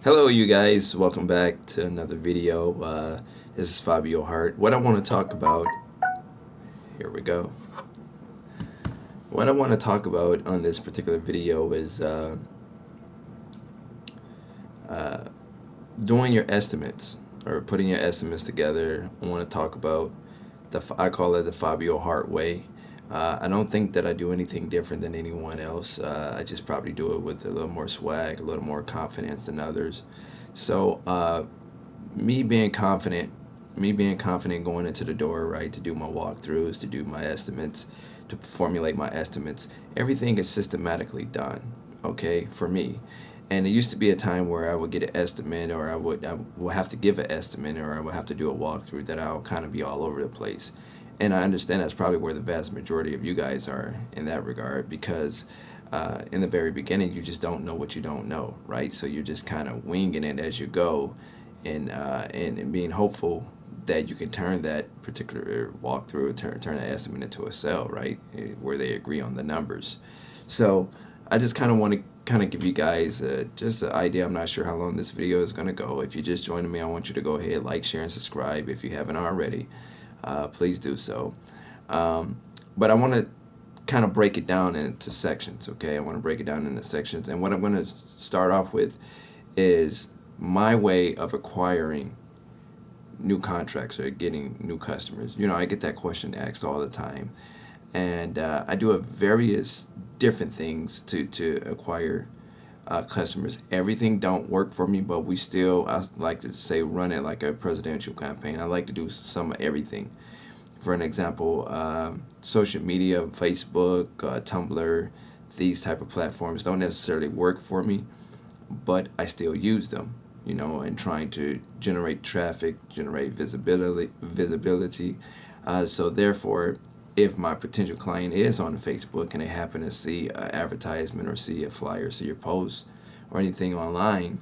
Hello you guys, welcome back to another video. This is Fabio Hart. What I want to talk about, here we go. What I want to talk about on this particular video is doing your estimates or putting your estimates together. I want to talk about I call it the Fabio Hart way. I don't think that I do anything different than anyone else. I just probably do it with a little more swag, a little more confidence than others. So me being confident going into the door, right, to do my walkthroughs, to do my estimates, to formulate my estimates, everything is systematically done, okay, for me. And it used to be a time where I would get an estimate, or I would have to give an estimate, or I would have to do a walkthrough that I'll kind of be all over the place. And I understand that's probably where the vast majority of you guys are in that regard, because in the very beginning, you just don't know what you don't know, right? So you're just kind of winging it as you go, and being hopeful that you can turn that particular walkthrough, turn that estimate into a sale, right? Where they agree on the numbers. So I just kind of want to give you guys just an idea. I'm not sure how long this video is going to go. If you're just joining me, I want you to go ahead, like, share, and subscribe if you haven't already. Please do so. But I want to kind of break it down into sections, okay? I want to break it down into sections. And what I'm going to start off with is my way of acquiring new contracts or getting new customers. You know, I get that question asked all the time. And I do various different things to acquire customers. Everything don't work for me, but we still, I like to say, run it like a presidential campaign. I like to do some of everything. For an example, social media, Facebook, Tumblr, these type of platforms don't necessarily work for me, but I still use them, you know, and trying to generate traffic, generate visibility. So therefore, if my potential client is on Facebook and they happen to see an advertisement or see a flyer, see your post or anything online,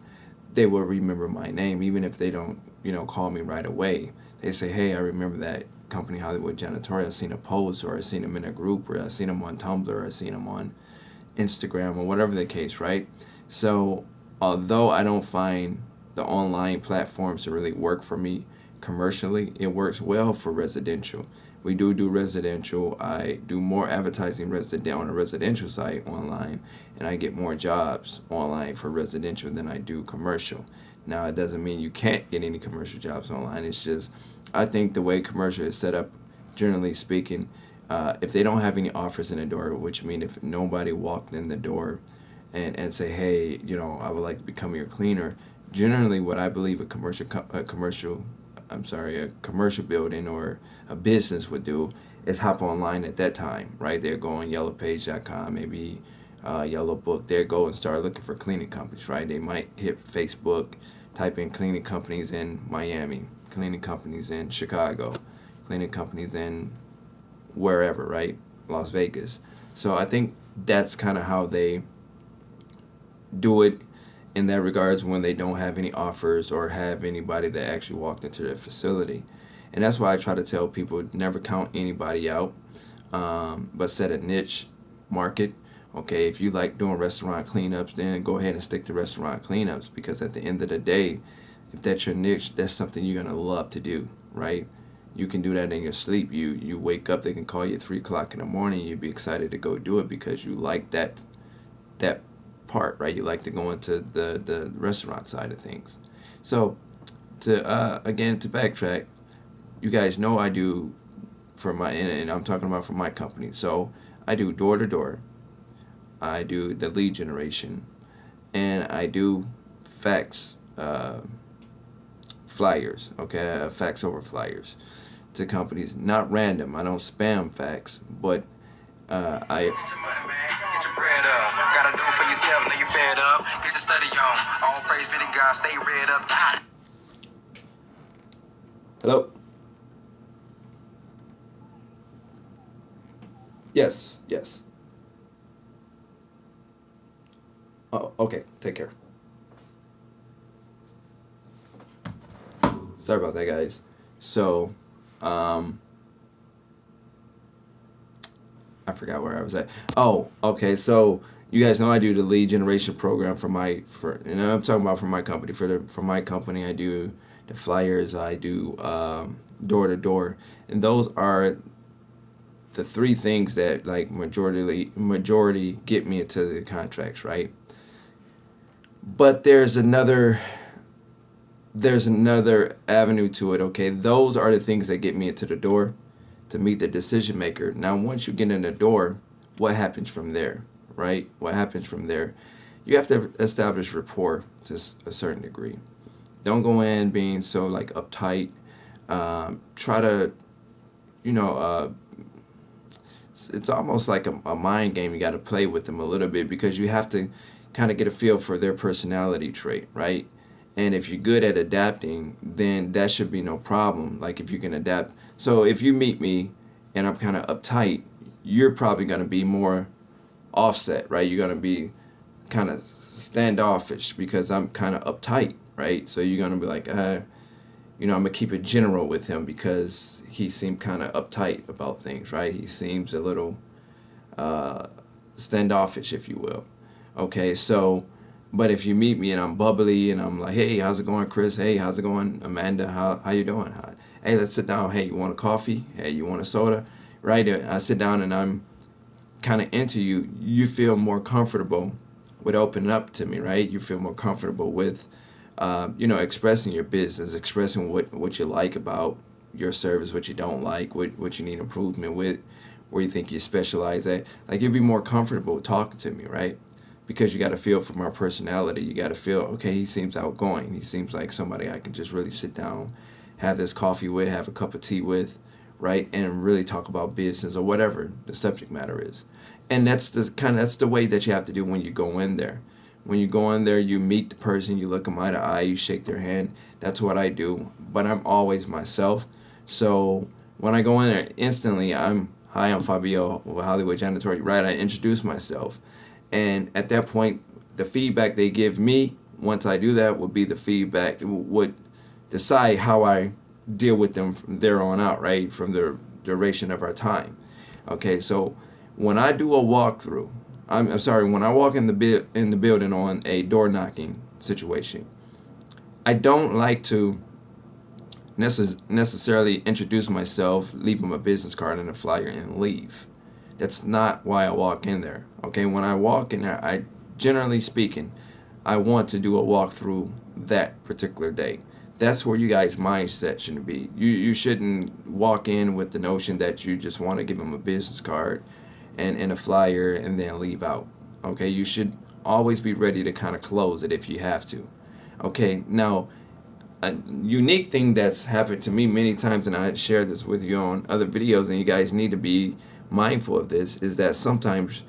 they will remember my name, even if they don't, you know, call me right away. They say, hey, I remember that company, Hollywood Janitorial. I've seen a post, or I've seen them in a group, or I've seen them on Tumblr, or I've seen them on Instagram, or whatever the case, right? So although I don't find the online platforms to really work for me commercially, it works well for residential. We do residential. I do more advertising on a residential site online, and I get more jobs online for residential than I do commercial. Now, it doesn't mean you can't get any commercial jobs online. It's just, I think the way commercial is set up, generally speaking, if they don't have any offers in the door, which means if nobody walked in the door and say, hey, you know, I would like to become your cleaner, generally what I believe a commercial building or a business would do is hop online at that time, right? They'll go on yellowpage.com, maybe Yellow Book. They'll go and start looking for cleaning companies, right? They might hit Facebook, type in cleaning companies in Miami, cleaning companies in Chicago, cleaning companies in wherever, right? Las Vegas. So I think that's kind of how they do it in that regards, when they don't have any offers or have anybody that actually walked into their facility. And that's why I try to tell people, never count anybody out, but set a niche market. Okay, if you like doing restaurant cleanups, then go ahead and stick to restaurant cleanups, because at the end of the day, if that's your niche, that's something you're going to love to do, right? You can do that in your sleep. You wake up, they can call you at 3 o'clock in the morning, you'd be excited to go do it because you like that part, right? You like to go into the restaurant side of things. So to again, to backtrack, you guys know I do for my, and I'm talking about for my company. So I do door to door, I do the lead generation, and I do fax flyers, okay, fax over flyers to companies. Not random, I don't spam fax, but I gotta do it for yourself. Now you fed up. Get your study on. All praise be to God. Stay read up. Hello. Yes. Yes. Oh, okay. Take care. Sorry about that, guys. So, I forgot where I was at. Oh, okay. So You guys know I do the lead generation program I'm talking about for my company. For my company, I do the flyers, I do door to door, and those are the three things that like majority get me into the contracts, right? But there's another avenue to it. Okay, those are the things that get me into the door to meet the decision maker. Now, once you get in the door, what happens from there, right? What happens from there? You have to establish rapport to a certain degree. Don't go in being so like uptight. Try to, you know, it's almost like a mind game. You got to play with them a little bit because you have to kind of get a feel for their personality trait, right? And if you're good at adapting, then that should be no problem. Like if you can adapt. So if you meet me and I'm kind of uptight, you're probably going to be more offset, right? You're going to be kind of standoffish because I'm kind of uptight, right? So you're going to be like, I'm going to keep it general with him because he seemed kind of uptight about things, right? He seems a little standoffish, if you will. Okay, so, but if you meet me and I'm bubbly and I'm like, hey, how's it going, Chris? Hey, how's it going, Amanda? How you doing? Hey, let's sit down. Hey, you want a coffee? Hey, you want a soda? Right? I sit down and I'm kind of into you. You feel more comfortable with opening up to me, right? You feel more comfortable with, expressing your business, expressing what you like about your service, what you don't like, what you need improvement with, where you think you specialize at. Like you'll be more comfortable talking to me, right? Because you got to feel for my personality. You got to feel, okay, he seems outgoing. He seems like somebody I can just really sit down, have this coffee with, have a cup of tea with, right? And really talk about business or whatever the subject matter is. And that's the way that you have to do when you go in there. When you go in there, you meet the person, you look them eye to eye, you shake their hand. That's what I do. But I'm always myself. So when I go in there, instantly, hi, I'm Fabio with Hollywood Janitorial, right? I introduce myself. And at that point, the feedback they give me, once I do that, would be the feedback, would decide how I deal with them from there on out, right? From the duration of our time. Okay, so when I do a walkthrough, I'm sorry, when I walk in the building on a door knocking situation, I don't like to necessarily introduce myself, leave them a business card and a flyer, and leave. That's not why I walk in there. Okay, when I walk in there, generally speaking, I want to do a walkthrough that particular day. That's where you guys' mindset should be. You shouldn't walk in with the notion that you just want to give them a business card and a flyer and then leave out. Okay, you should always be ready to kind of close it if you have to. Okay, now a unique thing that's happened to me many times, and I shared this with you on other videos, and you guys need to be mindful of this, is that sometimes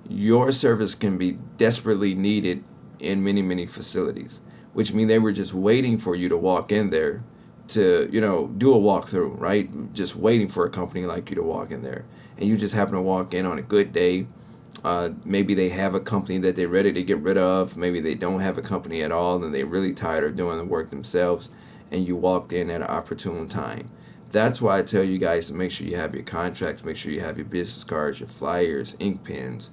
your service can be desperately needed in many facilities, which mean they were just waiting for you to walk in there to do a walkthrough, right? Just waiting for a company like you to walk in there, and you just happen to walk in on a good day. Maybe they have a company that they're ready to get rid of. Maybe they don't have a company at all and they're really tired of doing the work themselves, and you walked in at an opportune time. That's why I tell you guys to make sure you have your contracts, make sure you have your business cards, your flyers, ink pens,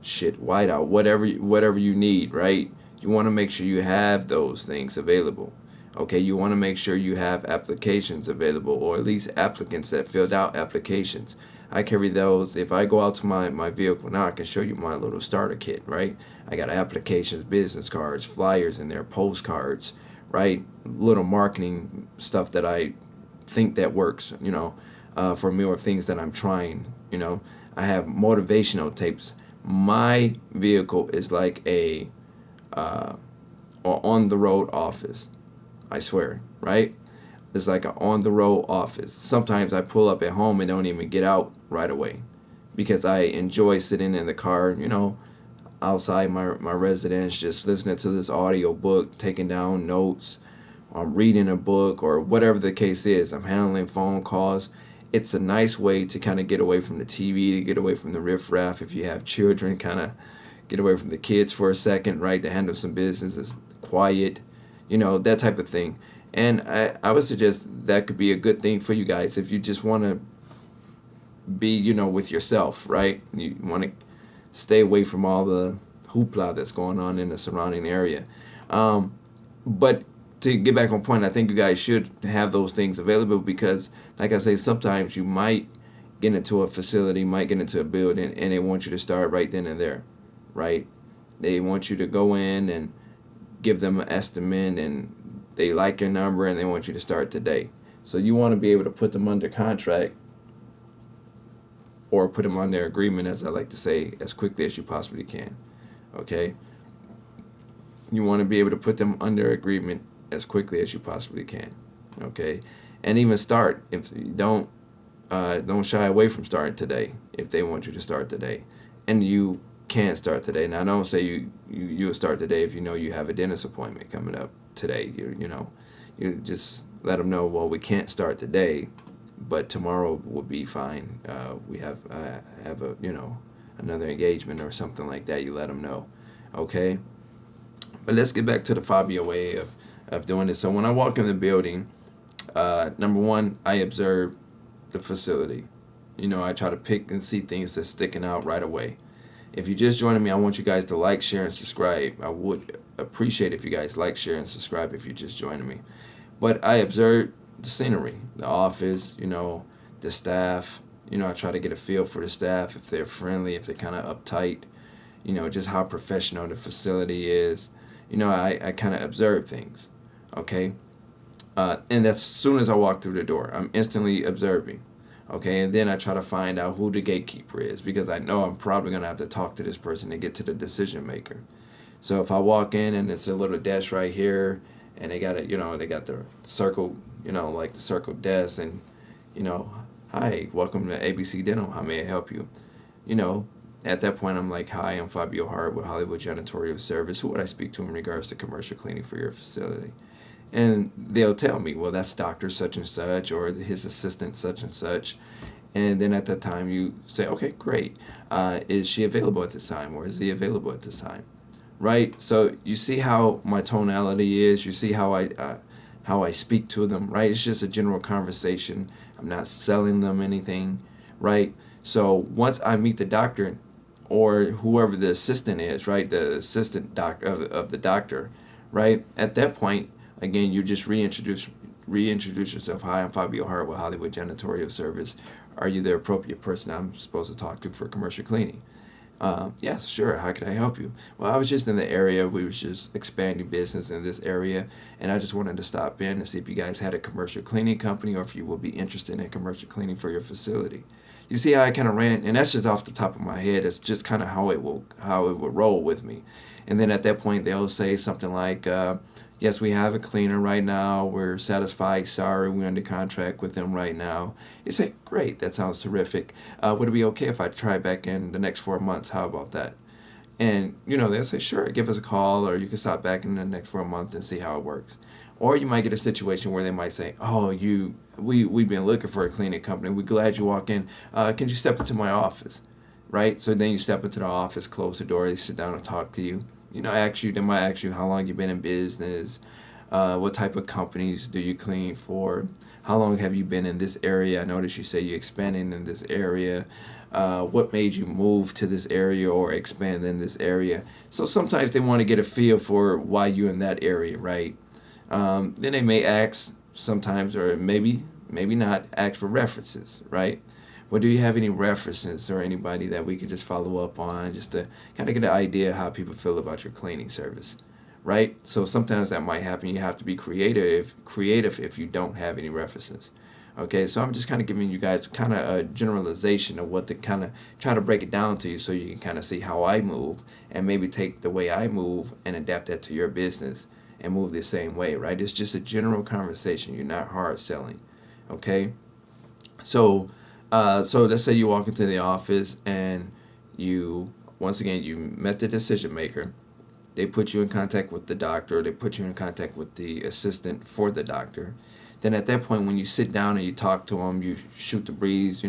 whiteout, whatever you need, right? You want to make sure you have those things available. Okay, you want to make sure you have applications available, or at least applicants that filled out applications. I carry those. If I go out to my vehicle now, I can show you my little starter kit, right? I got applications, business cards, flyers in there, postcards, right? Little marketing stuff that I think that works, for me, or things that I'm trying, I have motivational tapes. My vehicle is like a on the road office. I swear, right? It's like an on the road office. Sometimes I pull up at home and don't even get out right away because I enjoy sitting in the car, outside my residence, just listening to this audio book, taking down notes. I'm reading a book or whatever the case is. I'm handling phone calls. It's a nice way to kind of get away from the TV, to get away from the riffraff. If you have children, kind of get away from the kids for a second, right? To handle some business. It's quiet, that type of thing. And I would suggest that could be a good thing for you guys if you just want to be, with yourself, right? You want to stay away from all the hoopla that's going on in the surrounding area. But to get back on point, I think you guys should have those things available because, like I say, sometimes you might get into a facility, might get into a building, and they want you to start right then and there, right? They want you to go in and give them an estimate, and they like your number, and they want you to start today. So you want to be able to put them under contract or put them on their agreement, as I like to say, as quickly as you possibly can. Okay? You want to be able to put them under agreement as quickly as you possibly can. Okay? And even start. If you don't shy away from starting today if they want you to start today. And you can start today. Now, don't say you'll start today if you know you have a dentist appointment coming up today. You just let them know, well, we can't start today, but tomorrow will be fine. We have a another engagement or something like that. You let them know, okay? But let's get back to the Fabio way of doing this. So when I walk in the building, number one, I observe the facility. I try to pick and see things that's sticking out right away. If you're just joining me, I want you guys to like, share, and subscribe. I would appreciate if you guys like, share, and subscribe if you're just joining me. But I observe the scenery, the office, the staff. I try to get a feel for the staff, if they're friendly, if they're kind of uptight, just how professional the facility is. I kind of observe things, okay? And as soon as I walk through the door, I'm instantly observing, okay? And then I try to find out who the gatekeeper is because I know I'm probably going to have to talk to this person to get to the decision maker. So if I walk in and it's a little desk right here and they got they got the circle, like the circle desk and, hi, welcome to ABC Dental. How may I help you? At that point, I'm like, hi, I'm Fabio Hart with Hollywood Janitorial Service. Who would I speak to in regards to commercial cleaning for your facility? And they'll tell me, well, that's Dr. such and such or his assistant such and such. And then at that time, you say, okay, great. Is she available at this time or is he available at this time? Right? So you see how my tonality is. You see how I speak to them, right? It's just a general conversation. I'm not selling them anything, right? So once I meet the doctor or whoever the assistant is, right, the assistant doctor of the doctor, right, at that point, again, you just reintroduce yourself. Hi, I'm Fabio Hart with Hollywood Janitorial Service. Are you the appropriate person I'm supposed to talk to for commercial cleaning? Yes, sure. How can I help you? Well, I was just in the area. We was just expanding business in this area, and I just wanted to stop in and see if you guys had a commercial cleaning company or if you would be interested in commercial cleaning for your facility. You see how I kind of ran, and that's just off the top of my head. It's just kind of how it will roll with me. And then at that point, they'll say something like, yes, we have a cleaner right now. We're satisfied. Sorry, we're under contract with them right now. You say, great, that sounds terrific. Would it be okay if I try back in the next 4 months? How about that? And, they'll say, sure, give us a call, or you can stop back in the next 4 months and see how it works. Or you might get a situation where they might say, oh, we've been looking for a cleaning company. We're glad you walk in. Can you step into my office? Right? So then you step into the office, close the door, they sit down and talk to you. They might ask you how long you've been in business, what type of companies do you clean for, how long have you been in this area? I noticed you say you're expanding in this area. What made you move to this area or expand in this area? So sometimes they want to get a feel for why you're in that area, right? Then they may ask sometimes, or maybe not, ask for references, right? Well, do you have any references or anybody that we could just follow up on just to kind of get an idea how people feel about your cleaning service, right? So sometimes that might happen. You have to be creative if you don't have any references. Okay, so I'm just kind of giving you guys kind of a generalization of what to kind of try to break it down to you so you can kind of see how I move and maybe take the way I move and adapt that to your business and move the same way, right? It's just a general conversation. You're not hard selling, okay? So let's say you walk into the office and you met the decision maker. They put you in contact with the doctor. They put you in contact with the assistant for the doctor. Then at that point, when you sit down and you talk to them, you shoot the breeze,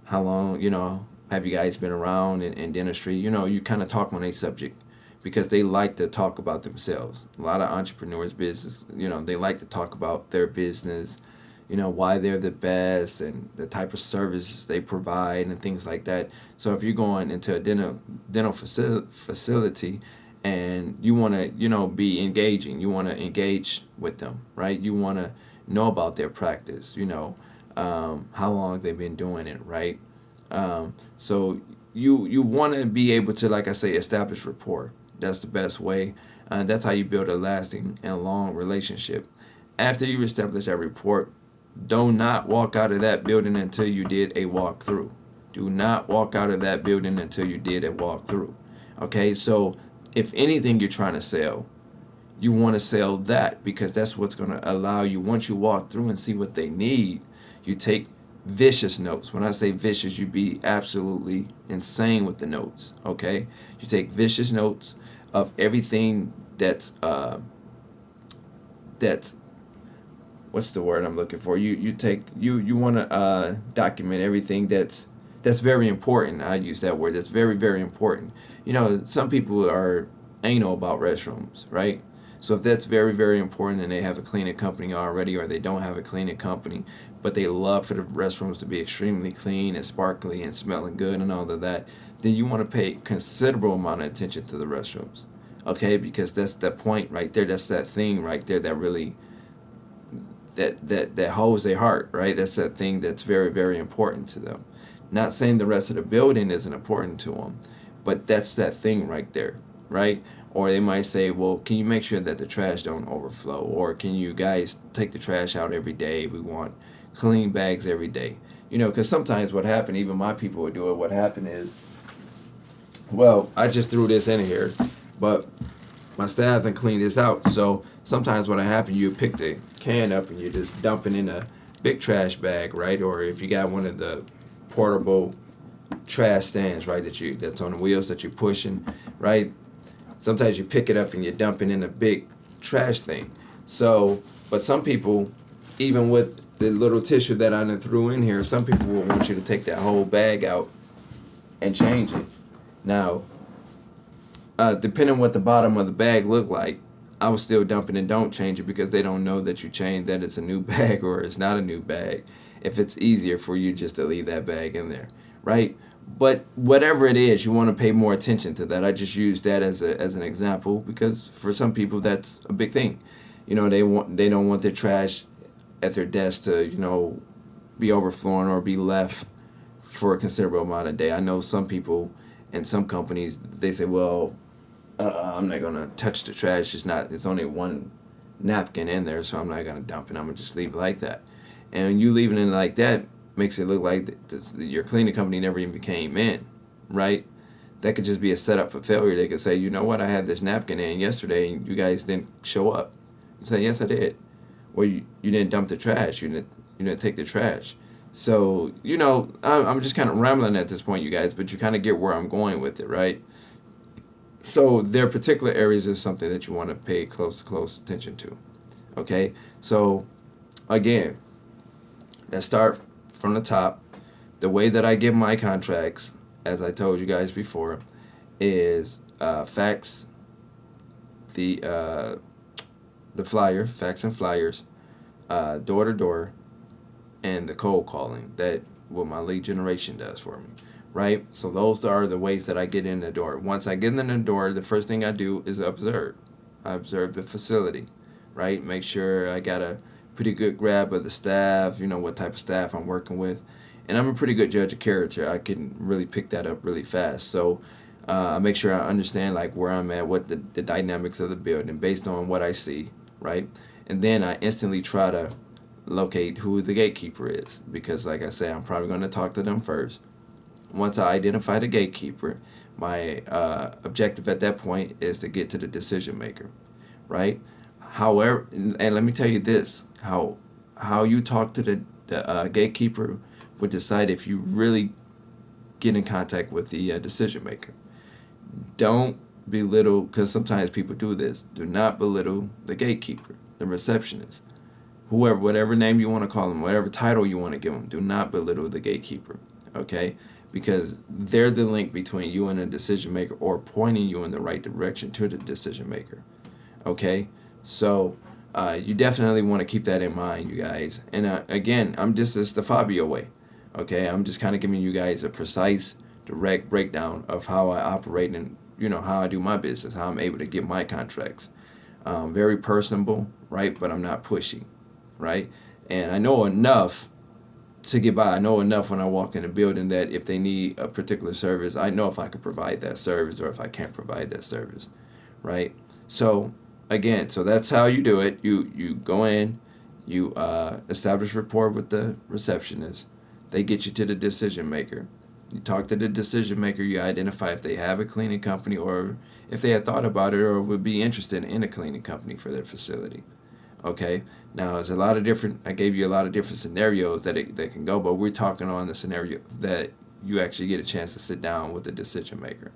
how long, have you guys been around in dentistry? You kind of talk on a subject because they like to talk about themselves. A lot of entrepreneurs, business, they like to talk about their business, why they're the best and the type of services they provide and things like that. So if you're going into a dental facility and you want to, be engaging, you want to engage with them, right? You want to know about their practice, how long they've been doing it, right? So you want to be able to, like I say, establish rapport. That's the best way. That's how you build a lasting and long relationship. After you establish that rapport, do not walk out of that building until you did a walkthrough. Do not walk out of that building until you did a walkthrough. Okay, so if anything you're trying to sell, you want to sell that, because that's what's going to allow you, once you walk through and see what they need, you take vicious notes. When I say vicious, you be absolutely insane with the notes. Okay, you take vicious notes of everything that's what's the word I'm looking for? You want to document everything that's very important. I use that word. That's very, very important. Some people are anal about restrooms, right? So if that's very, very important and they have a cleaning company already, or they don't have a cleaning company, but they love for the restrooms to be extremely clean and sparkly and smelling good and all of that, then you want to pay considerable amount of attention to the restrooms. Okay, because that's that point right there. That's that thing right there that really that holds their heart, right? That's that thing that's very, very important to them. Not saying the rest of the building isn't important to them, but that's that thing right there, right? Or they might say, well, can you make sure that the trash don't overflow? Or can you guys take the trash out every day? We want clean bags every day. Because sometimes what happened, even my people would do it, what happened is, well, I just threw this in here, but my staff didn't clean this out. So sometimes what happened, you pick the can up and you just dump it in a big trash bag, right? Or if you got one of the portable trash stands, right, that's on the wheels that you're pushing, right? Sometimes you pick it up and you dump it in a big trash thing. So, but some people, even with the little tissue that I done threw in here, some people will want you to take that whole bag out and change it. Now, depending on what the bottom of the bag looked like, I was still dumping and don't change it, because they don't know that you changed, that it's a new bag or it's not a new bag. If it's easier for you just to leave that bag in there, right? But whatever it is, you want to pay more attention to that. I just use that as an example, because for some people that's a big thing. They don't want their trash at their desk to be overflowing or be left for a considerable amount of day. I know some people and some companies, they say, well, I'm not gonna touch the trash. It's only one napkin in there, so I'm not gonna dump it. I'm gonna just leave it like that. And you leaving it like that makes it look like your cleaning company never even came in, right? That could just be a setup for failure. They could say, you know what, I had this napkin in yesterday and you guys didn't show up. You say, yes, I did. Well, you didn't dump the trash. You didn't take the trash. So, I'm just kind of rambling at this point, you guys, but you kind of get where I'm going with it, right? So there are particular areas is something that you want to pay close attention to. Okay? So, again, let's start from the top. The way that I get my contracts, as I told you guys before, is fax, the flyer, fax and flyers, door to door, and the cold calling. That what my lead generation does for me, right? So those are the ways that I get in the door. Once I get in the door, the first thing I do is observe. I observe the facility, right? Make sure I got a pretty good grab of the staff, what type of staff I'm working with. And I'm a pretty good judge of character. I can really pick that up really fast. So I make sure I understand like where I'm at, what the dynamics of the building based on what I see, right? And then I instantly try to locate who the gatekeeper is, because like I say, I'm probably going to talk to them first. Once I identify the gatekeeper, my objective at that point is to get to the decision maker, right? However, and let me tell you this, how you talk to the gatekeeper would decide if you really get in contact with the decision maker. Don't belittle, because sometimes people do this. Do not belittle the gatekeeper, the receptionist, whoever, whatever name you want to call them, whatever title you want to give them. Do not belittle the gatekeeper, okay? Because they're the link between you and the decision maker, or pointing you in the right direction to the decision maker, okay? So You definitely want to keep that in mind, you guys. And again, it's the Fabio way. Okay, I'm just kind of giving you guys a precise, direct breakdown of how I operate and how I do my business, how I'm able to get my contracts. Very personable, right? But I'm not pushy, right? And I know enough to get by. I know enough when I walk in a building that if they need a particular service, I know if I can provide that service or if I can't provide that service, right? So again, so that's how you do it. You go in, you establish rapport with the receptionist. They get you to the decision maker. You talk to the decision maker. You identify if they have a cleaning company or if they had thought about it or would be interested in a cleaning company for their facility. Okay. Now, there's a lot of different. I gave you a lot of different scenarios that can go, but we're talking on the scenario that you actually get a chance to sit down with the decision maker.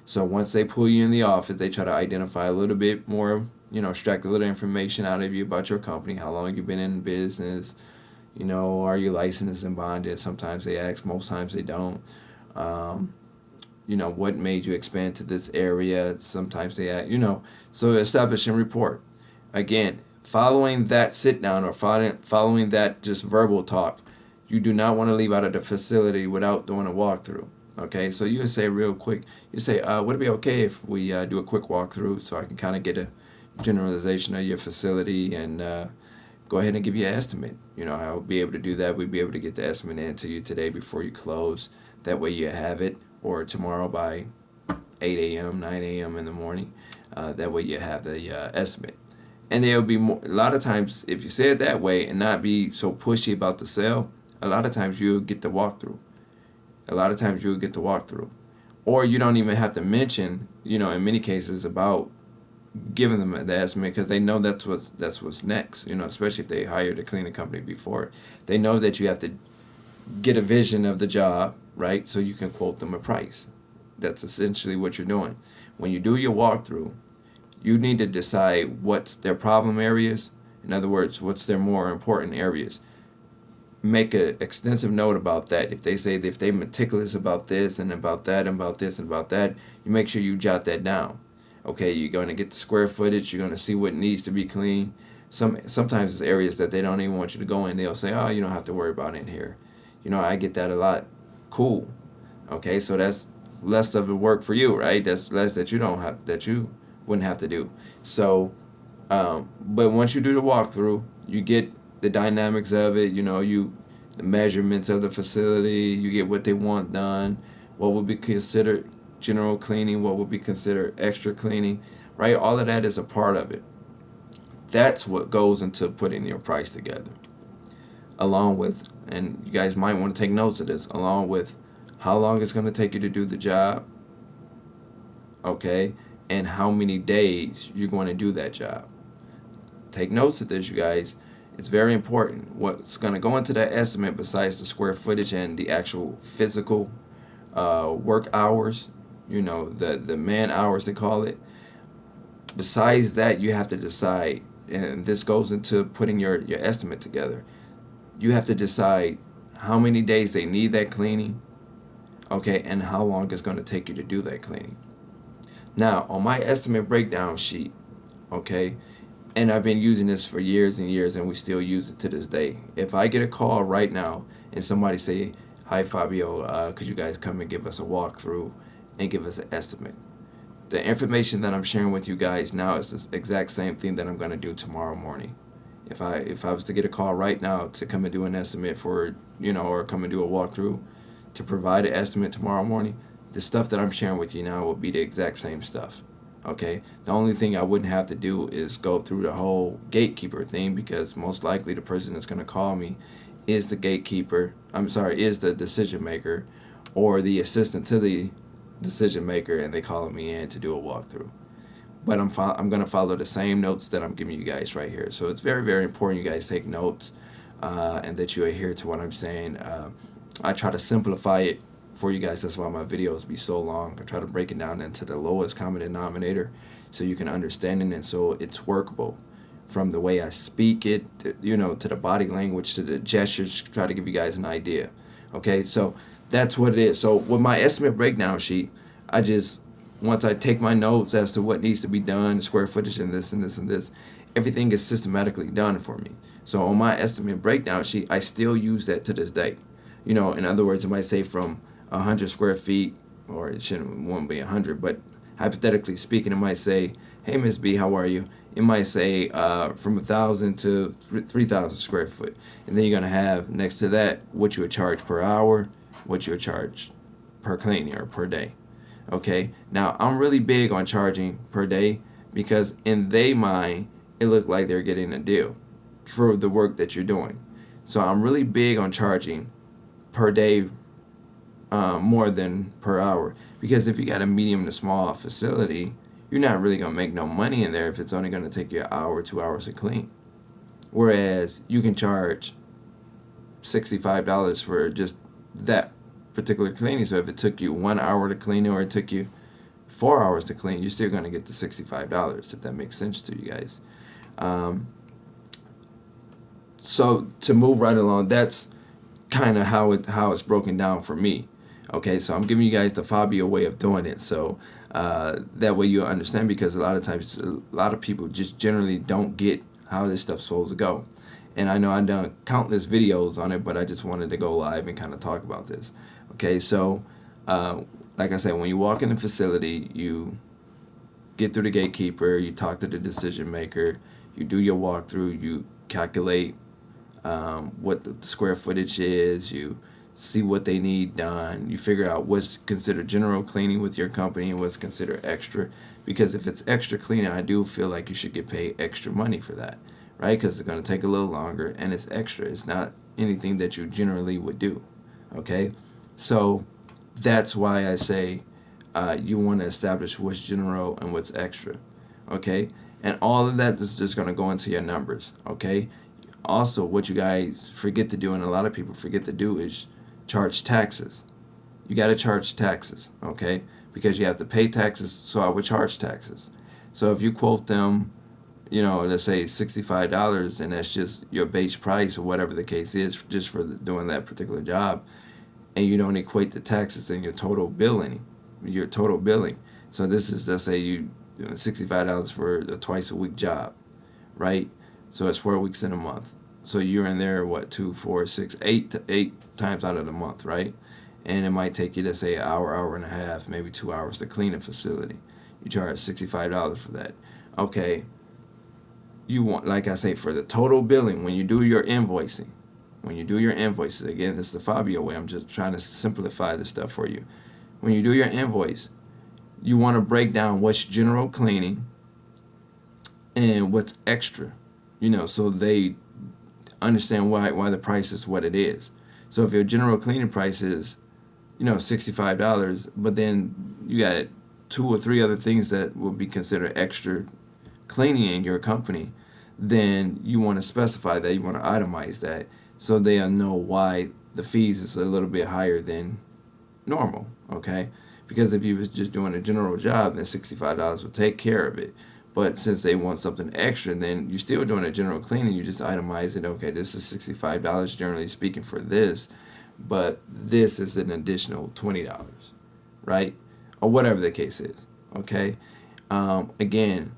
So once they pull you in the office, they try to identify a little bit more, extract a little information out of you about your company, how long you've been in business, are you licensed and bonded? Sometimes they ask, most times they don't. What made you expand to this area? Sometimes they ask, so establish and report. Again, following that sit down or following that just verbal talk, you do not want to leave out of the facility without doing a walkthrough. Okay, so you say real quick, would it be okay if we do a quick walkthrough so I can kind of get a generalization of your facility and go ahead and give you an estimate. I'll be able to do that. We'd be able to get the estimate into you today before you close. That way you have it, or tomorrow by 8 a.m., 9 a.m. in the morning. That way you have the estimate. And there'll be more. A lot of times, if you say it that way and not be so pushy about the sale, a lot of times you'll get the walkthrough. Or you don't even have to mention, in many cases about giving them the estimate because they know that's what's next. Especially if they hired a cleaning company before, they know that you have to get a vision of the job, right? So you can quote them a price. That's essentially what you're doing. When you do your walkthrough, you need to decide what's their problem areas. In other words, what's their more important areas. Make an extensive note about that. If they're meticulous about this and about that and about this and about that, you make sure you jot that down. Okay, you're going to get the square footage. You're going to see what needs to be cleaned. Sometimes it's areas that they don't even want you to go in. They'll say, "Oh, you don't have to worry about it in here." I get that a lot. Cool. Okay, so that's less of the work for you, right? That's less that you wouldn't have to do. So, but once you do the walkthrough, you get the dynamics of it. The measurements of the facility. You get what they want done. What would be considered general cleaning, what would be considered extra cleaning, right? All of that is a part of it. That's what goes into putting your price together. Along with, and you guys might want to take notes of this, along with how long it's going to take you to do the job, okay, and how many days you're going to do that job. Take notes of this, you guys. It's very important. What's going to go into that estimate besides the square footage and the actual physical work hours, the man hours they call it. Besides that, you have to decide, and this goes into putting your estimate together. You have to decide how many days they need that cleaning, okay, and how long it's going to take you to do that cleaning. Now, on my estimate breakdown sheet, okay, and I've been using this for years and years, and we still use it to this day. If I get a call right now and somebody say, "Hi, Fabio, could you guys come and give us a walkthrough and give us an estimate?" The information that I'm sharing with you guys now is the exact same thing that I'm going to do tomorrow morning. If I was to get a call right now to come and do an estimate for, or come and do a walkthrough to provide an estimate tomorrow morning, the stuff that I'm sharing with you now will be the exact same stuff. Okay, the only thing I wouldn't have to do is go through the whole gatekeeper thing, because most likely the person that's going to call me is the gatekeeper. Is the decision maker or the assistant to the decision maker, and they calling me in to do a walkthrough. But I'm going to follow the same notes that I'm giving you guys right here. So it's very, very important you guys take notes and that you adhere to what I'm saying. I try to simplify it for you guys. That's why my videos be so long. I try to break it down into the lowest common denominator so you can understand it, and so it's workable. From the way I speak it, to the body language, to the gestures, try to give you guys an idea. Okay, so that's what it is. So with my estimate breakdown sheet, once I take my notes as to what needs to be done, the square footage and this and this and this, everything is systematically done for me. So on my estimate breakdown sheet, I still use that to this day. You know, in other words, it might say from 100 square feet, or it won't be 100, but hypothetically speaking, it might say, hey, Miss B, how are you? It might say from 1,000 to 3,000 square foot. And then you're going to have next to that what you would charge per hour, what you would charge per cleaning or per day. Okay, now I'm really big on charging per day because in their mind, it looked like they're getting a deal for the work that you're doing. So I'm really big on charging per day more than per hour, because if you got a medium to small facility, you're not really going to make no money in there if it's only going to take you an hour, 2 hours to clean. Whereas you can charge $65 for just that particular cleaning. So if it took you 1 hour to clean or it took you 4 hours to clean, you're still going to get the $65, if that makes sense to you guys. So to move right along, that's kind of how it's broken down for me. Okay, so I'm giving you guys the Fabio way of doing it, so that way you'll understand, because a lot of times a lot of people just generally don't get how this stuff's supposed to go. And I know I've done countless videos on it, but I just wanted to go live and kind of talk about this. Okay, so like I said, when you walk in the facility, you get through the gatekeeper, you talk to the decision maker, you do your walkthrough, you calculate what the square footage is, you see what they need done, you figure out what's considered general cleaning with your company and what's considered extra. Because if it's extra cleaning, I do feel like you should get paid extra money for that, right? Because it's going to take a little longer and it's extra. It's not anything that you generally would do. Okay, so that's why I say you want to establish what's general and what's extra. Okay, and all of that is just going to go into your numbers. Okay, also what you guys forget to do, and a lot of people forget to do, is charge taxes. You got to charge taxes, okay? Because you have to pay taxes, so I would charge taxes. So if you quote them, you know, let's say $65, and that's just your base price or whatever the case is, just for doing that particular job, and you don't equate the taxes in your total billing, So this is, let's say you doing $65 for a twice a week job, right? So it's 4 weeks in a month. So you're in there, what, 2, 4, 6, 8 times out of the month, right? And it might take you, let's say, an hour, hour and a half, maybe 2 hours to clean a facility. You charge $65 for that. Okay. You want, like I say, for the total billing, when you do your invoicing, again, this is the Fabio way. I'm just trying to simplify this stuff for you. When you do your invoice, you want to break down what's general cleaning and what's extra, you know, so they understand why the price is what it is. So if your general cleaning price is, you know, $65, but then you got 2 or 3 other things that will be considered extra cleaning in your company, then you want to specify that, you want to itemize that, so they'll know why the fees is a little bit higher than normal, okay? Because if you was just doing a general job, then $65 would take care of it. But since they want something extra, then you're still doing a general cleaning. You just itemize it. Okay, this is $65 generally speaking for this, but this is an additional $20, right? Or whatever the case is. Okay. Again,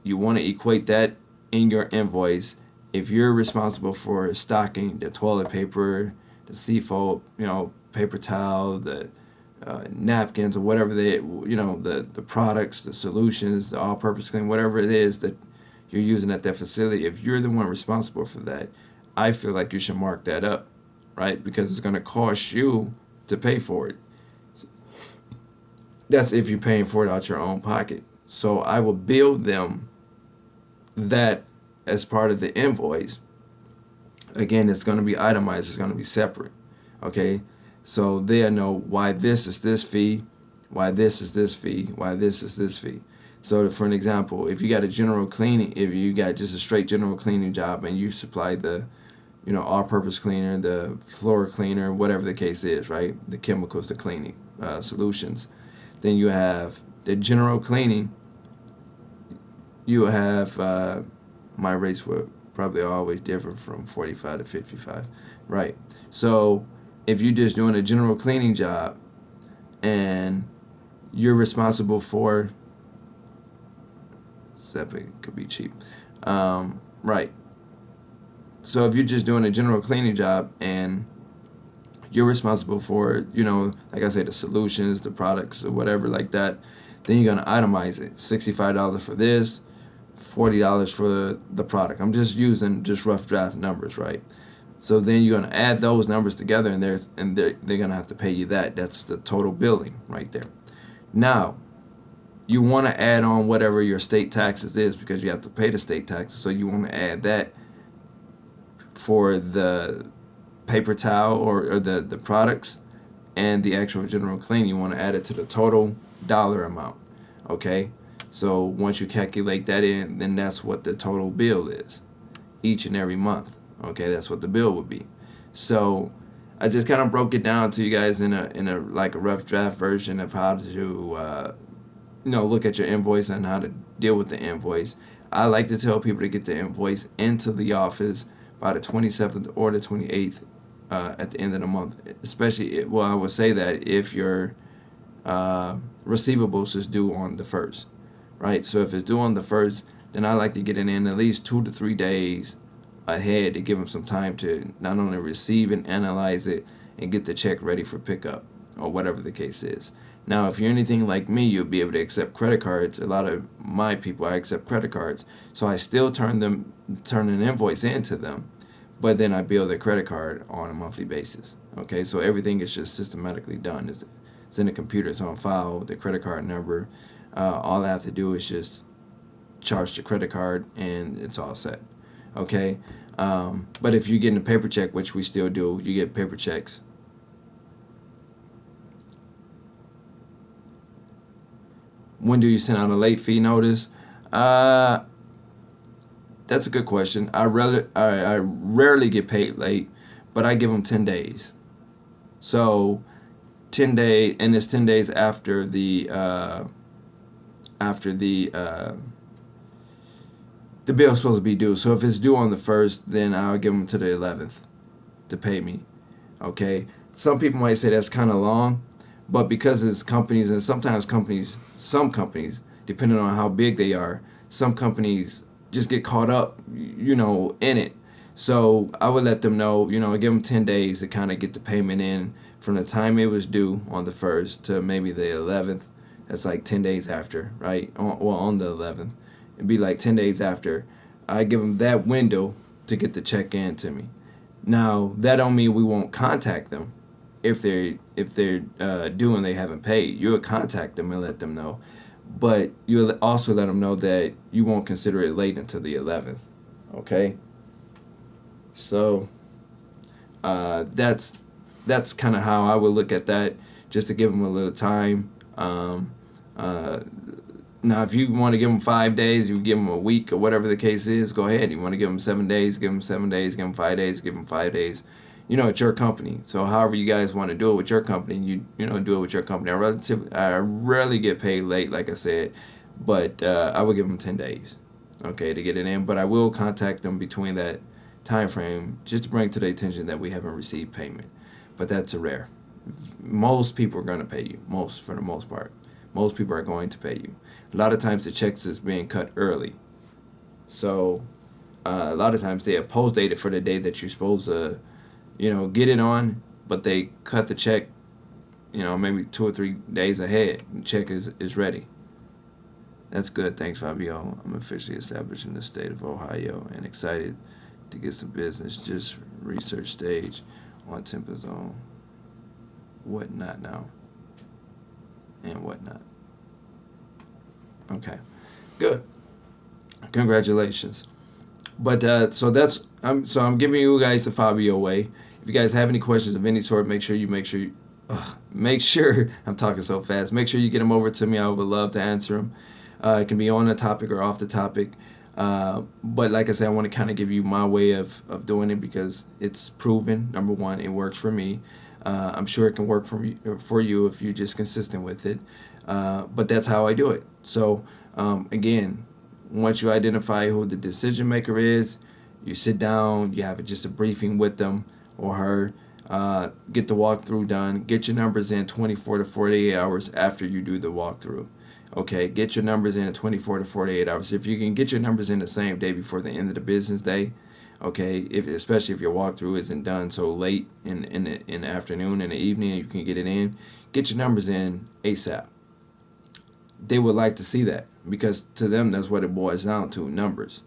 you want to equate that in your invoice. If you're responsible for stocking the toilet paper, the seafoam, you know, paper towel, the napkins, or whatever the products, the solutions, the all-purpose clean, whatever it is that you're using at that facility, if you're the one responsible for that, I feel like you should mark that up, right? Because it's going to cost you to pay for it. That's if you're paying for it out your own pocket. So I will bill them that as part of the invoice. Again, it's going to be itemized. It's going to be separate, okay? So they'll know why this is this fee, why this is this fee, why this is this fee. So for an example, if you got a general cleaning, if you got just a straight general cleaning job and you supply the, you know, all-purpose cleaner, the floor cleaner, whatever the case is, right? The chemicals, the cleaning solutions. Then you have the general cleaning. You have, my rates were probably always different from 45 to 55, right? So if you're just doing a general cleaning job and you're responsible for, it could be cheap, Right. So if you're just doing a general cleaning job and you're responsible for, like I say, the solutions, the products, or whatever like that, then you're gonna itemize it. $65 for this, $40 for the product. I'm just using just rough draft numbers, right? So then you're gonna add those numbers together, and they're gonna have to pay you that. That's the total billing right there. Now you want to add on whatever your state taxes is, because you have to pay the state taxes. So you want to add that for the paper towel or the products and the actual general clean. You want to add it to the total dollar amount. Okay, so once you calculate that in, then that's what the total bill is each and every month. Okay, that's what the bill would be. So I just kind of broke it down to you guys in a like a rough draft version of how to look at your invoice and how to deal with the invoice. I like to tell people to get the invoice into the office by the 27th or the 28th at the end of the month. Especially, well, I would say that if your receivables is due on the 1st, right? So if it's due on the 1st, then I like to get it in at least 2 to 3 days ahead to give them some time to not only receive and analyze it and get the check ready for pickup or whatever the case is. Now, if you're anything like me, you'll be able to accept credit cards. A lot of my people, I accept credit cards. So I still turn an invoice into them, but then I bill their credit card on a monthly basis. Okay, so everything is just systematically done. It's in the computer, it's on file, the credit card number. All I have to do is just charge the credit card and it's all set. Okay, but if you're getting a paper check, which we still do, you get paper checks. When do you send out a late fee notice? That's a good question. I rarely get paid late, but I give them 10 days. So 10 days, and it's 10 days after the bill's supposed to be due. So if it's due on the 1st, then I'll give them to the 11th to pay me. Okay. Some people might say that's kind of long, but because it's companies, and sometimes some companies, depending on how big they are, some companies just get caught up, in it. So I would let them know, give them 10 days to kind of get the payment in from the time it was due on the 1st to maybe the 11th. That's like 10 days after, right? On the 11th. It'd be like 10 days after. I give them that window to get the check in to me. Now, that don't mean we won't contact them if they're due and they haven't paid. You'll contact them and let them know, but you'll also let them know that you won't consider it late until the 11th. Okay. So that's kind of how I would look at that, just to give them a little time. Now, if you want to give them 5 days, you give them a week or whatever the case is, go ahead. You want to give them 7 days, give them 7 days, give them 5 days, give them 5 days. It's your company. So however you guys want to do it with your company, you do it with your company. I rarely get paid late, like I said, but I would give them 10 days, okay, to get it in. But I will contact them between that time frame just to bring to their attention that we haven't received payment. But that's a rare. Most people are going to pay you, for the most part. Most people are going to pay you. A lot of times the checks is being cut early. So a lot of times they are post dated for the day that you're supposed to, get it on, but they cut the check, maybe 2 or 3 days ahead. The check is ready. That's good. Thanks, Fabio. I'm officially established in the state of Ohio and excited to get some business. Just research stage on Temple Zone. Whatnot now. And whatnot. Okay, good. Congratulations. But I'm giving you guys the Fabio way. If you guys have any questions of any sort, make sure I'm talking so fast. Make sure you get them over to me. I would love to answer them. It can be on the topic or off the topic. But like I said, I want to kind of give you my way of doing it because it's proven. Number one, it works for me. I'm sure it can work for you if you're just consistent with it. But that's how I do it. So again, once you identify who the decision maker is, you sit down, you have just a briefing with them or her, get the walkthrough done, get your numbers in 24 to 48 hours after you do the walkthrough. Okay, get your numbers in 24 to 48 hours. If you can get your numbers in the same day before the end of the business day, okay, especially if your walkthrough isn't done so late in the afternoon, in the evening, you can get it in. Get your numbers in ASAP. They would like to see that because to them that's what it boils down to, numbers.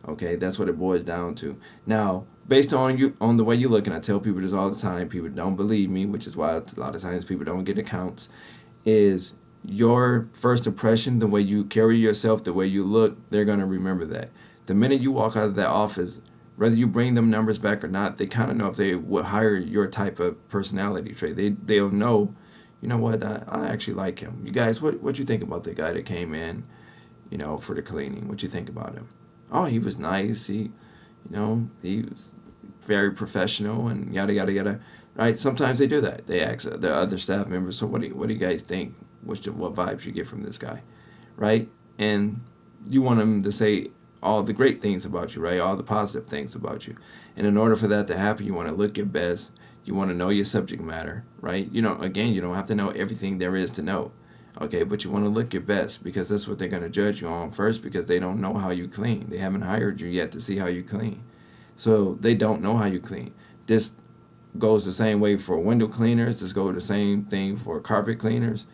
Okay, that's what it boils down to. Now, based on the way you look, and I tell people this all the time, people don't believe me, which is why a lot of times people don't get accounts, is your first impression, the way you carry yourself, the way you look, they're going to remember that. The minute you walk out of that office, whether you bring them numbers back or not, they kind of know if they will hire your type of personality trait. They'll know, you know what, I actually like him. You guys, what you think about the guy that came in, for the cleaning? What you think about him? Oh, he was nice. He was very professional and yada yada yada. Right? Sometimes they do that. They ask the other staff members, so what do you guys think? What vibes you get from this guy, right? And you want them to say all the great things about you, right? All the positive things about you. And in order for that to happen, you want to look your best. You want to know your subject matter, right? Again, you don't have to know everything there is to know, okay? But you want to look your best because that's what they're going to judge you on first because they don't know how you clean. They haven't hired you yet to see how you clean. So they don't know how you clean. This goes the same way for window cleaners. This goes the same thing for carpet cleaners.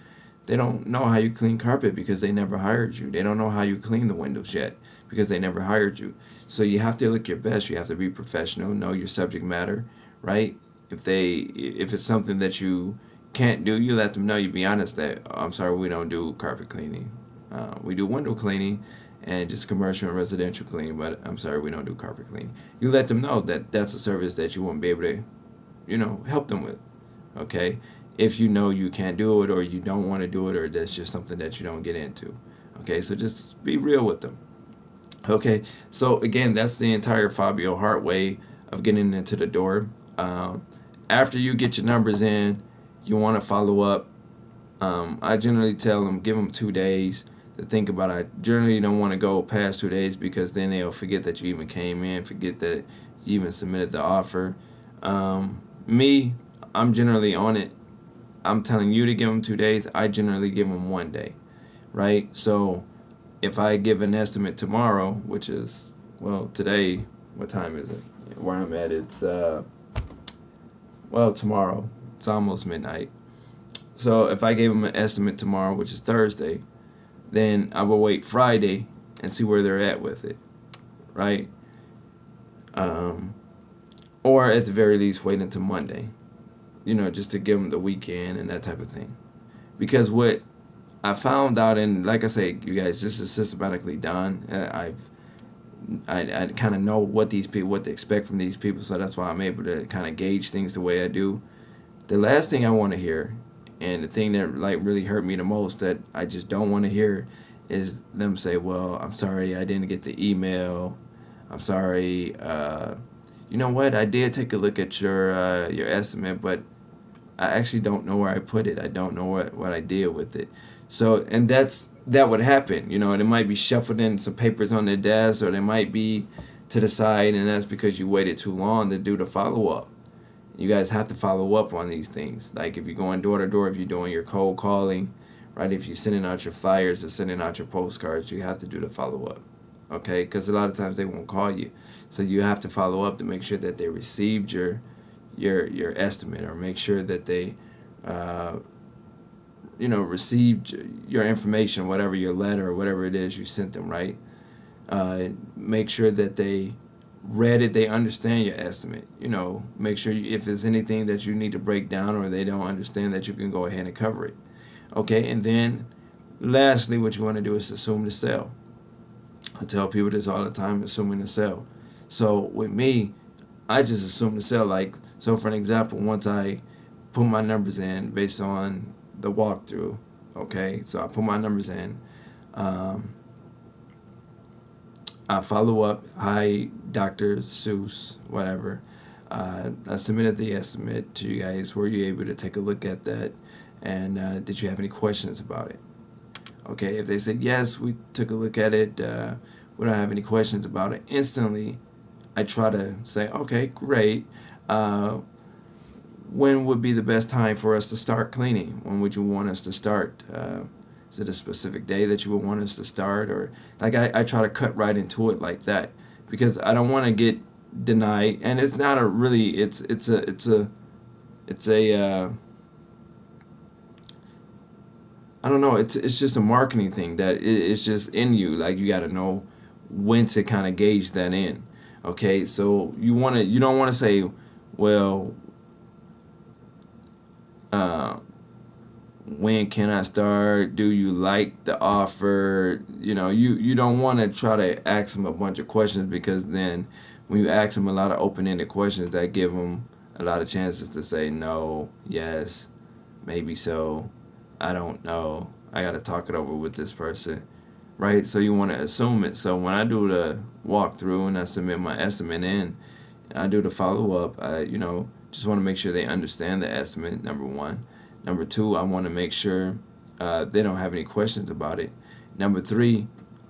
They don't know how you clean carpet because they never hired you. They don't know how you clean the windows yet because they never hired you. So you have to look your best. You have to be professional, know your subject matter, right? If it's something that you can't do, you let them know. You be honest that, oh, I'm sorry, we don't do carpet cleaning. We do window cleaning and just commercial and residential cleaning, but I'm sorry, we don't do carpet cleaning. You let them know that that's a service that you won't be able to, help them with, okay? If you know you can't do it or you don't want to do it or that's just something that you don't get into. Okay, so just be real with them. Okay, so again, that's the entire Fabio Hart way of getting into the door. After you get your numbers in, you want to follow up. I generally tell them, give them 2 days to think about it. I generally don't want to go past 2 days because then they'll forget that you even came in, forget that you even submitted the offer. Me, I'm generally on it. I'm telling you to give them 2 days. I generally give them 1 day, right? So if I give an estimate tomorrow, which is, well, today, what time is it? Where I'm at, it's, tomorrow. It's almost midnight. So if I gave them an estimate tomorrow, which is Thursday, then I will wait Friday and see where they're at with it, right? Or at the very least, wait until Monday. Just to give them the weekend and that type of thing. Because what I found out, and like I say, you guys, this is systematically done. I kind of know what to expect from these people, so that's why I'm able to kind of gauge things the way I do. The last thing I want to hear, and the thing that really hurt me the most, that I just don't want to hear, is them say, "Well, I'm sorry, I didn't get the email. I'm sorry. You know what? I did take a look at your estimate, but I actually don't know where I put it. I don't know what I did with it." So, and that would happen. It might be shuffled in some papers on their desk, or they might be to the side, and that's because you waited too long to do the follow-up. You guys have to follow up on these things. Like if you're going door to door, if you're doing your cold calling, right? If you're sending out your flyers or sending out your postcards, you have to do the follow-up, okay? Because a lot of times they won't call you. So you have to follow up to make sure that they received your estimate, or make sure that they received your information, whatever, your letter or whatever it is you sent them, right? Make sure that they read it, they understand your estimate. Make sure if there's anything that you need to break down or they don't understand, that you can go ahead and cover it. Okay, and then lastly, what you want to do is assume the sale. I tell people this all the time, assuming the sale. So with me, I just assume the sale. So for an example, once I put my numbers in based on the walkthrough, okay, so I put my numbers in, I follow up, hi, Dr. Seuss, whatever. I submitted the estimate to you guys. Were you able to take a look at that? And did you have any questions about it? Okay, if they say, yes, we took a look at it, we don't have any questions about it, instantly I try to say, okay, great. When would be the best time for us to start cleaning? When would you want us to start Is it a specific day that you would want us to start? Or like I try to cut right into it like that, because I don't want to get denied. And it's not a really, it's a I don't know, it's just a marketing thing that it's just in you. Like you got to know when to kind of gauge that in. Okay, so you don't want to say, well, uh, when can I start? Do you like the offer? You don't want to try to ask them a bunch of questions, because then when you ask them a lot of open-ended questions, that give them a lot of chances to say no, yes, maybe so, I don't know. I got to talk it over with this person, right? So you want to assume it. So when I do the walkthrough and I submit my estimate in, I do the follow up. Just want to make sure they understand the estimate. Number one. Number two, I want to make sure they don't have any questions about it. Number three,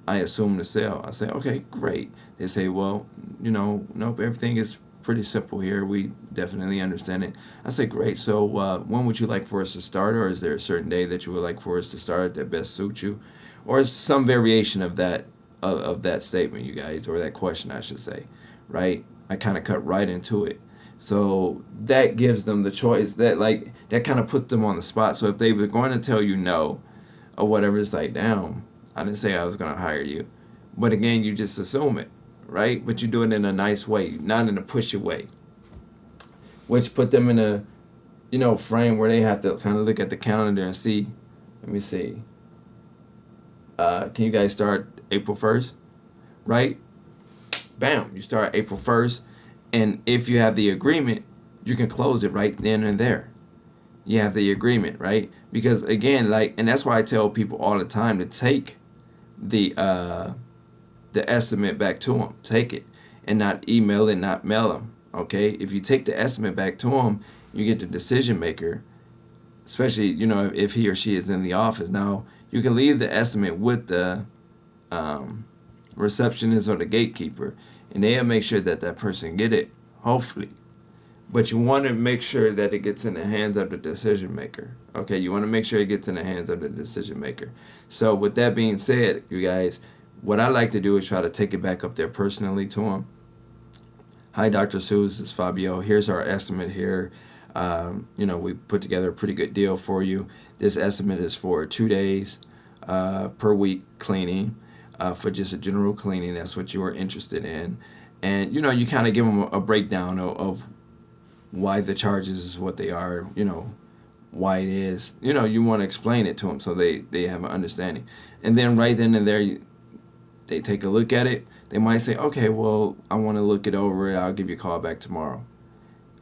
I assume the sale. I say, okay, great. They say, well, nope, everything is pretty simple here. We definitely understand it. I say, great. So when would you like for us to start? Or is there a certain day that you would like for us to start that best suits you? Or some variation of that statement, you guys, or that question, I should say, right? I kind of cut right into it. So that gives them the choice. That kind of puts them on the spot. So if they were going to tell you no or whatever, it's like, damn, I didn't say I was going to hire you. But again, you just assume it, right? But you do it in a nice way, not in a pushy way, which put them in a frame where they have to kind of look at the calendar and see. Let me see. Can you guys start April 1st? Right? Bam, you start April 1st. And if you have the agreement, you can close it right then and there. You have the agreement, right? Because again, and that's why I tell people all the time to take the estimate back to them. Take it and not email it, not mail them. Okay? If you take the estimate back to them, you get the decision maker, especially, if he or she is in the office. Now, you can leave the estimate with the receptionist or the gatekeeper, and they'll make sure that person get it, hopefully. But you want to make sure that it gets in the hands of the decision maker. Okay, you want to make sure it gets in the hands of the decision maker. So with that being said, you guys, what I like to do is try to take it back up there personally to them. Hi, Dr. Sue, this is Fabio. Here's our estimate here. We put together a pretty good deal for you. This estimate is for 2 days per week cleaning. For just a general cleaning. That's what you are interested in. And, you kind of give them a breakdown of why the charges is what they are, why it is. You want to explain it to them so they have an understanding. And then right then and there, they take a look at it. They might say, okay, well, I want to look it over. I'll give you a call back tomorrow.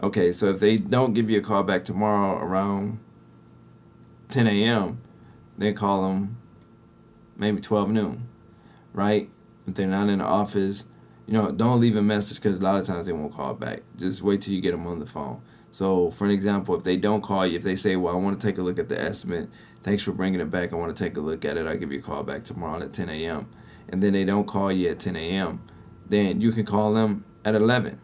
Okay, so if they don't give you a call back tomorrow around 10 a.m., then call them maybe 12 noon. Right? If they're not in the office, don't leave a message, because a lot of times they won't call back. Just wait till you get them on the phone. So, for an example, if they don't call you, if they say, well, I want to take a look at the estimate, thanks for bringing it back, I want to take a look at it, I'll give you a call back tomorrow at 10 a.m. And then they don't call you at 10 a.m., then you can call them at 11.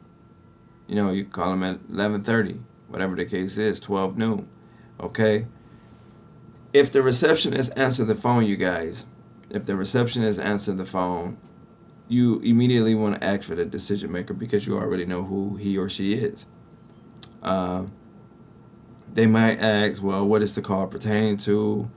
You can call them at 11:30, whatever the case is, 12 noon. Okay? If the receptionist answers the phone, you guys, if the receptionist answers the phone, you immediately want to ask for the decision maker, because you already know who he or she is. They might ask, well, what is the call pertaining to?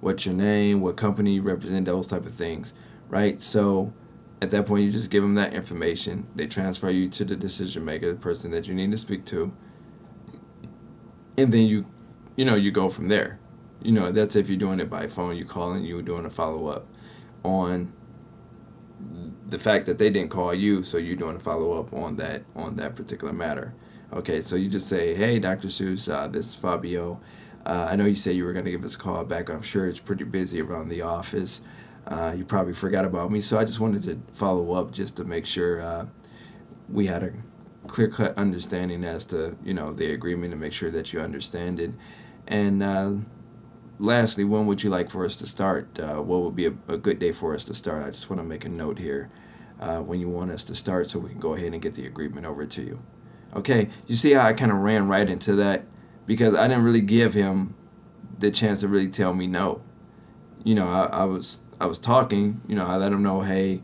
What's your name? What company you represent? Those type of things, right? So at that point, you just give them that information. They transfer you to the decision maker, the person that you need to speak to. And then you go from there. That's if you're doing it by phone. You call and you're doing a follow-up on the fact that they didn't call you, so you're doing a follow-up on that particular matter. Okay, so you just say, hey, Dr. Seuss, this is Fabio. I know you said you were going to give us a call back. I'm sure it's pretty busy around the office. You probably forgot about me, so I just wanted to follow up just to make sure we had a clear-cut understanding as to, the agreement, to make sure that you understand it. And lastly, when would you like for us to start? What would be a good day for us to start? I just want to make a note here when you want us to start, so we can go ahead and get the agreement over to you. Okay, you see how I kind of ran right into that? Because I didn't really give him the chance to really tell me no. I was talking. I let them know, hey,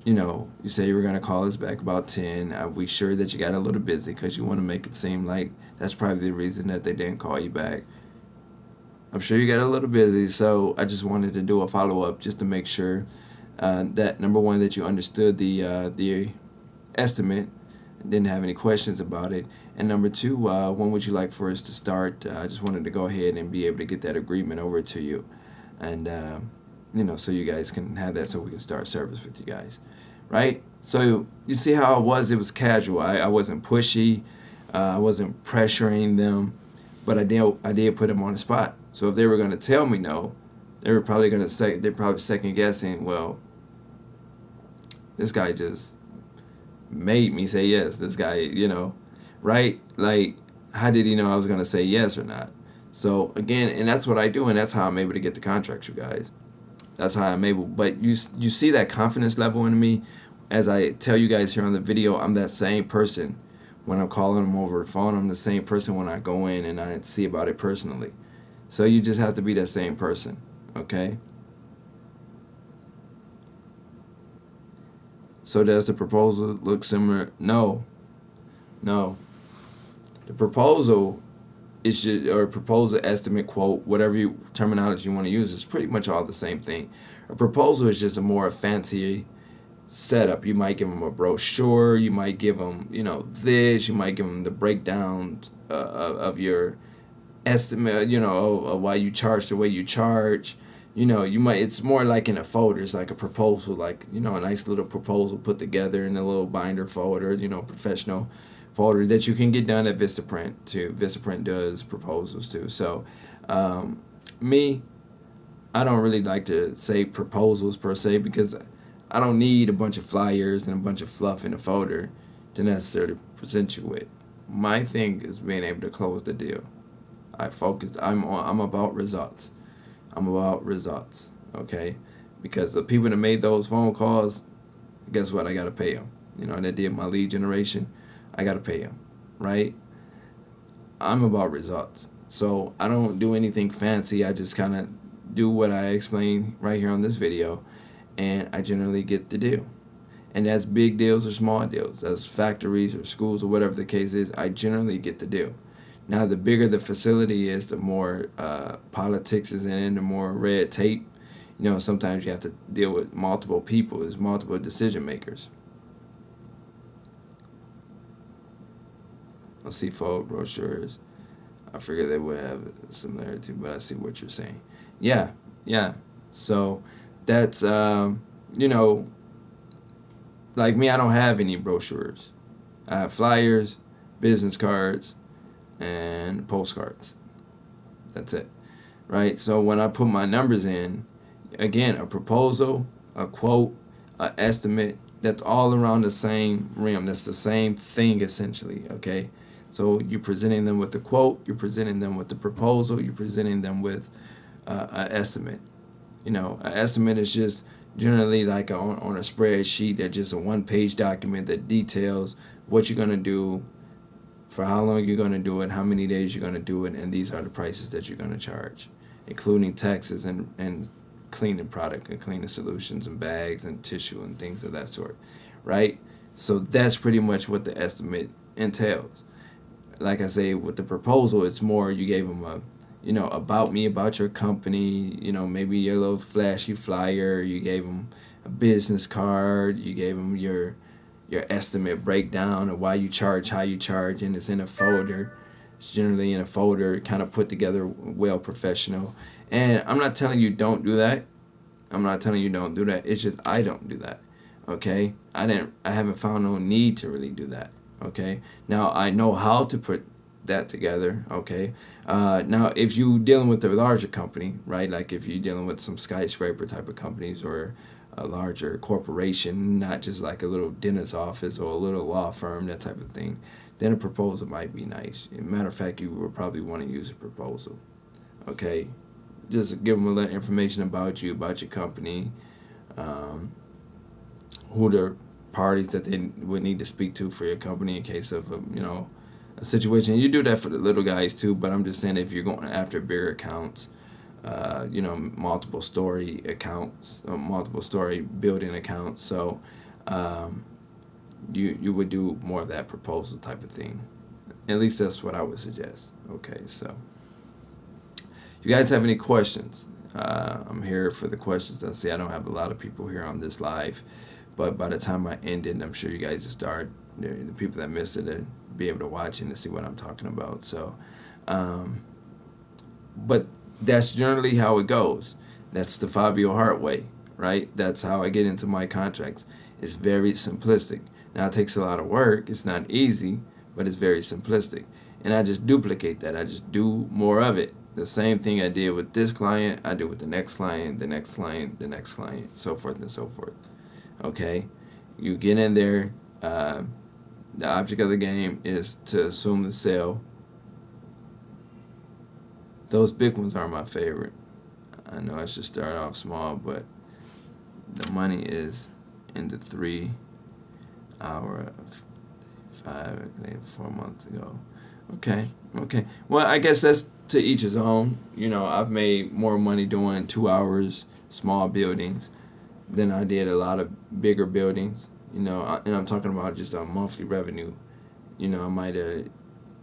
you say you were going to call us back about 10. Are we sure that you got a little busy? Because you want to make it seem like that's probably the reason that they didn't call you back. I'm sure you got a little busy, so I just wanted to do a follow-up just to make sure that, number one, that you understood the estimate, didn't have any questions about it, and number two, when would you like for us to start? I just wanted to go ahead and be able to get that agreement over to you, and so you guys can have that, so we can start service with you guys, right? So you see how it was casual. I wasn't pushy, I wasn't pressuring them, but I did put them on the spot. So if they were going to tell me no, they're probably second guessing, well, this guy just made me say yes. This guy, right? Like, how did he know I was going to say yes or not? So again, and that's what I do, and that's how I'm able to get the contracts, you guys. That's how I'm able. But you see that confidence level in me. As I tell you guys here on the video, I'm that same person when I'm calling them over the phone. I'm the same person when I go in and I see about it personally. So you just have to be that same person, okay? So does the proposal look similar? No. The proposal is just, or proposal, estimate, quote, whatever terminology you want to use, is pretty much all the same thing. A proposal is just a more fancy setup. You might give them a brochure. You might give them, this. You might give them the breakdown of your estimate, of why you charge the way you charge. It's more like in a folder. It's like a proposal, like, a nice little proposal put together in a little binder folder, professional folder that you can get done at Vistaprint too. Vistaprint does proposals too. So, me, I don't really like to say proposals per se, because I don't need a bunch of flyers and a bunch of fluff in a folder to necessarily present you with. My thing is being able to close the deal. I'm about results. I'm about results, okay? Because the people that made those phone calls, guess what? I got to pay them. That did my lead generation, I got to pay them, right? I'm about results. So I don't do anything fancy. I just kind of do what I explain right here on this video, and I generally get the deal. And that's big deals or small deals. That's factories or schools or whatever the case is. I generally get the deal. Now, the bigger the facility is, the more politics is in it, the more red tape. Sometimes you have to deal with multiple people. There's multiple decision makers. I see photo brochures. I figure they would have a similarity, but I see what you're saying. Yeah. So that's, like me, I don't have any brochures. I have flyers, business cards, and postcards. That's it, right? So when I put my numbers in, again, a proposal, a quote, an estimate, that's all around the same realm. That's the same thing, essentially, okay? So you're presenting them with the quote, you're presenting them with the proposal, you're presenting them with an estimate. An estimate is just generally like on a spreadsheet. That's just a one-page document that details what you're going to do, for how long you're going to do it, how many days you're going to do it, and these are the prices that you're going to charge, including taxes and cleaning product and cleaning solutions and bags and tissue and things of that sort, right? So that's pretty much what the estimate entails. Like I say, with the proposal, it's more you gave them about me, about your company, maybe your little flashy flyer, you gave them a business card, you gave them your estimate breakdown of why you charge, how you charge, and it's in a folder. It's generally in a folder, kind of put together well, professional. And I'm not telling you don't do that. It's just I don't do that. Okay? I haven't found no need to really do that. Okay? Now I know how to put that together. Okay? Now if you're dealing with a larger company, right? Like if you're dealing with some skyscraper type of companies, or a larger corporation, not just like a little dentist's office or a little law firm, that type of thing, then a proposal might be nice. As a matter of fact, you would probably want to use a proposal. Okay? Just give them a little information about you, about your company, who the parties that they would need to speak to for your company in case of, a situation. You do that for the little guys too, but I'm just saying if you're going after bigger accounts, multiple story accounts, multiple story building accounts. So you would do more of that proposal type of thing. At least that's what I would suggest. Okay, so if you guys have any questions, I'm here for the questions. I see I don't have a lot of people here on this live, but by the time I end it, I'm sure you guys will start, the people that missed it, to be able to watch it and to see what I'm talking about. So, but that's generally how it goes. That's the Fabio Hart way, right? That's how I get into my contracts. It's very simplistic. Now, it takes a lot of work. It's not easy, but it's very simplistic. And I just duplicate that. I just do more of it. The same thing I did with this client, I do with the next client, the next client, the next client, so forth and so forth. Okay? You get in there. The object of the game is to assume the sale. Those big ones are my favorite. I know I should start off small, but the money is in the 3 hour, 4 months ago. Okay. Well, I guess that's to each his own. I've made more money doing 2 hours, small buildings, than I did a lot of bigger buildings. And I'm talking about just a monthly revenue. It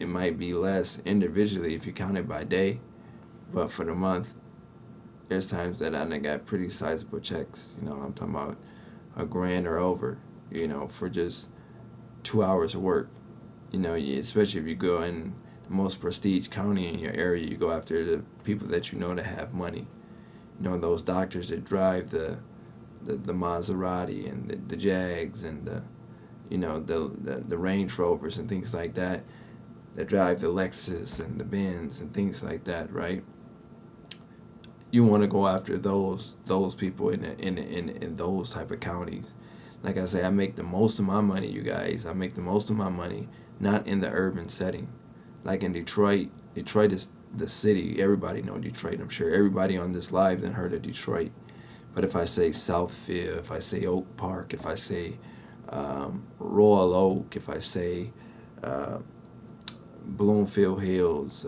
might be less individually if you count it by day, but for the month, there's times that I done got pretty sizable checks. I'm talking about $1,000 or over. For just 2 hours of work. Especially if you go in the most prestige county in your area, you go after the people that that have money. Those doctors that drive the Maserati and the Jags and the Range Rovers and things like that drive the Lexus and the Benz and things like that, right? You want to go after those people in those type of counties. Like I say, I make the most of my money, you guys. I make the most of my money not in the urban setting. Like in Detroit. Detroit is the city. Everybody know Detroit. I'm sure everybody on this live then heard of Detroit. But if I say Southfield, if I say Oak Park, if I say Royal Oak, if I say Bloomfield Hills,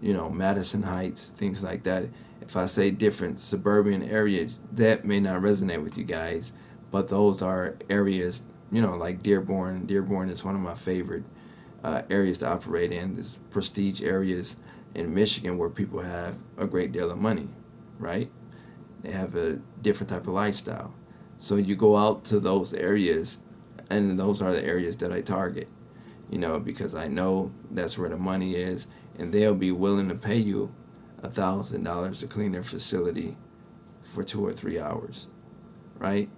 Madison Heights, things like that. If I say different suburban areas, that may not resonate with you guys, but those are areas, like Dearborn. Dearborn is one of my favorite areas to operate in. There's prestige areas in Michigan where people have a great deal of money, right? They have a different type of lifestyle. So you go out to those areas, and those are the areas that I target, because I know that's where the money is, and they'll be willing to pay you $1,000 to clean their facility for 2 or 3 hours, right?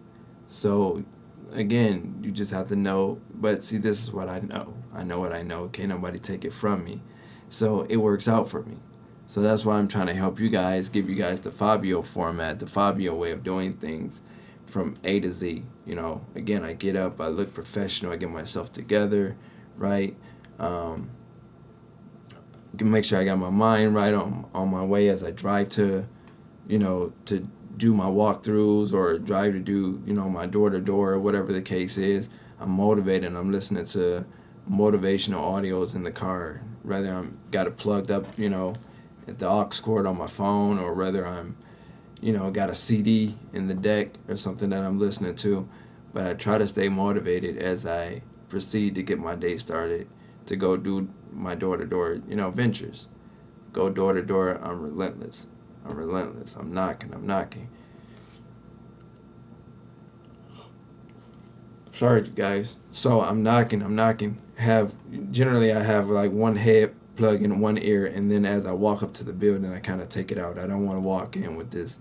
So again, you just have to know. But see, this is what I know. I know what I know. Can't nobody take it from me. So it works out for me. So that's why I'm trying to help you guys, give you guys the Fabio format, the Fabio way of doing things from A to Z. Again, I get up, I look professional, I get myself together, right? Make sure I got my mind right on my way as I drive to do my walkthroughs or drive to do, my door-to-door or whatever the case is. I'm motivated. I'm listening to motivational audios in the car, whether I'm got it plugged up, at the aux cord on my phone, or whether I'm, got a CD in the deck or something that I'm listening to. But I try to stay motivated as I proceed to get my day started to go do my door-to-door, ventures. Go door-to-door. I'm relentless. I'm knocking. Sorry, guys. So I'm knocking. Generally I have like one head plug in one ear, and then as I walk up to the building, I kind of take it out. I don't want to walk in with this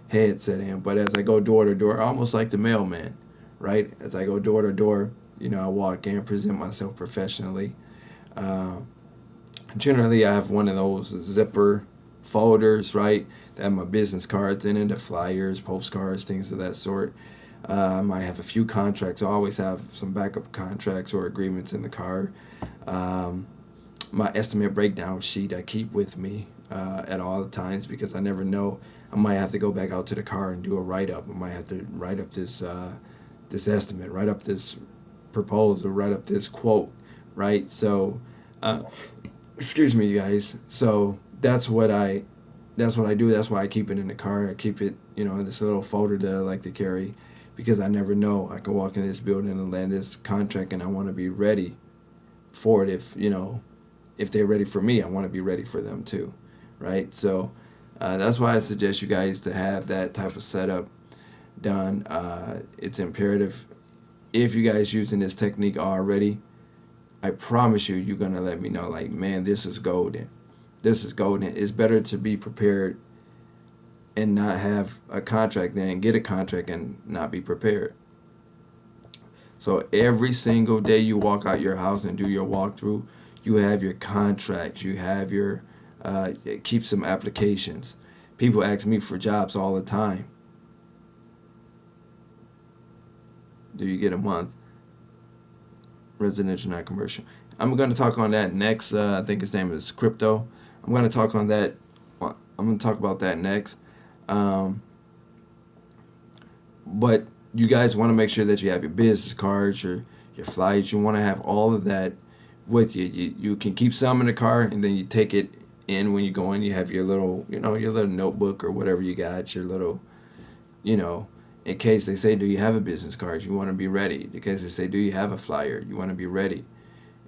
headset in, but as I go door to door, almost like the mailman, right? As I go door to door, I walk in, present myself professionally. Generally, I have one of those zipper folders, right? That have my business cards in it, the flyers, postcards, things of that sort. I might have a few contracts. I always have some backup contracts or agreements in the car. My estimate breakdown sheet I keep with me at all times, because I never know. I might have to go back out to the car and do a write-up. I might have to write up this estimate, write up this proposal, write up this quote, right? So, excuse me, you guys. So that's what I that's what I do. That's why I keep it in the car. I keep it, in this little folder that I like to carry, because I never know. I can walk in this building and land this contract, and I want to be ready for it. If they're ready for me, I want to be ready for them too, right? So that's why I suggest you guys to have that type of setup done. It's imperative. If you guys using this technique already, I promise you, you're gonna let me know, like, man, this is golden. This is golden. It's better to be prepared and not have a contract than get a contract and not be prepared. So every single day you walk out your house and do your walkthrough, you have your contracts, you have your keep some applications. People ask me for jobs all the time. Do you get a month? Residential, not commercial. I'm going to talk on that next. I think his name is Crypto. I'm going to talk on that. I'm going to talk about that next. But you guys want to make sure that you have your business cards, your flights. You want to have all of that with you. You can keep some in the car, and then you take it in when you go in. You have your little, your little notebook or whatever you got, your little, in case they say, do you have a business card? You want to be ready. In case they say, do you have a flyer? You want to be ready.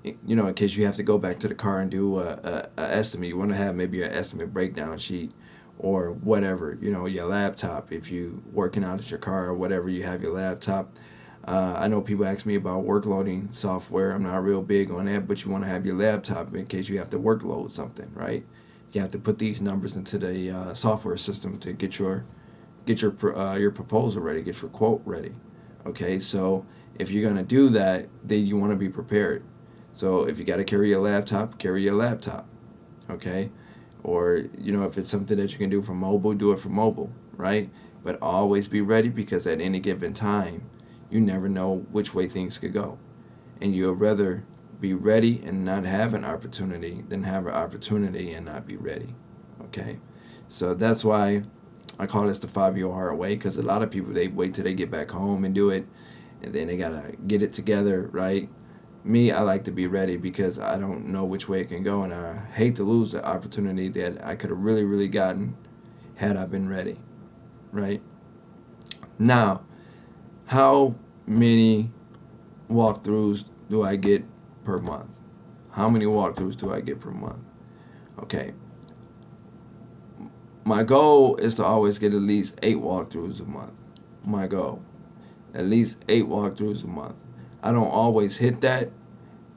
In case you have to go back to the car and do a estimate. You want to have maybe an estimate breakdown sheet or whatever. Your laptop. If you working out at your car or whatever, you have your laptop. I know people ask me about workloading software. I'm not real big on that, but you want to have your laptop in case you have to workload something, right? You have to put these numbers into the software system to get your proposal ready, get your quote ready. Okay, so if you're gonna do that, then you want to be prepared. So if you got to carry your laptop, carry your laptop. Okay, or if it's something that you can do from mobile, do it from mobile, right? But always be ready, because at any given time, you never know which way things could go, and you'll rather be ready and not have an opportunity than have an opportunity and not be ready. Okay, so that's why I call this the Fabio Hart way, because a lot of people, they wait till they get back home and do it, and then they gotta get it together, right? Me, I like to be ready, because I don't know which way it can go, and I hate to lose the opportunity that I could have really, really gotten had I been ready, right? Now, how many walkthroughs do I get per month? How many walkthroughs do I get per month? Okay. My goal is to always get at least 8 walkthroughs a month. My goal. At least 8 walkthroughs a month. I don't always hit that,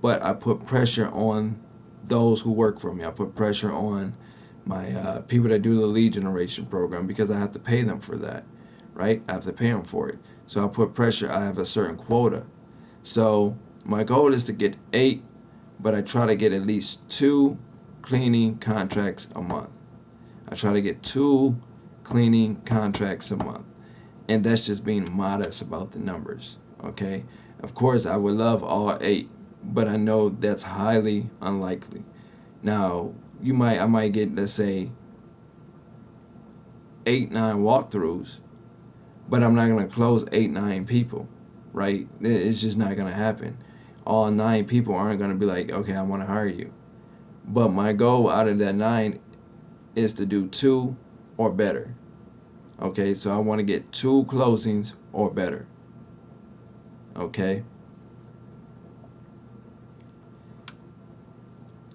but I put pressure on those who work for me. I put pressure on my people that do the lead generation program, because I have to pay them for that, right? I have to pay them for it. So I put pressure. I have a certain quota. So my goal is to get 8, but I try to get at least 2 cleaning contracts a month. I try to get 2 cleaning contracts a month. And that's just being modest about the numbers, okay? Of course, I would love all 8, but I know that's highly unlikely. Now, I might get, let's say, 8, 9 walkthroughs, but I'm not going to close 8, 9 people, right? It's just not going to happen. All 9 people aren't going to be like, okay, I want to hire you. But my goal out of that 9 is to do 2 or better. Okay, so I want to get 2 closings or better. Okay.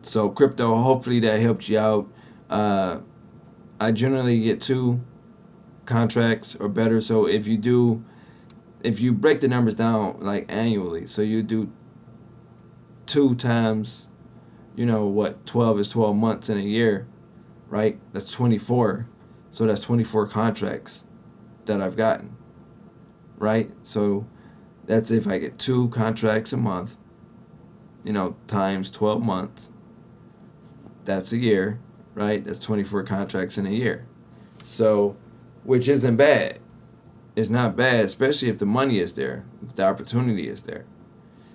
So crypto, hopefully that helped you out. I generally get 2 contracts or better. So if you break the numbers down like annually, so you do 2 times, 12 is 12 months in a year, right? That's 24. So that's 24 contracts that I've gotten, right? So that's if I get 2 contracts a month, times 12 months. That's a year, right? That's 24 contracts in a year. So, which isn't bad. It's not bad, especially if the money is there, if the opportunity is there.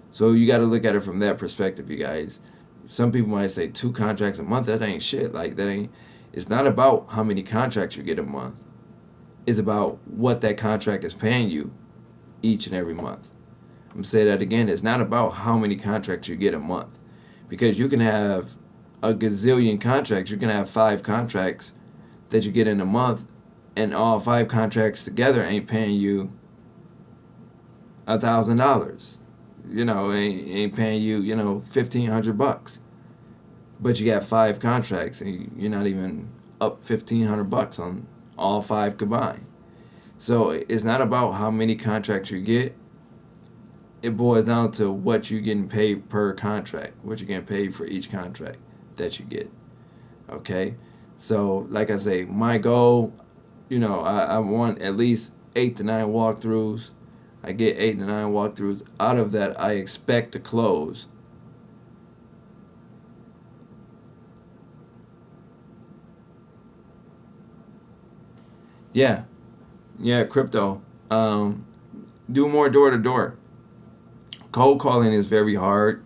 So you got to look at it from that perspective, you guys. Some people might say 2 contracts a month, that ain't shit. Like, that ain't. It's not about how many contracts you get a month. It's about what that contract is paying you each and every month. I'm going to say that again. It's not about how many contracts you get a month. Because you can have a gazillion contracts. You can have 5 contracts that you get in a month, and all 5 contracts together ain't paying you $1,000. Ain't paying you, $1,500. But you got 5 contracts, and you're not even up $1,500 on all 5 combined. So it's not about how many contracts you get. It boils down to what you're getting paid per contract, what you're getting paid for each contract that you get. Okay? So, like I say, my goal, I want at least 8 to 9 walkthroughs. I get 8 to 9 walkthroughs. Out of that, I expect to close crypto. Do more door to door. Cold calling is very hard.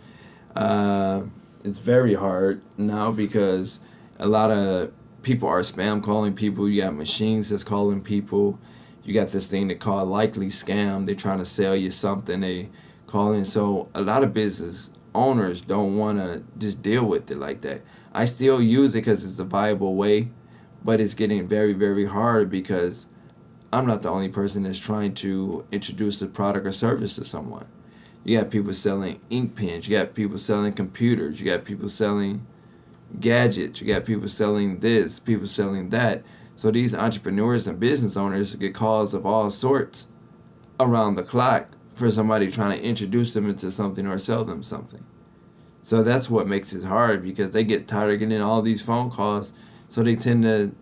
It's very hard now because a lot of people are spam calling people. You got machines that's calling people. You got this thing they call likely scam. They're trying to sell you something. They calling. So a lot of business owners don't want to just deal with it like that. I still use it because it's a viable way, but it's getting very, very hard because I'm not the only person that's trying to introduce a product or service to someone. You got people selling ink pens. You got people selling computers. You got people selling gadgets. You got people selling this, people selling that. So these entrepreneurs and business owners get calls of all sorts around the clock for somebody trying to introduce them into something or sell them something. So that's what makes it hard because they get tired of getting all these phone calls. So they tend to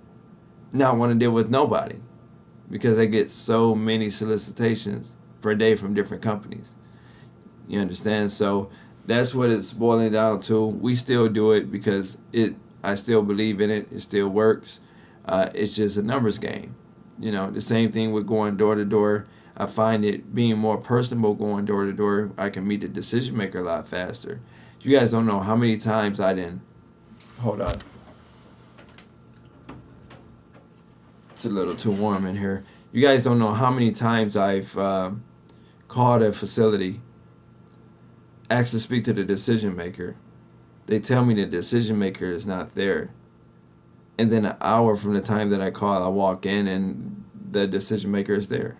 not want to deal with nobody because they get so many solicitations per day from different companies. You understand? So that's what it's boiling down to. We still do it because I still believe in it. It still works. It's just a numbers game. The same thing with going door to door. I find it being more personable going door to door. I can meet the decision maker a lot faster. You guys don't know how many times I didn't. Hold on. It's a little too warm in here. You guys don't know how many times I've called a facility, asked to speak to the decision maker. They tell me the decision maker is not there. And then an hour from the time that I call, I walk in and the decision maker is there.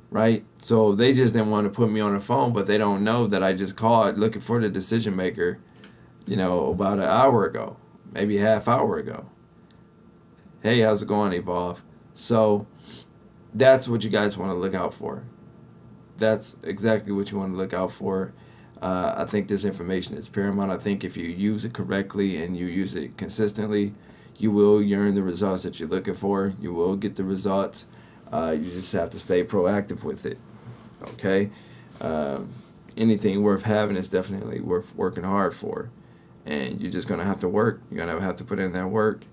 Right? So they just didn't want to put me on the phone, but they don't know that I just called looking for the decision maker, about an hour ago, maybe half hour ago. Hey, how's it going, Evolve? So that's what you guys want to look out for. That's exactly what you want to look out for. I think this information is paramount. I think if you use it correctly and you use it consistently, you will earn the results that you're looking for. You will get the results. You just have to stay proactive with it. Okay? Anything worth having is definitely worth working hard for. And you're just going to have to work. You're going to have to put in that work.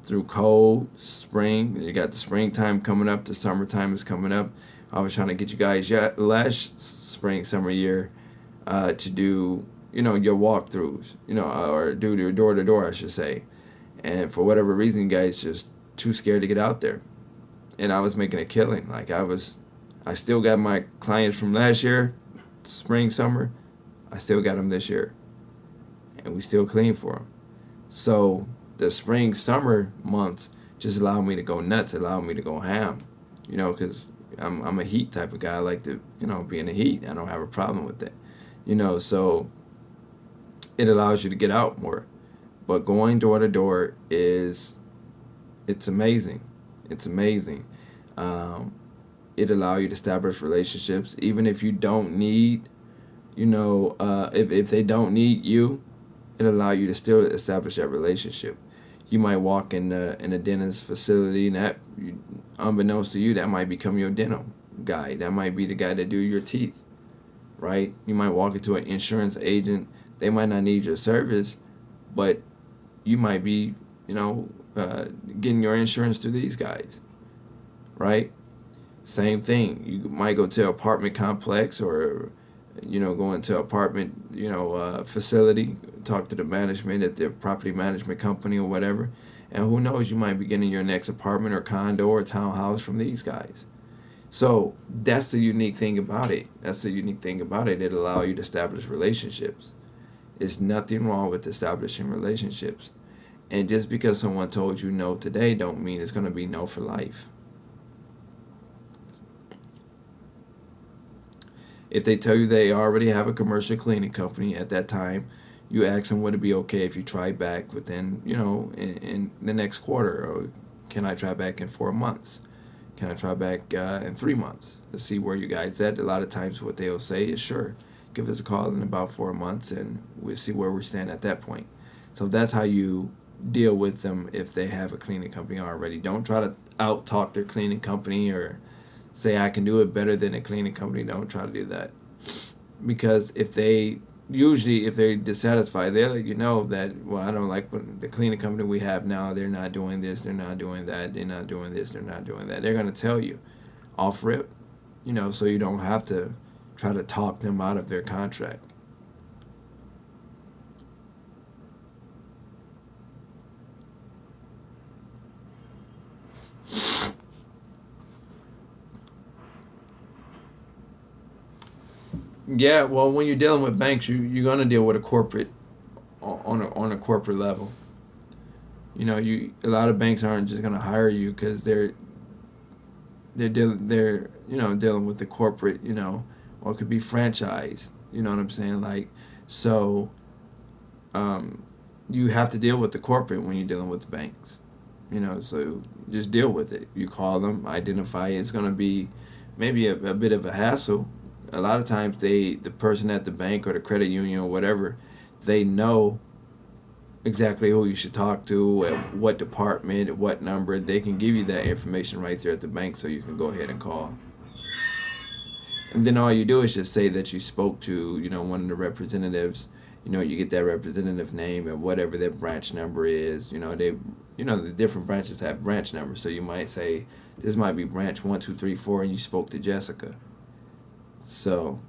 Through cold, spring, you got the springtime coming up, the summertime is coming up. I was trying to get you guys last spring, summer year to do, your walkthroughs, or do your door to door, I should say. And for whatever reason, you guys just too scared to get out there. And I was making a killing. I still got my clients from last year, spring, summer. I still got them this year. And we still clean for them. So the spring, summer months just allow me to go nuts, allow me to go ham, because I'm a heat type of guy. I like to, be in the heat. I don't have a problem with that, so it allows you to get out more. But going door to door it's amazing. It's amazing. It allows you to establish relationships, even if you don't need, if they don't need you, it allows you to still establish that relationship. You might walk in a dentist facility, and that, unbeknownst to you, that might become your dental guy. That might be the guy that do your teeth, right? You might walk into an insurance agent. They might not need your service, but you might be, getting your insurance through these guys, right? Same thing. You might go to an apartment complex or, go into an apartment, facility, talk to the management at the property management company or whatever. And who knows, you might be getting your next apartment or condo or townhouse from these guys. So that's the unique thing about it. It allows you to establish relationships. There's nothing wrong with establishing relationships. And just because someone told you no today don't mean it's going to be no for life. If they tell you they already have a commercial cleaning company at that time, you ask them, would it be okay if you try back within, in the next quarter? Or can I try back in 4 months? Can I try back in 3 months to see where you guys at? A lot of times what they'll say is, sure, give us a call in about 4 months and we'll see where we stand at that point. So that's how you deal with them if they have a cleaning company already. Don't try to out-talk their cleaning company or say I can do it better than a cleaning company. Don't try to do that. Because if they're dissatisfied, they'll let you know that, well, I don't like the cleaning company we have now. They're not doing this, they're not doing that, they're not doing this, they're not doing that. They're going to tell you off rip, so you don't have to try to talk them out of their contract. Yeah, well, when you're dealing with banks, you're going to deal with a corporate on a corporate level. A lot of banks aren't just going to hire you because they're dealing with the corporate, or it could be franchise. You know what I'm saying? Like, so you have to deal with the corporate when you're dealing with banks. So just deal with it. You call them, identify it. It's going to be maybe a bit of a hassle. A lot of times the person at the bank or the credit union or whatever, they know exactly who you should talk to, at what department, at what number. They can give you that information right there at the bank, so you can go ahead and call. And then all you do is just say that you spoke to, one of the representatives. You get that representative name and whatever their branch number is. The different branches have branch numbers. So you might say, this might be branch 1, 2, 3, 4, and you spoke to Jessica. So,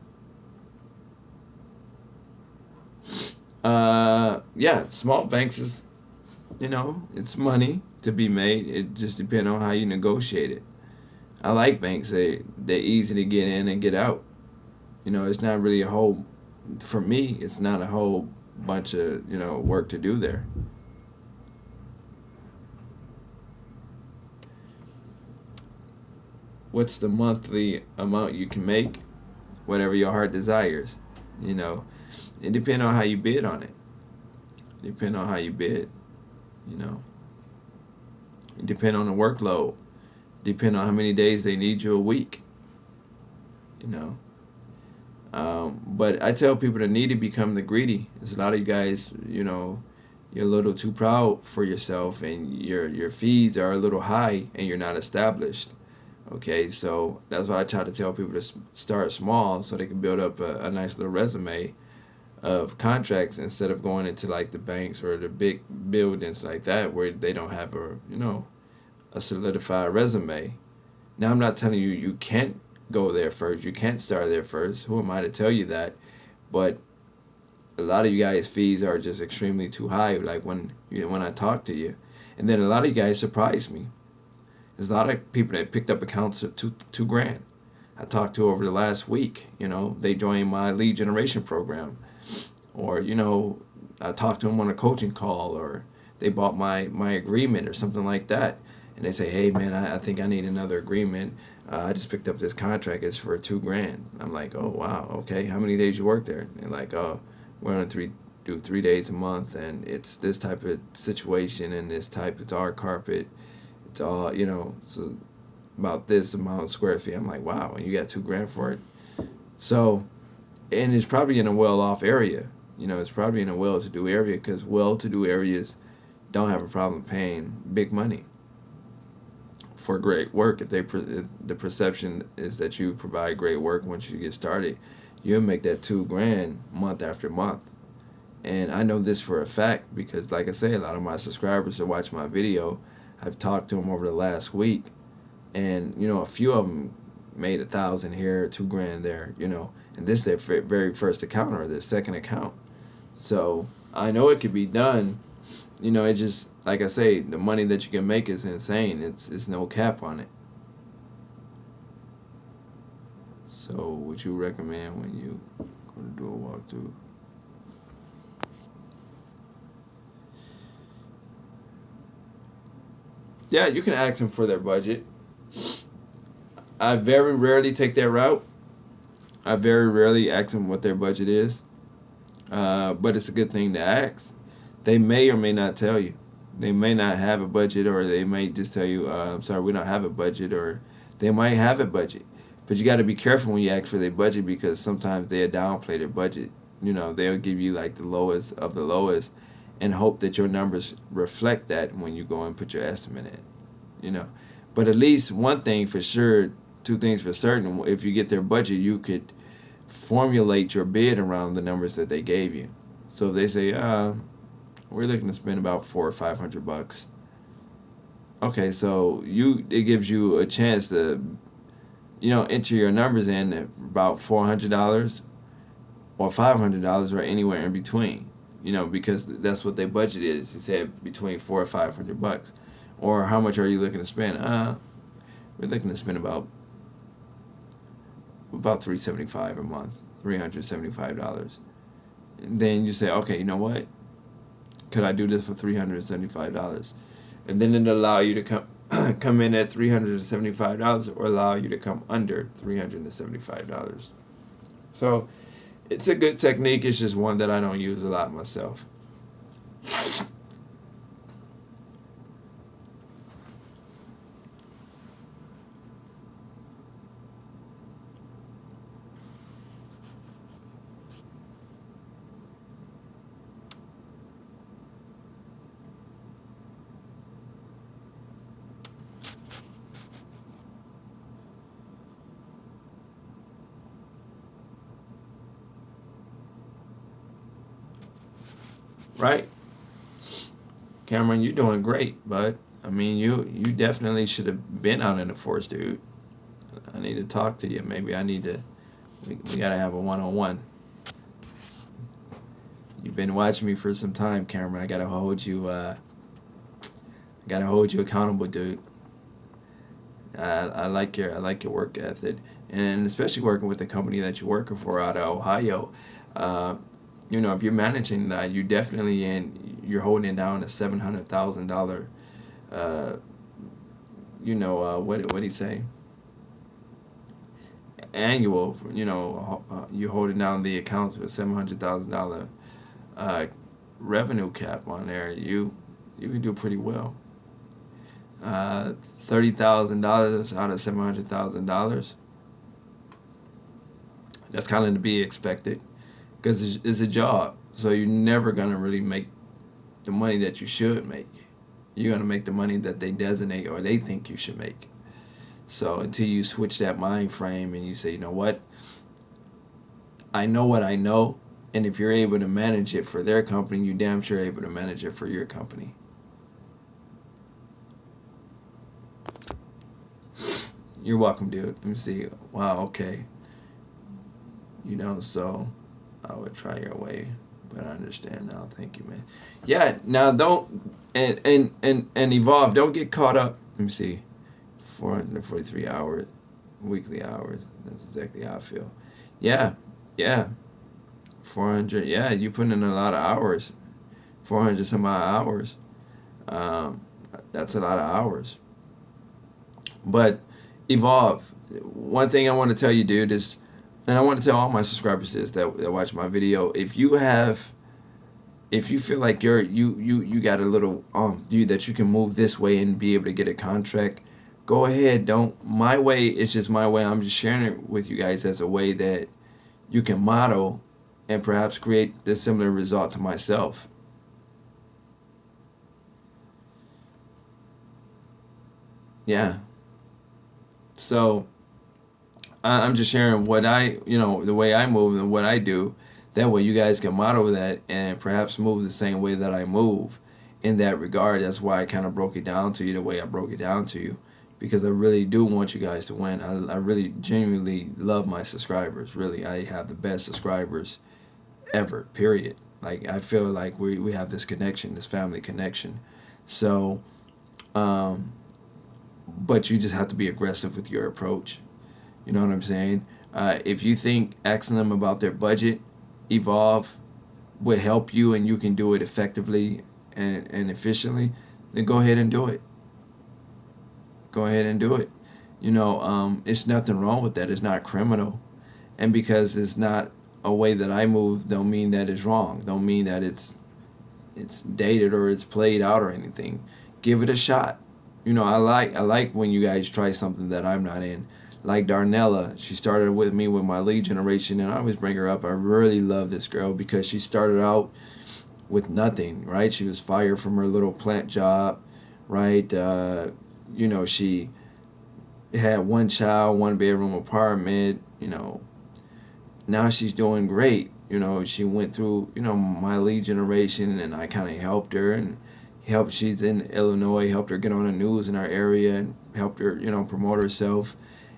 yeah, small banks is, it's money to be made. It just depends on how you negotiate it. I like banks. They're easy to get in and get out. It's not really for me, it's not a whole bunch of, work to do there. What's the monthly amount you can make? Whatever your heart desires. It depends on how you bid on it. Depend on how you bid. You know, it depend on the workload. Depend on how many days they need you a week. You know, but I tell people to need to become the greedy. There's a lot of you guys. You're a little too proud for yourself, and your fees are a little high, and you're not established. Okay, so that's why I try to tell people to start small so they can build up a nice little resume of contracts instead of going into like the banks or the big buildings like that where they don't have a solidified resume. Now I'm not telling you you can't go there first. You can't start there first. Who am I to tell you that? But a lot of you guys' fees are just extremely too high. Like when I talk to you, and then a lot of you guys surprise me. There's a lot of people that picked up accounts at two grand. I talked to over the last week. They joined my lead generation program, or I talked to them on a coaching call, or they bought my agreement or something like that, and they say, hey man, I think I need another agreement. I just picked up this contract. It's for 2 grand. I'm like, oh wow, okay. How many days you work there? And they're like, oh, we're on do 3 days a month, and it's this type of situation and this type. It's our carpet. It's all so about this amount of square feet. I'm like, wow, and you got 2 grand for it. So, and it's probably in a well-off area. It's probably in a well-to-do area, because well-to-do areas don't have a problem paying big money for great work. If the perception is that you provide great work once you get started, you'll make that 2 grand month after month. And I know this for a fact because, like I say, a lot of my subscribers that watch my video, I've talked to them over the last week, and a few of them made 1,000 here, 2 grand there, and this is their very first account or their second account. So I know it could be done. It just, like I say, the money that you can make is insane. It's no cap on it. So what you recommend when you go to do a walkthrough? Yeah, you can ask them for their budget. I very rarely take that route. I very rarely ask them what their budget is, but it's a good thing to ask. They may or may not tell you. They may not have a budget, or they may just tell you, "I'm sorry, we don't have a budget," or they might have a budget. But you got to be careful when you ask for their budget, because sometimes they'll downplay their budget. They'll give you like the lowest of the lowest, and hope that your numbers reflect that when you go and put your estimate in. You know, but at least one thing for sure, two things for certain. If you get their budget, you could formulate your bid around the numbers that they gave you. So if they say, we're looking to spend about $400 or $500. Okay, so it gives you a chance to, enter your numbers in at about $400 or $500 or anywhere in between. Because that's what their budget is. You said between $400 or $500. Or how much are you looking to spend? We're looking to spend about $375 a month, $375. And then you say, okay, you know what? Could I do this for $375? And then it'll allow you to come in at $375, or allow you to come under $375. So it's a good technique. It's just one that I don't use a lot myself. Right? Cameron, you're doing great, bud. I mean, you definitely should have been out in the force, dude. I need to talk to you. Maybe I need to. We gotta have a one-on-one. You've been watching me for some time, Cameron. I gotta hold you. Gotta hold you accountable, dude. I like your work ethic, and especially working with the company that you're working for out of Ohio. Uh, if you're managing that, you're holding it down to $700,000. What do you say? Annual. You're holding down the accounts with $700,000 revenue cap on there. You can do pretty well. $30,000 out of $700,000. That's kind of to be expected, because it's a job. So you're never gonna really make the money that you should make. You're gonna make the money that they designate or they think you should make. So until you switch that mind frame and you say, you know what, I know what I know, and if you're able to manage it for their company, you damn sure able to manage it for your company. You're welcome, dude. Let me see. Wow, okay. So I would try your way, but I understand now. Thank you, man. Yeah, now don't, and evolve. Don't get caught up. Let me see. 443 hours, weekly hours. That's exactly how I feel. Yeah. 400. Yeah, you put in a lot of hours. 400 some odd hours. That's a lot of hours. But evolve. One thing I want to tell you, dude, is, and I want to tell all my subscribers this that watch my video, if you feel like you got a little that you can move this way and be able to get a contract, go ahead. Don't, my way is just my way. I'm just sharing it with you guys as a way that you can model and perhaps create the similar result to myself. Yeah. So I'm just sharing what the way I move and what I do. That way you guys can model that and perhaps move the same way that I move in that regard. That's why I kind of broke it down to you the way I broke it down to you, because I really do want you guys to win. I really genuinely love my subscribers. Really, I have the best subscribers ever, period. Like, I feel like we have this connection, this family connection. So, but you just have to be aggressive with your approach. You know what I'm saying? If you think asking them about their budget, evolve, will help you and you can do it effectively and efficiently, then go ahead and do it. go ahead and do it. It's nothing wrong with that. It's not criminal. And because it's not a way that I move, don't mean that it's wrong. Don't mean that it's dated or it's played out or anything. Give it a shot. I like when you guys try something that I'm not in. Like Darnella, she started with me with my lead generation, and I always bring her up. I really love this girl because she started out with nothing, right? She was fired from her little plant job, right? She had one child, one bedroom apartment. Now she's doing great. She went through, my lead generation, and I kind of helped her and she's in Illinois, helped her get on the news in our area and helped her, promote herself.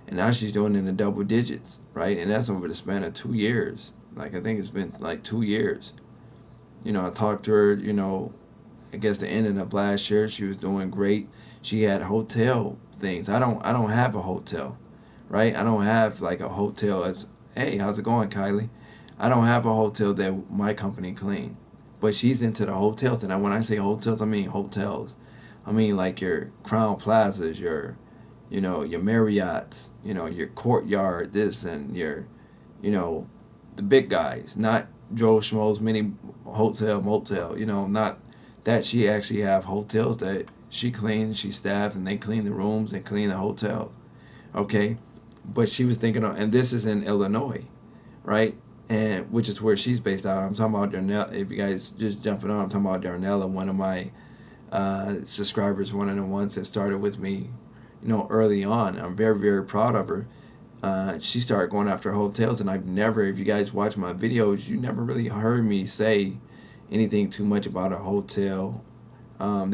And now she's doing it in the double digits, right? And that's over the span of 2 years. Like, I think it's been like 2 years. I talked to her, I guess the ending of last year. She was doing great. She had hotel things. I don't have a hotel, right? I don't have like a hotel as, hey, how's it going, Kylie? I don't have a hotel that my company clean. But she's into the hotels. And when I say hotels, I mean hotels. I mean like your Crown Plazas, your Marriott's, your Courtyard, this and your, the big guys, not Joe Schmo's mini hotel, motel, not that. She actually have hotels that she cleans, she staffs, and they clean the rooms and clean the hotels. Okay? But she was thinking and this is in Illinois, right? And which is where she's based out. I'm talking about Darnell. If you guys just jumping on, I'm talking about Darnella, one of my subscribers, one of the ones that started with me, early on. I'm very, very proud of her. She started going after hotels, and I've never, if you guys watch my videos, you never really heard me say anything too much about a hotel. I'm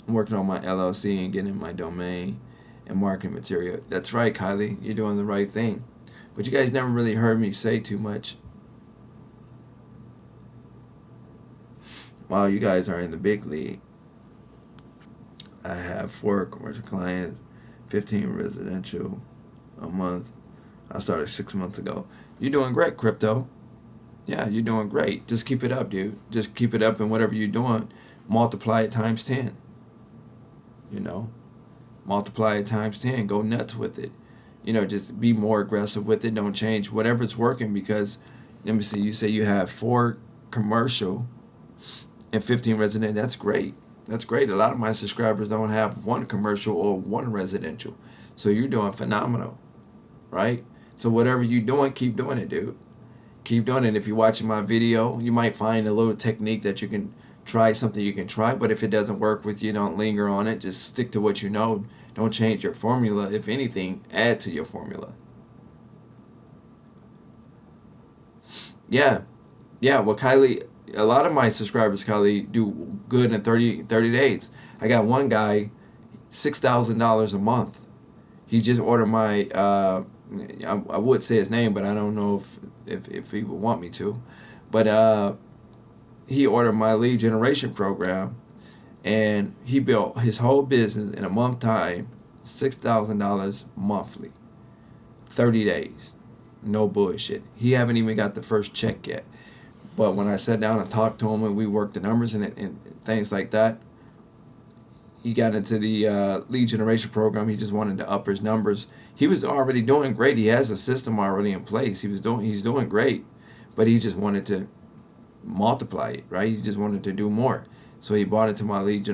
working on my LLC and getting my domain and marketing material. That's right, Kylie, you're doing the right thing. But you guys never really heard me say too much. Wow, you guys are in the big league. I have 4 commercial clients, 15 residential a month. I started 6 months ago. You're doing great, crypto. Yeah, you're doing great. Just keep it up, dude. Just keep it up, and whatever you're doing, multiply it times 10. Multiply it times 10. Go nuts with it. Just be more aggressive with it. Don't change whatever's working, because, let me see, you say you have 4 commercial and 15 resident. That's great. That's great. A lot of my subscribers don't have 1 commercial or 1 residential. So you're doing phenomenal, right? So whatever you're doing, keep doing it, dude. Keep doing it. If you're watching my video, you might find a little technique that you can try, something you can try. But if it doesn't work with you, don't linger on it. Just stick to what you know. Don't change your formula. If anything, add to your formula. Yeah. Well, Kylie, a lot of my subscribers, Kylie, do good in 30 days. I got one guy, $6,000 a month. He just ordered my, I would say his name, but I don't know if he would want me to. But he ordered my lead generation program, and he built his whole business in a month time, $6,000 monthly, 30 days. No bullshit. He haven't even got the first check yet. But when I sat down and talked to him and we worked the numbers and things like that, he got into the lead generation program. He just wanted to up his numbers. He was already doing great. He has a system already in place. He's doing great, but he just wanted to multiply it, right? He just wanted to do more. So he bought into my lead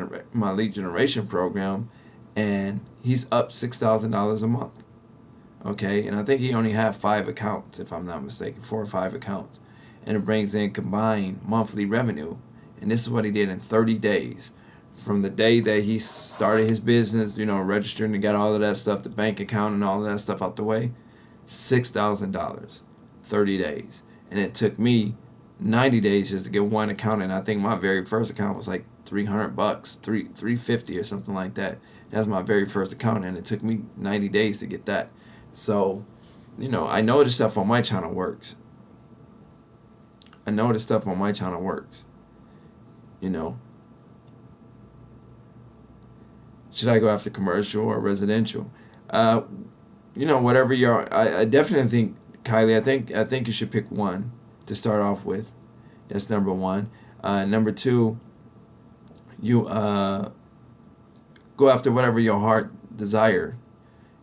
generation program, and he's up $6,000 a month. Okay, and I think he only had 5 accounts, if I'm not mistaken, 4 or 5 accounts. And it brings in combined monthly revenue. And this is what he did in 30 days. From the day that he started his business, registering and got all of that stuff, the bank account and all of that stuff out the way, $6,000, 30 days. And it took me 90 days just to get 1 account. And I think my very first account was like $300, $350 or something like that. That's my very first account, and it took me 90 days to get that. So, I know the stuff on my channel works. Should I go after commercial or residential? Whatever I definitely think, Kylie, I think you should pick one to start off with. That's number one. Number two, you go after whatever your heart desire.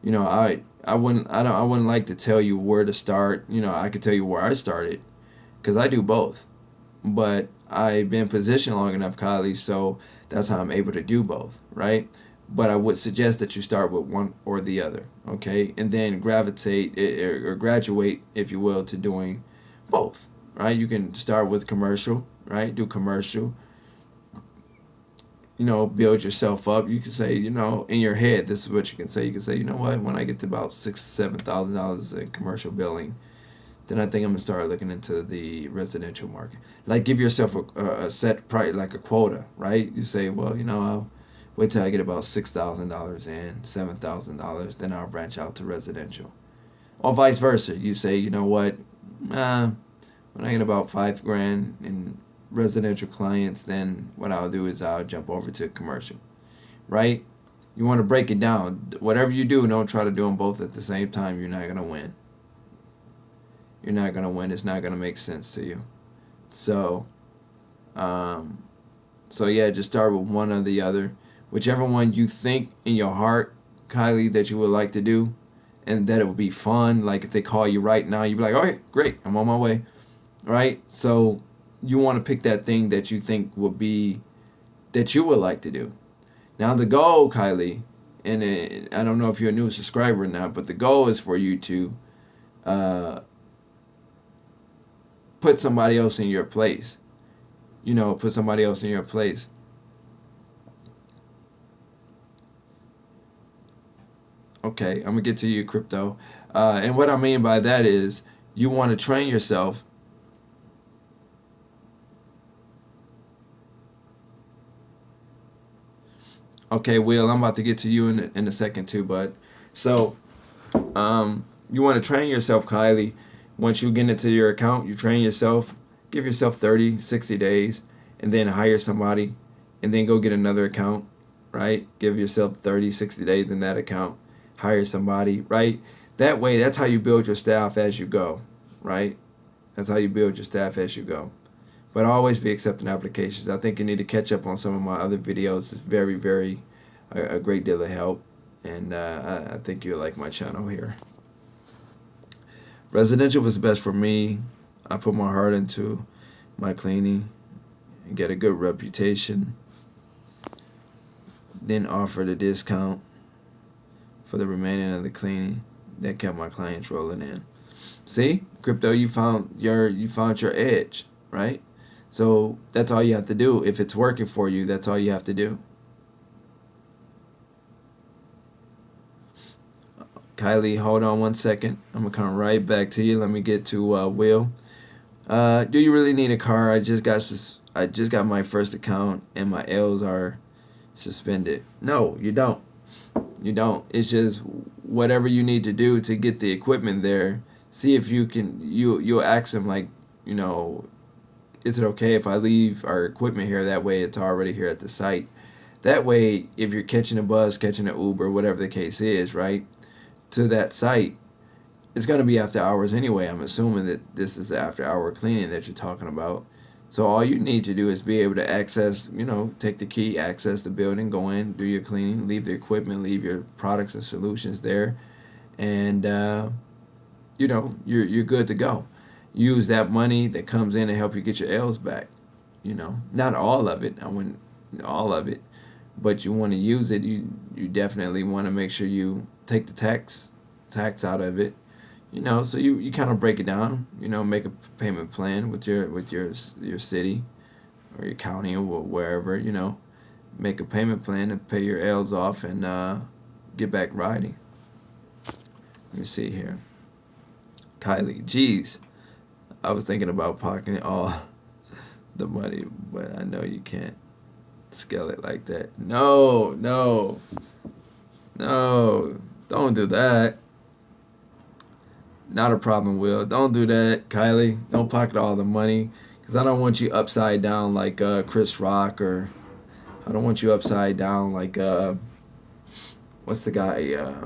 You know, I wouldn't like to tell you where to start. You know, I could tell you where I started, because I do both. But I've been positioned long enough, Kylie, so that's how I'm able to do both, right? But I would suggest that you start with one or the other, okay? And then gravitate or graduate, if you will, to doing both, right? You can start with commercial, right? Do commercial, you know, build yourself up. You can say, you know, in your head, this is what you can say. You can say, you know what, when I get to about $6,000-7,000 in commercial billing, then I think I'm gonna start looking into the residential market. Like, give yourself a set price, like a quota, right? You say, well, you know, I'll wait till I get about $6,000 in, $7,000, then I'll branch out to residential. Or vice versa. You say, you know what, when I get about $5,000 in residential clients, then what I'll do is I'll jump over to commercial, right? You want to break it down. Whatever you do, don't try to do them both at the same time. You're not gonna win. You're not gonna win. It's not gonna make sense to you. So, so yeah, just start with one or the other, whichever one you think in your heart, Kylie, that you would like to do, and that it would be fun. Like, if they call you right now, you'd be like, okay, great, I'm on my way, right? So you want to pick that thing that you think would be, that you would like to do. Now the goal, Kylie, and I don't know if you're a new subscriber or not, but the goal is for you to put somebody else in your place. You know, put somebody else in your place. Okay, I'm gonna get to you, crypto. And what I mean by that is, you want to train yourself. Okay, Will, I'm about to get to you in a second too, bud. So, you want to train yourself, Kylie. Once you get into your account, you train yourself. Give yourself 30, 60 days, and then hire somebody, and then go get another account, right? Give yourself 30, 60 days in that account. Hire somebody, right? That way, that's how you build your staff as you go, right? That's how you build your staff as you go. But always be accepting applications. I think you need to catch up on some of my other videos. It's very, very a great deal of help. And I think you'll like my channel here. Residential was best for me. I put my heart into my cleaning and get a good reputation. Then offered a discount for the remaining of the cleaning. That kept my clients rolling in. See, crypto, you found your edge, right? So that's all you have to do. If it's working for you, that's all you have to do. Kylie, hold on one second. I'm gonna come right back to you. Let me get to Will. Do you really need a car? I just got my first account and my L's are suspended. No, you don't. You don't. It's just whatever you need to do to get the equipment there. See if you can. You'll ask them, like, you know, is it okay if I leave our equipment here? That way it's already here at the site. That way, if you're catching a bus, catching an Uber, whatever the case is, right, to that site, it's going to be after hours anyway. I'm assuming that this is after hour cleaning that you're talking about. So all you need to do is be able to access, you know, take the key, access the building, go in, do your cleaning, leave the equipment, leave your products and solutions there, and you know, you're good to go. Use that money that comes in to help you get your L's back. You know, not all of it. I wouldn't all of it, but you want to use it. You definitely want to make sure you take the tax out of it. You know, so you kind of break it down. You know, make a payment plan with your city or your county or wherever. You know, make a payment plan and pay your L's off and get back riding. Let me see here. Kylie, geez, I was thinking about pocketing all the money, but I know you can't scale it like that. No, don't do that. Not a problem, Will. Don't do that, Kylie. Don't pocket all the money, because I don't want you upside down like Chris Rock, or I don't want you upside down like what's the guy?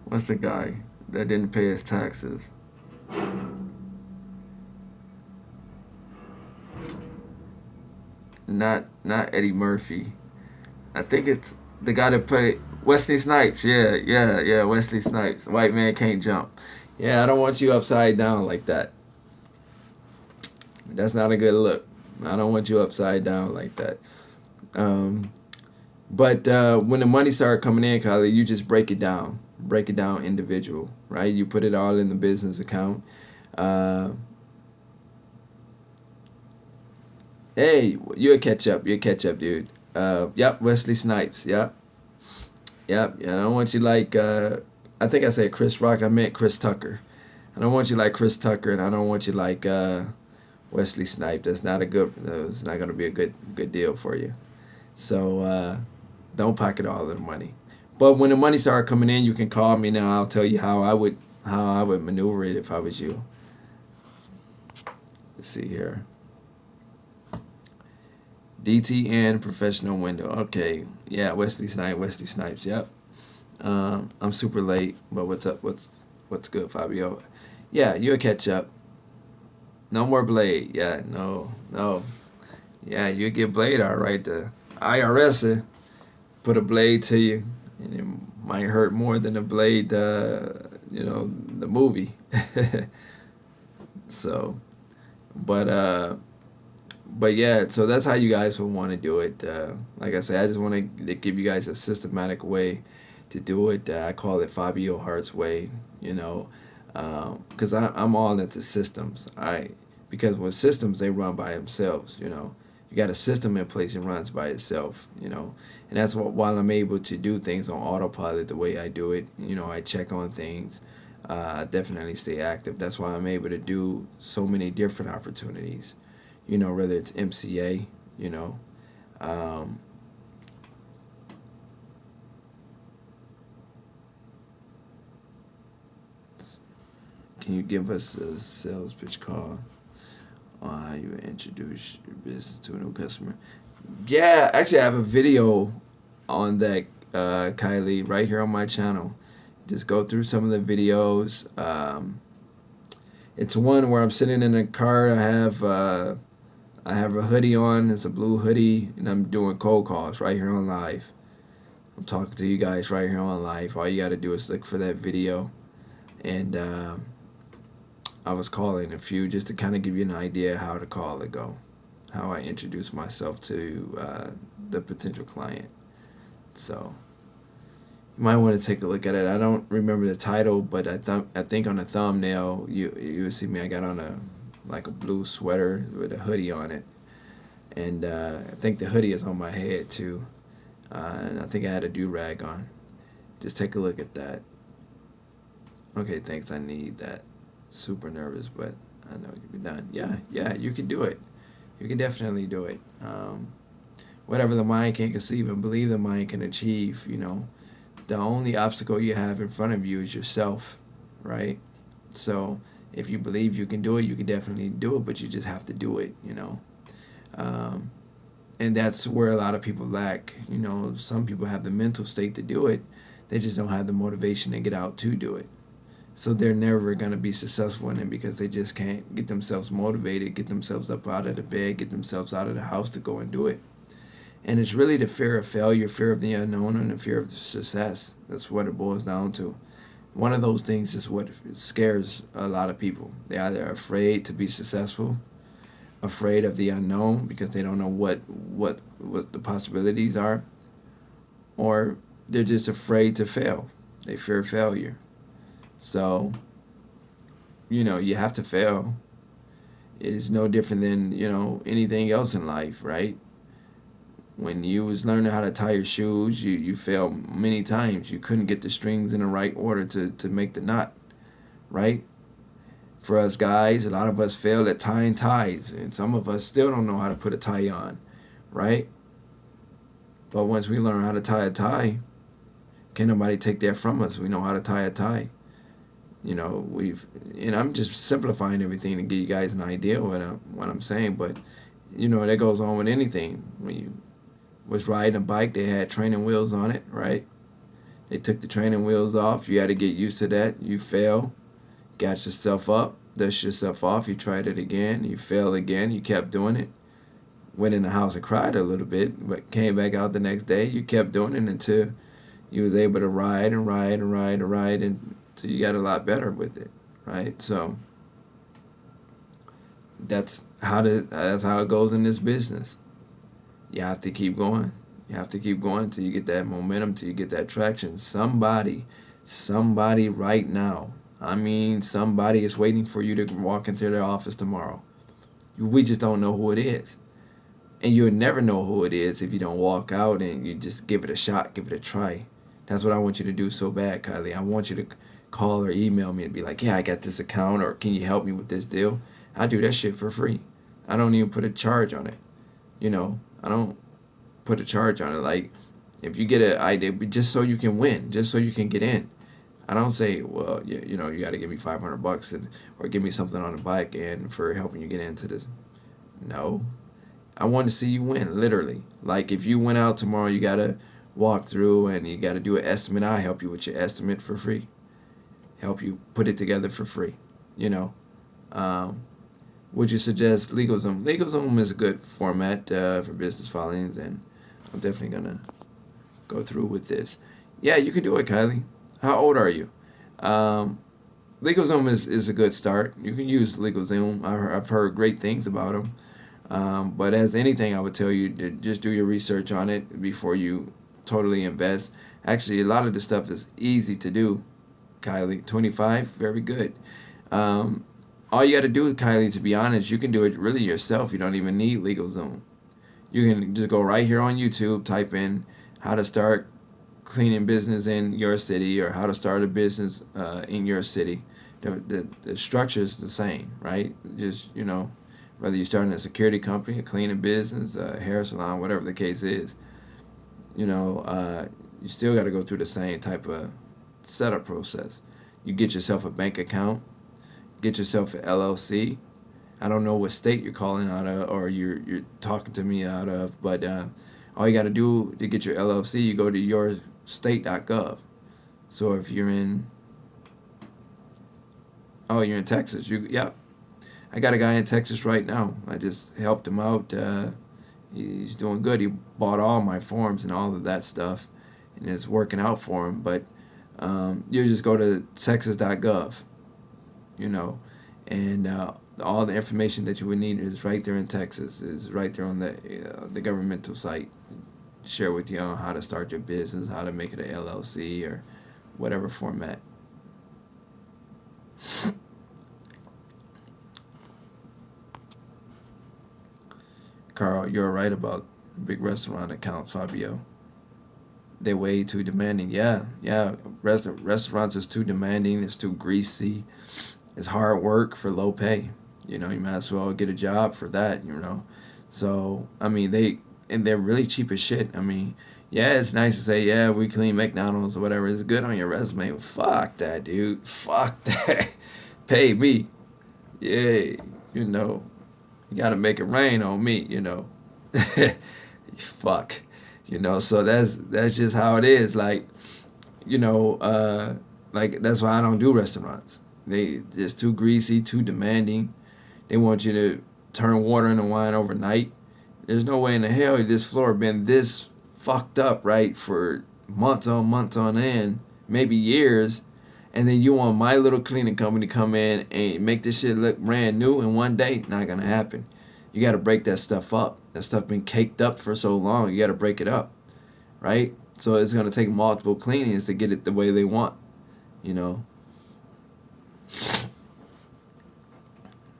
What's the guy that didn't pay his taxes? not Eddie Murphy. I think it's the guy that played Wesley Snipes. Yeah. Wesley Snipes. White man can't jump. Yeah, I don't want you upside down like that. That's not a good look. I don't want you upside down like that. Um, but when the money started coming in, Kylie, you just break it down individual, right? You put it all in the business account. Uh, hey, you'll catch up. You'll catch up, dude. Yep, Wesley Snipes. Yep. I don't want you like. I think I said Chris Rock. I meant Chris Tucker. I don't want you like Chris Tucker, and I don't want you like Wesley Snipes. That's not a good. It's not going to be a good deal for you. So don't pocket all of the money. But when the money started coming in, you can call me now. I'll tell you how I would maneuver it if I was you. Let's see here. DTN professional window. Okay, yeah, Wesley Snipes. Yep. I'm super late, but what's up? What's good, Fabio? Yeah, you'll catch up. No more Blade. Yeah, no. Yeah, you get Blade all right. The IRS put a blade to you, and it might hurt more than the blade. The movie. So, but yeah, so that's how you guys will want to do it. Like I said, I just want to give you guys a systematic way to do it. I call it Fabio Hart's way. Because I'm all into systems. Because with systems, they run by themselves. You got a system in place, it runs by itself. And that's while I'm able to do things on autopilot the way I do it. I check on things. I definitely stay active. That's why I'm able to do so many different opportunities. Whether it's MCA, um, can you give us a sales pitch call on how you introduce your business to a new customer? Yeah, actually, I have a video on that, Kylie, right here on my channel. Just go through some of the videos. It's one where I'm sitting in a car. I have a hoodie on. It's a blue hoodie, and I'm doing cold calls right here on live. I'm talking to you guys right here on live. All you got to do is look for that video. And I was calling a few just to kind of give you an idea how the call would go, how I introduce myself to the potential client. So you might want to take a look at it. I don't remember the title, but I think on the thumbnail you would see me. I got on a blue sweater with a hoodie on it, and I think the hoodie is on my head too, and I think I had a do-rag on. Just take a look at that. Okay, thanks. I need that. Super nervous, but I know it can be done. Yeah, you can do it. You can definitely do it. Whatever the mind can conceive and believe the mind can achieve. The only obstacle you have in front of you is yourself, right? So if you believe you can do it, you can definitely do it, but you just have to do it, and that's where a lot of people lack. Some people have the mental state to do it. They just don't have the motivation to get out to do it. So they're never going to be successful in it because they just can't get themselves motivated, get themselves up out of the bed, get themselves out of the house to go and do it. And it's really the fear of failure, fear of the unknown, and the fear of success. That's what it boils down to. One of those things is what scares a lot of people. They're either afraid to be successful, afraid of the unknown because they don't know what the possibilities are, or they're just afraid to fail. They fear failure. So, you have to fail. It's no different than, anything else in life, right? When you was learning how to tie your shoes, you failed many times. You couldn't get the strings in the right order to make the knot, right? For us guys, a lot of us failed at tying ties, and some of us still don't know how to put a tie on, right? But once we learn how to tie a tie, can't nobody take that from us. We know how to tie a tie. And I'm just simplifying everything to give you guys an idea of what I'm saying, but that goes on with anything. When you was riding a bike, they had training wheels on it, right? They took the training wheels off. You had to get used to that. You fell, got yourself up, dust yourself off. You tried it again. You failed again. You kept doing it. went in the house and cried a little bit, but came back out the next day. You kept doing it until you was able to ride and ride and ride and ride until you got a lot better with it, right? So that's how it goes in this business. You have to keep going. You have to keep going till you get that momentum, till you get that traction. Somebody right now, I mean, somebody is waiting for you to walk into their office tomorrow. We just don't know who it is. And you'll never know who it is if you don't walk out and you just give it a shot, give it a try. That's what I want you to do so bad, Kylie. I want you to call or email me and be like, yeah, I got this account, or can you help me with this deal? I do that shit for free. I don't even put a charge on it. I don't put a charge on it. Like, if you get an idea, just so you can win, just so you can get in. I don't say, well, you got to give me $500 or give me something on the bike and for helping you get into this. No. I want to see you win, literally. Like, if you went out tomorrow, you got to walk through and you got to do an estimate. I'll help you with your estimate for free. Help you put it together for free. Would you suggest LegalZoom? LegalZoom is a good format for business filings, and I'm definitely going to go through with this. Yeah, you can do it, Kylie. How old are you? LegalZoom is a good start. You can use LegalZoom. I've heard great things about them. But as anything, I would tell you to just do your research on it before you totally invest. Actually, a lot of the stuff is easy to do, Kylie. 25, very good. All you got to do, Kylie, to be honest, you can do it really yourself. You don't even need LegalZoom. You can just go right here on YouTube, type in how to start cleaning business in your city, or how to start a business in your city. The structure is the same, right? Just, whether you're starting a security company, a cleaning business, a hair salon, whatever the case is, you still got to go through the same type of setup process. You get yourself a bank account, get yourself an LLC. I don't know what state you're calling out of or you're talking to me out of, but all you got to do to get your LLC, you go to yourstate.gov. So if you're in Texas, I got a guy in Texas right now. I just helped him out. He's doing good. He bought all my forms and all of that stuff, and it's working out for him. But you just go to texas.gov, and all the information that you would need is right there in Texas. Is right there on the governmental site. Share with you on how to start your business, how to make it an LLC or whatever format. Carl, you're right about big restaurant accounts, Fabio. They're way too demanding. Yeah. Restaurants is too demanding. It's too greasy. It's hard work for low pay. You might as well get a job for that. So I mean, they're really cheap as shit. I mean, yeah, it's nice to say, yeah, we clean McDonald's or whatever. It's good on your resume. But fuck that, dude. Fuck that. Pay me. Yeah, you gotta make it rain on me, Fuck. So that's just how it is. Like, like that's why I don't do restaurants. They just too greasy, too demanding. They want you to turn water into wine overnight. There's no way in the hell this floor been this fucked up, right, for months on end, maybe years, and then you want my little cleaning company to come in and make this shit look brand new in one day. Not gonna happen. You got to break that stuff up. That stuff been caked up for so long. You got to break it up, right? So it's gonna take multiple cleanings to get it the way they want.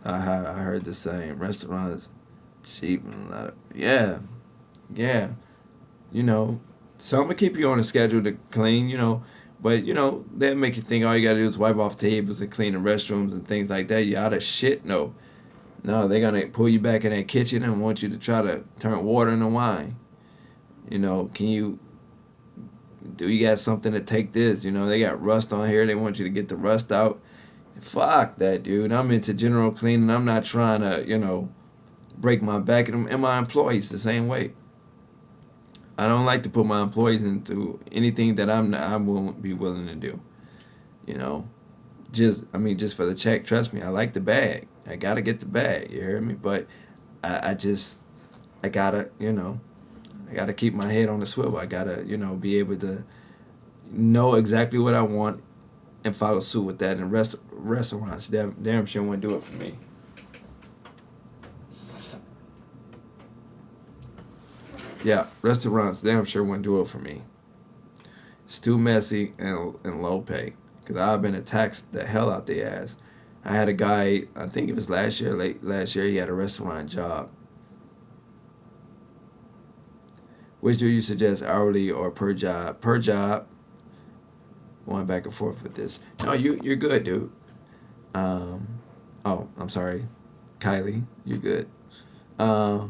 I heard the same. Restaurants cheap and a lot of, yeah. Some will keep you on a schedule to clean. But they'll make you think all you gotta do is wipe off tables and clean the restrooms and things like that. You out of shit? No, they're gonna pull you back in that kitchen and want you to try to turn water into wine. Can you got something to take this? They got rust on here. They want you to get the rust out. Fuck that, dude. I'm into general cleaning. I'm not trying to, break my back, and my employees the same way. I don't like to put my employees into anything that I won't be willing to do. Just for the check. Trust me, I like the bag. I gotta get the bag. You hear me? But I just I gotta, I gotta keep my head on the swivel. I gotta, be able to know exactly what I want and follow suit with that. And restaurants, damn sure won't do it for me. Yeah, restaurants, damn sure wouldn't do it for me. It's too messy and low pay. Because I've been taxed the hell out the ass. I had a guy, I think it was late last year, he had a restaurant job. Which do you suggest, hourly or per job? Per job. Going back and forth with this. No, you're good, dude. Um, oh, I'm sorry, Kylie, you're good. Uh,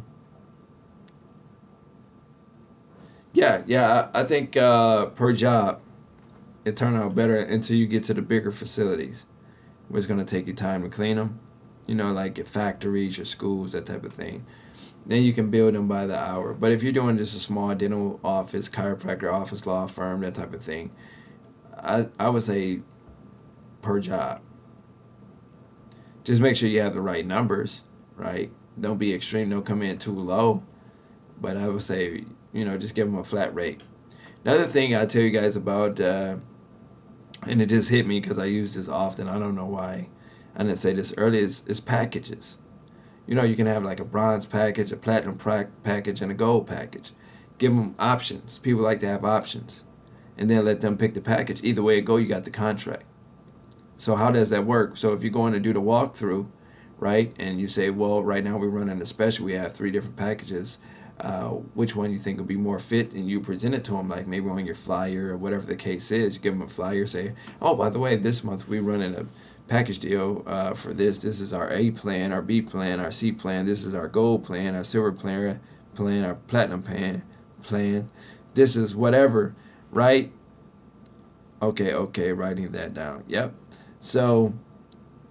yeah, I think per job it turned out better until you get to the bigger facilities, where it's gonna take you time to clean them. Like at factories or schools, that type of thing. Then you can build them by the hour. But if you're doing just a small dental office, chiropractor office, law firm, that type of thing, I would say per job. Just make sure you have the right numbers, right? Don't be extreme. Don't come in too low. But I would say, just give them a flat rate. Another thing I tell you guys about, and it just hit me because I use this often. I don't know why I didn't say this earlier. Is packages. You can have like a bronze package, a platinum package, and a gold package. Give them options. People like to have options. And then let them pick the package. Either way it go, you got the contract. So how does that work? So if you're going to do the walkthrough, right, and you say, well, right now we're running a special. We have 3 different packages. Which one you think will be more fit? And you present it to them, like maybe on your flyer or whatever the case is. You give them a flyer, say, oh, by the way, this month we're running a package deal for this. This is our A plan, our B plan, our C plan. This is our gold plan, our silver plan, our platinum plan. This is whatever, right? Okay, writing that down. Yep. So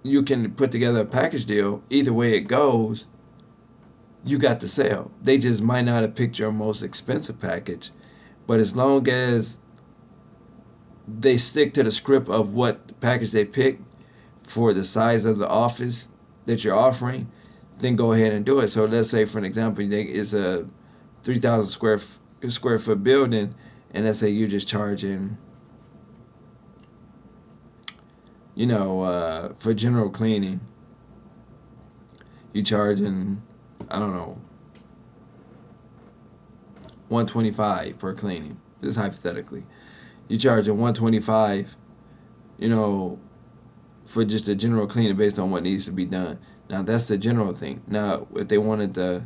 you can put together a package deal. Either way it goes, you got the sale. They just might not have picked your most expensive package, but as long as they stick to the script of what package they pick for the size of the office that you're offering, then go ahead and do it. So let's say, for an example, it's a 3,000 square foot building, and let's say you're just charging, for general cleaning, you charging, I don't know, $125 per cleaning. This is hypothetically. You charging $125, for just a general cleaning based on what needs to be done. Now that's the general thing. Now if they wanted the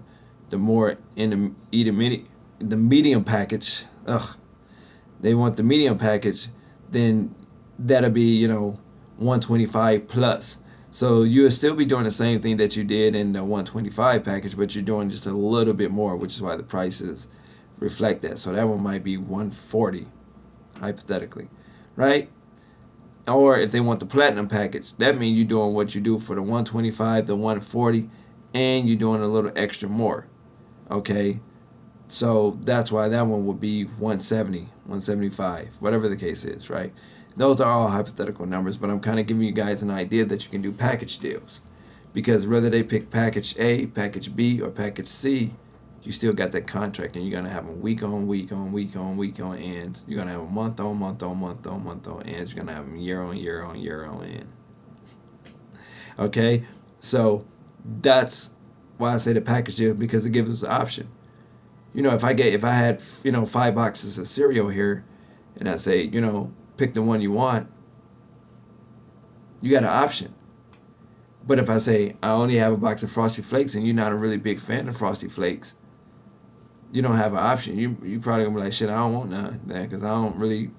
more the medium package, they want the medium package, then that'll be 125 plus. So you would still be doing the same thing that you did in the 125 package, but you're doing just a little bit more, which is why the prices reflect that. So that one might be 140, hypothetically, right? Or if they want the platinum package, that means you're doing what you do for the 125, the 140, and you're doing a little extra more. Okay? So that's why that one would be 170, 175, whatever the case is, right? Those are all hypothetical numbers, but I'm kind of giving you guys an idea that you can do package deals. Because whether they pick package A, package B, or package C, you still got that contract, and you're going to have them week on week on week on week on ends. You're going to have them month on month on month on month on ends. You're going to have them year on year on year on end. Okay? So that's why I say the package deal, because it gives us an option. If I had 5 boxes of cereal here, and I say, pick the one you want, you got an option. But if I say I only have a box of Frosty Flakes and you're not a really big fan of Frosty Flakes, you don't have an option. You probably gonna be like, shit, I don't want none, because I don't really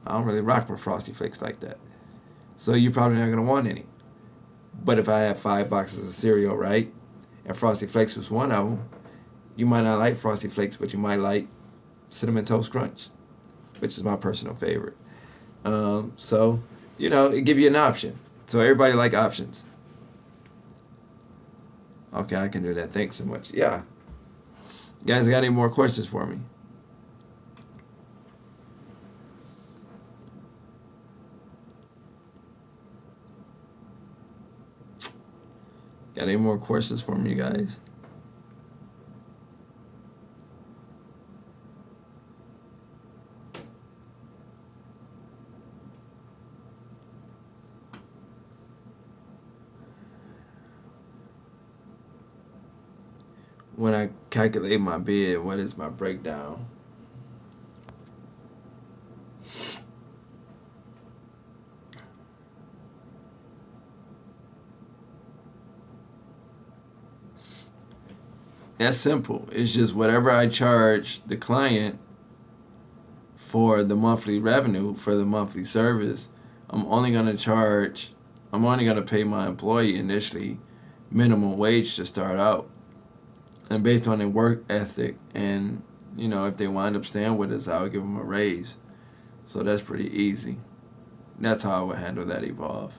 rock with Frosty Flakes like that. So you're probably not gonna want any. But if I have 5 boxes of cereal, right, and Frosty Flakes was one of them, you might not like Frosty Flakes, but you might like Cinnamon Toast Crunch, which is my personal favorite. So, it give you an option. So everybody like options. Okay, I can do that. Thanks so much. Yeah. You guys got any more questions for me? Got any more questions for me, you guys? when I calculate my bid, what is my breakdown? That's simple. It's just whatever I charge the client for the monthly revenue, for the monthly service, I'm only going to pay my employee initially minimum wage to start out. And based on their work ethic and, if they wind up staying with us, I'll give them a raise. So that's pretty easy. That's how I would handle that evolve.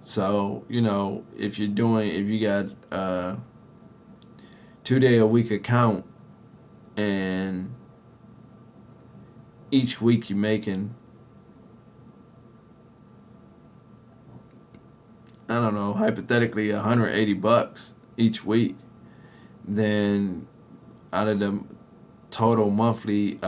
So, if you got a 2-day-a-week account and each week you're making, I don't know, hypothetically $180 each week, then out of the total monthly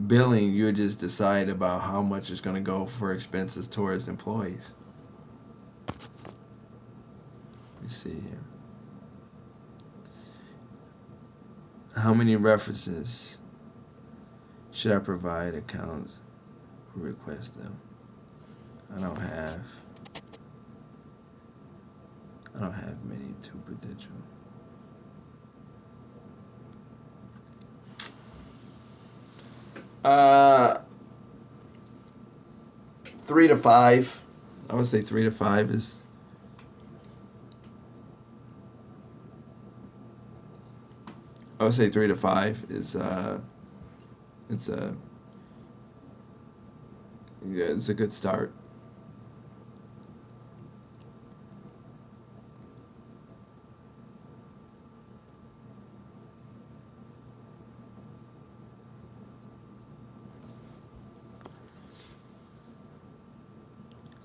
billing, you just decide about how much is going to go for expenses towards employees. Let me see here. How many references should I provide accounts who request them? I don't have many to potential. 3 to 5. I would say 3 to 5 is. I would say 3 to 5 is it's a good start.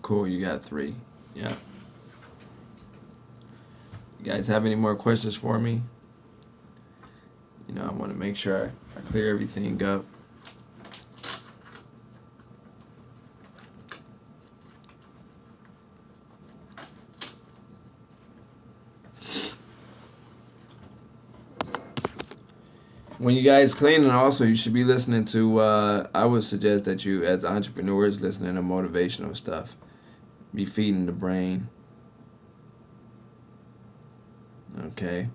Cool, you got 3. Yeah. You guys have any more questions for me? I want to make sure I clear everything up. When you guys cleaning, also you should be listening to. I would suggest that you, as entrepreneurs, listening to motivational stuff. Be feeding the brain. Okay.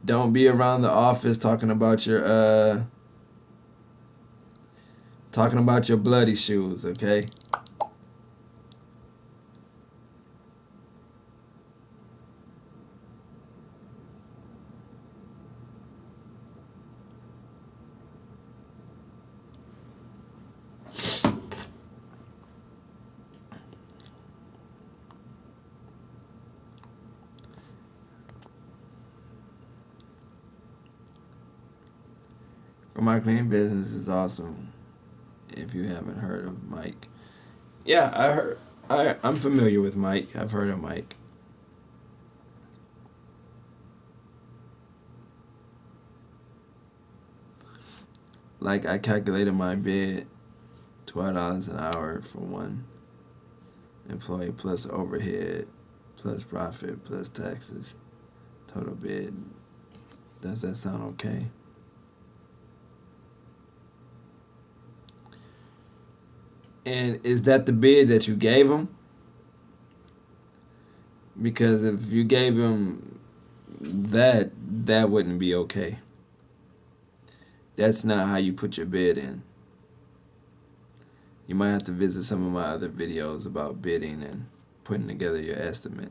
Don't be around the office talking about your bloody shoes, okay? My cleaning business is awesome. If you haven't heard of Mike, yeah, I'm familiar with Mike. I've heard of Mike. Like, I calculated my bid, $12 an hour for one employee plus overhead plus profit plus taxes. Total bid. Does that sound okay? And is that the bid that you gave him? Because if you gave him that wouldn't be okay. That's not how you put your bid in. You might have to visit some of my other videos about bidding and putting together your estimate.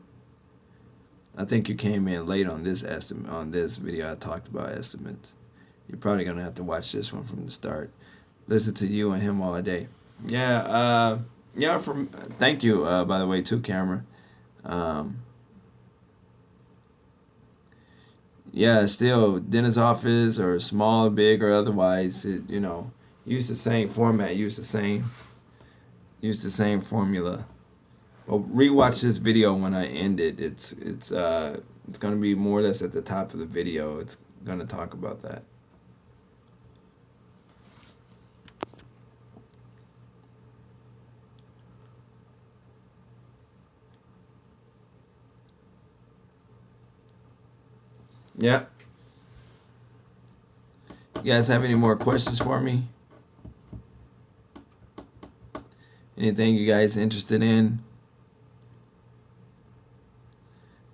I think you came in late on this estimate. On this video, I talked about estimates. You're probably gonna have to watch this one from the start. Listen to you and him all day. Yeah, thank you, by the way, too, Camera. Yeah, still, dentist office or small, big, or otherwise, use the same format, use the same formula. Well, rewatch this video when I end it. It's It's going to be more or less at the top of the video. It's going to talk about that. Yeah. You guys have any more questions for me? Anything you guys interested in?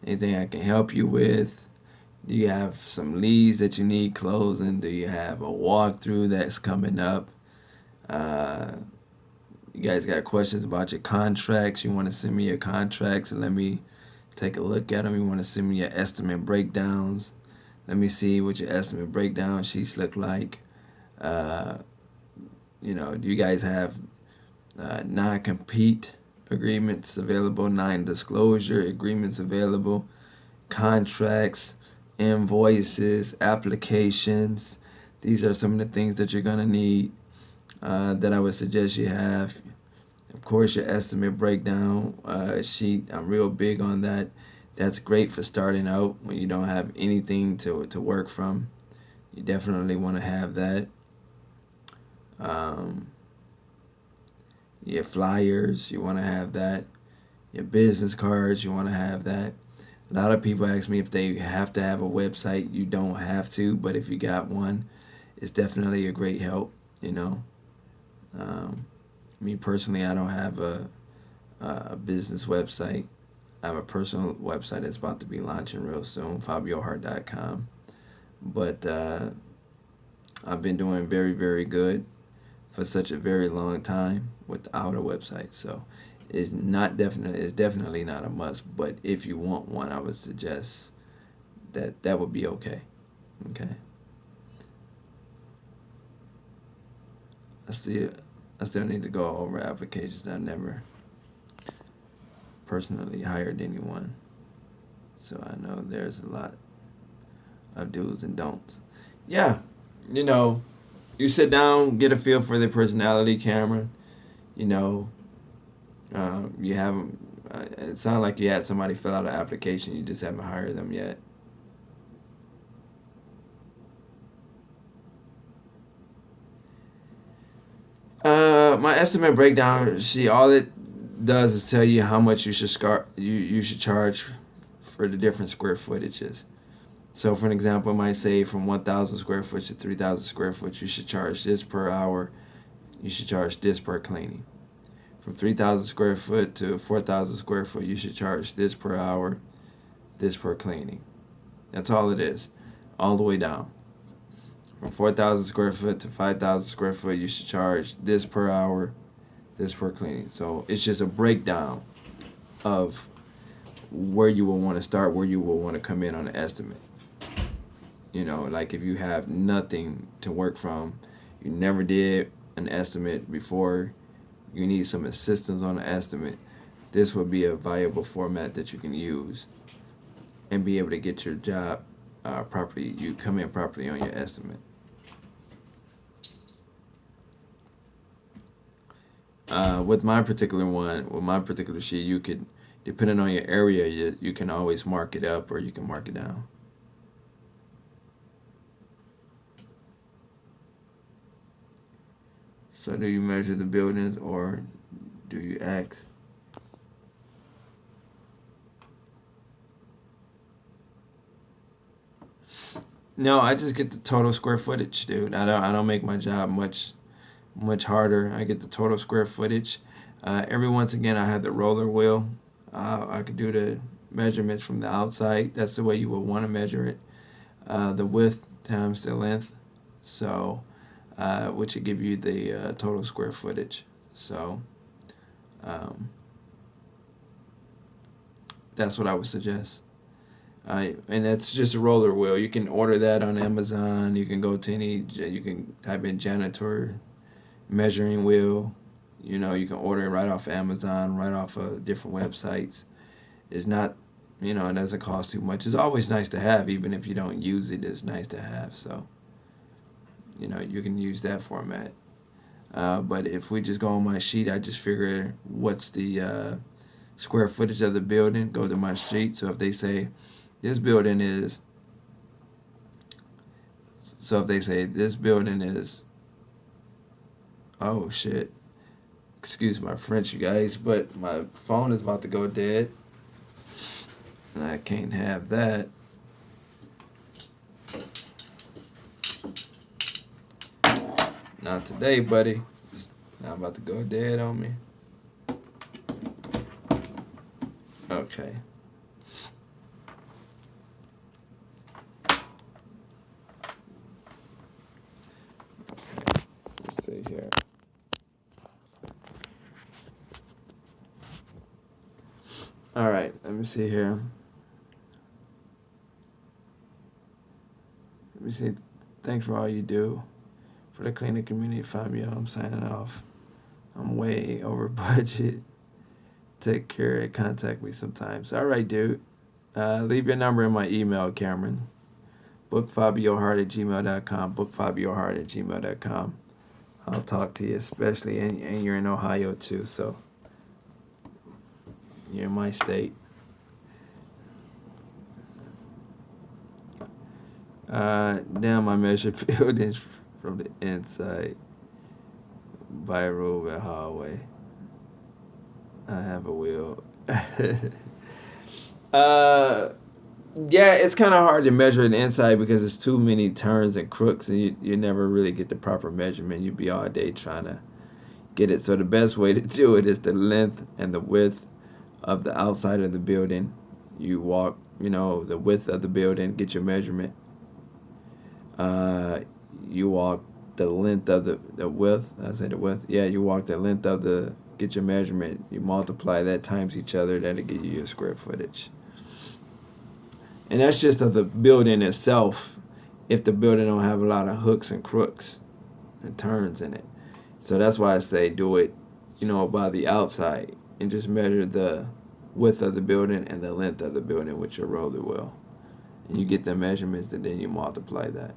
Anything I can help you with? Do you have some leads that you need closing? Do you have a walkthrough that's coming up? You guys got questions about your contracts? You want to send me your contracts and let me take a look at them? You want to send me your estimate breakdowns? Let me see what your estimate breakdown sheets look like. Do you guys have non-compete agreements available, non-disclosure agreements available, contracts, invoices, applications? These are some of the things that you're going to need that I would suggest you have. Of course, your estimate breakdown sheet. I'm real big on that. That's great for starting out when you don't have anything to work from. You definitely want to have that. Your flyers, you want to have that. Your business cards, you want to have that. A lot of people ask me if they have to have a website. You don't have to, but if you got one, it's definitely a great help, Me personally, I don't have a business website. I have a personal website that's about to be launching real soon, FabioHart.com. But I've been doing very, very good for such a very long time without a website. So it's definitely not a must. But if you want one, I would suggest that would be okay. Okay. I still need to go over applications. I never personally hired anyone, so I know there's a lot of do's and don'ts. Yeah, you sit down, get a feel for their personality, Cameron. You haven't. It sounded like you had somebody fill out an application. You just haven't hired them yet. My estimate breakdown. All it does is tell you how much you should charge for the different square footages. So, for an example, it might say from 1,000 square foot to 3,000 square foot, you should charge this per hour. You should charge this per cleaning. From 3,000 square foot to 4,000 square foot, you should charge this per hour, this per cleaning. That's all it is, all the way down. From 4,000 square foot to 5,000 square foot, you should charge this per hour, this per cleaning. So it's just a breakdown of where you will want to start, where you will want to come in on the estimate. Like if you have nothing to work from, you never did an estimate before, you need some assistance on the estimate, this would be a viable format that you can use and be able to get your job properly. You come in properly on your estimate. With my particular sheet, you could, depending on your area, you can always mark it up or you can mark it down. So do you measure the buildings or do you ask? No, I just get the total square footage, dude. I don't make my job much harder. I get the total square footage. Every once again, I have the roller wheel. I could do the measurements from the outside. That's the way you would want to measure it. The width times the length. So, which would give you the total square footage. So, that's what I would suggest. And that's just a roller wheel. You can order that on Amazon. You can go to you can type in janitor measuring wheel. You can order it right off Amazon, right off of different websites. It's not, it doesn't cost too much. It's always nice to have, even if you don't use it, it's nice to have. So, you can use that format. But if we just go on my sheet, I just figure what's the square footage of the building, go to my sheet. So if they say this building is, so if they say this building is, oh shit, excuse my French, you guys, but my phone is about to go dead, and I can't have that. Not today, buddy. It's not about to go dead on me. Okay. Let's see here. All right, let me see here. Let me see. Thanks for all you do for the cleaning community, Fabio. I'm signing off. I'm way over budget. Take care. Contact me sometimes. All right, dude. Leave your number in my email, Cameron. bookfabiohart@gmail.com. bookfabiohart@gmail.com. I'll talk to you, especially, and you're in Ohio too, so you're in my state. Damn, I measure buildings from the inside by a road hallway. I have a wheel. Yeah, it's kind of hard to measure an inside because it's too many turns and crooks, and you never really get the proper measurement. You'd be all day trying to get it. So the best way to do it is the length and the width of the outside of the building. You walk, the width of the building, get your measurement. You walk the length of the width. I said the width. Yeah, you walk the length of get your measurement. You multiply that times each other. That'll give you your square footage. And that's just of the building itself. If the building don't have a lot of hooks and crooks and turns in it. So that's why I say do it, by the outside and just measure the width of the building and the length of the building with your roller wheel. And you get the measurements and then you multiply that.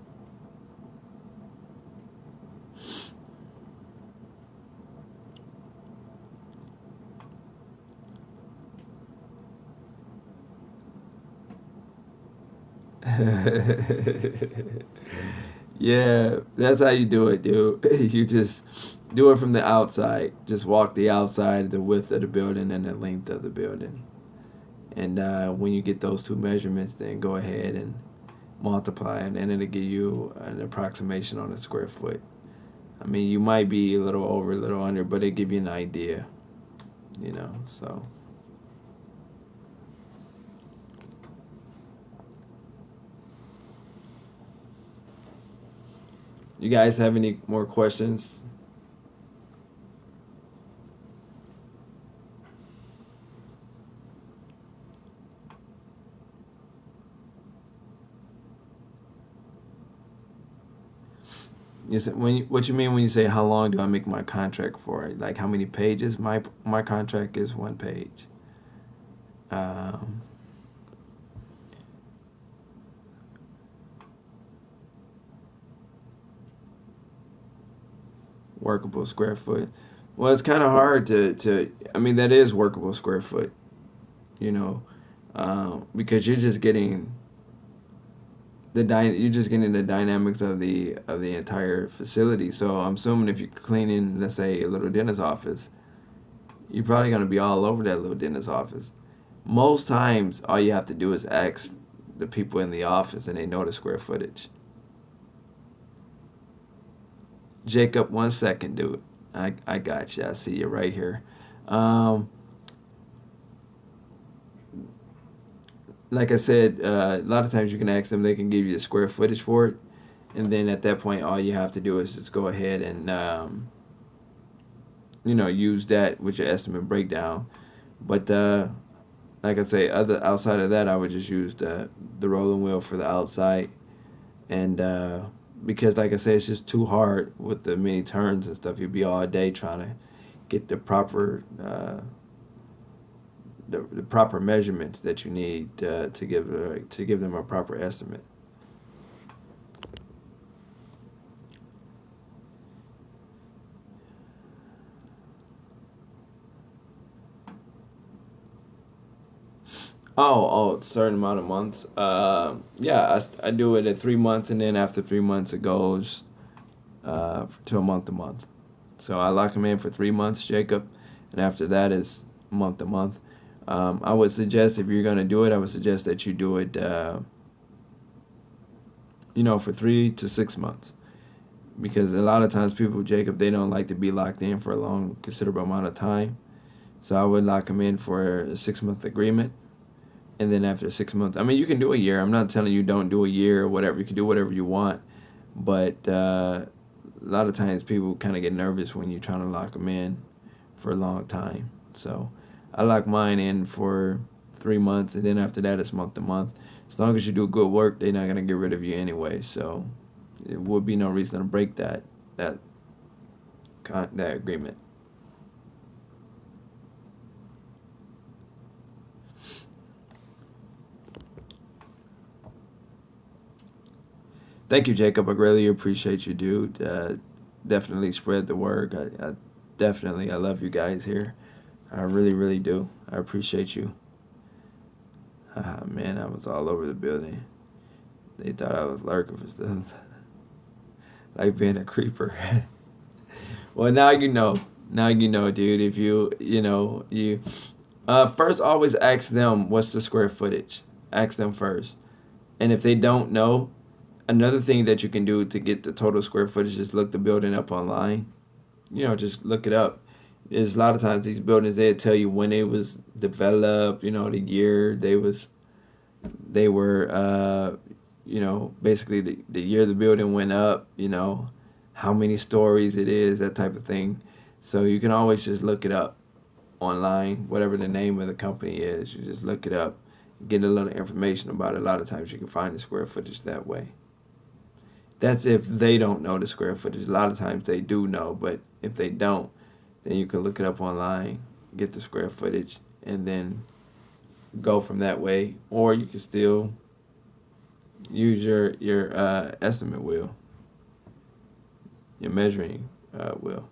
Yeah, that's how you do it, dude. You just do it from the outside. Just walk the outside, the width of the building, and the length of the building. And when you get those two measurements, then go ahead and multiply, and then it'll give you an approximation on a square foot. I mean, you might be a little over, a little under, but it'll give you an idea, so. You guys have any more questions? You said, what you mean when you say how long do I make my contract for? Like how many pages? My contract is 1 page. Workable square foot. Well, it's kind of hard to. I mean, that is workable square foot. Because you're just getting the dynamics of the entire facility. So I'm assuming if you're cleaning, let's say, a little dentist office, you're probably going to be all over that little dentist office. Most times, all you have to do is ask the people in the office, and they know the square footage. Jacob, 1 second, dude. I got you. I see you right here. Like I said, a lot of times you can ask them, they can give you the square footage for it. And then at that point, all you have to do is just go ahead and, use that with your estimate breakdown. But like I say, outside of that, I would just use the rolling wheel for the outside. And because, like I say, it's just too hard with the many turns and stuff. You'd be all day trying to get the proper the proper measurements that you need to give them a proper estimate. Certain amount of months. Yeah, I do it at 3 months, and then after 3 months, it goes to a month to month. So I lock them in for 3 months, Jacob, and after that is month to month. I would suggest if you're gonna do it, I would suggest that you do it, for 3 to 6 months, because a lot of times people, Jacob, they don't like to be locked in for a long, considerable amount of time. So I would lock them in for a 6 month agreement. And then after 6 months, I mean, you can do a year. I'm not telling you don't do a year or whatever. You can do whatever you want. But a lot of times people kind of get nervous when you're trying to lock them in for a long time. So I lock mine in for 3 months. And then after that, it's month to month. As long as you do good work, they're not going to get rid of you anyway. So it would be no reason to break that agreement. Thank you, Jacob. I greatly appreciate you, dude. Definitely spread the word. I love you guys here. I really, really do. I appreciate you. Man, I was all over the building. They thought I was lurking for stuff. Like being a creeper. Well, now you know. Now you know, dude. If you first always ask them what's the square footage. Ask them first. And if they don't know, another thing that you can do to get the total square footage is look the building up online. Just look it up. There's a lot of times these buildings, they tell you when it was developed, the year they were, basically the year the building went up, how many stories it is, that type of thing. So you can always just look it up online, whatever the name of the company is. You just look it up, get a little information about it. A lot of times you can find the square footage that way. That's if they don't know the square footage. A lot of times they do know, but if they don't, then you can look it up online, get the square footage, and then go from that way. Or you can still use your estimate wheel, your measuring wheel.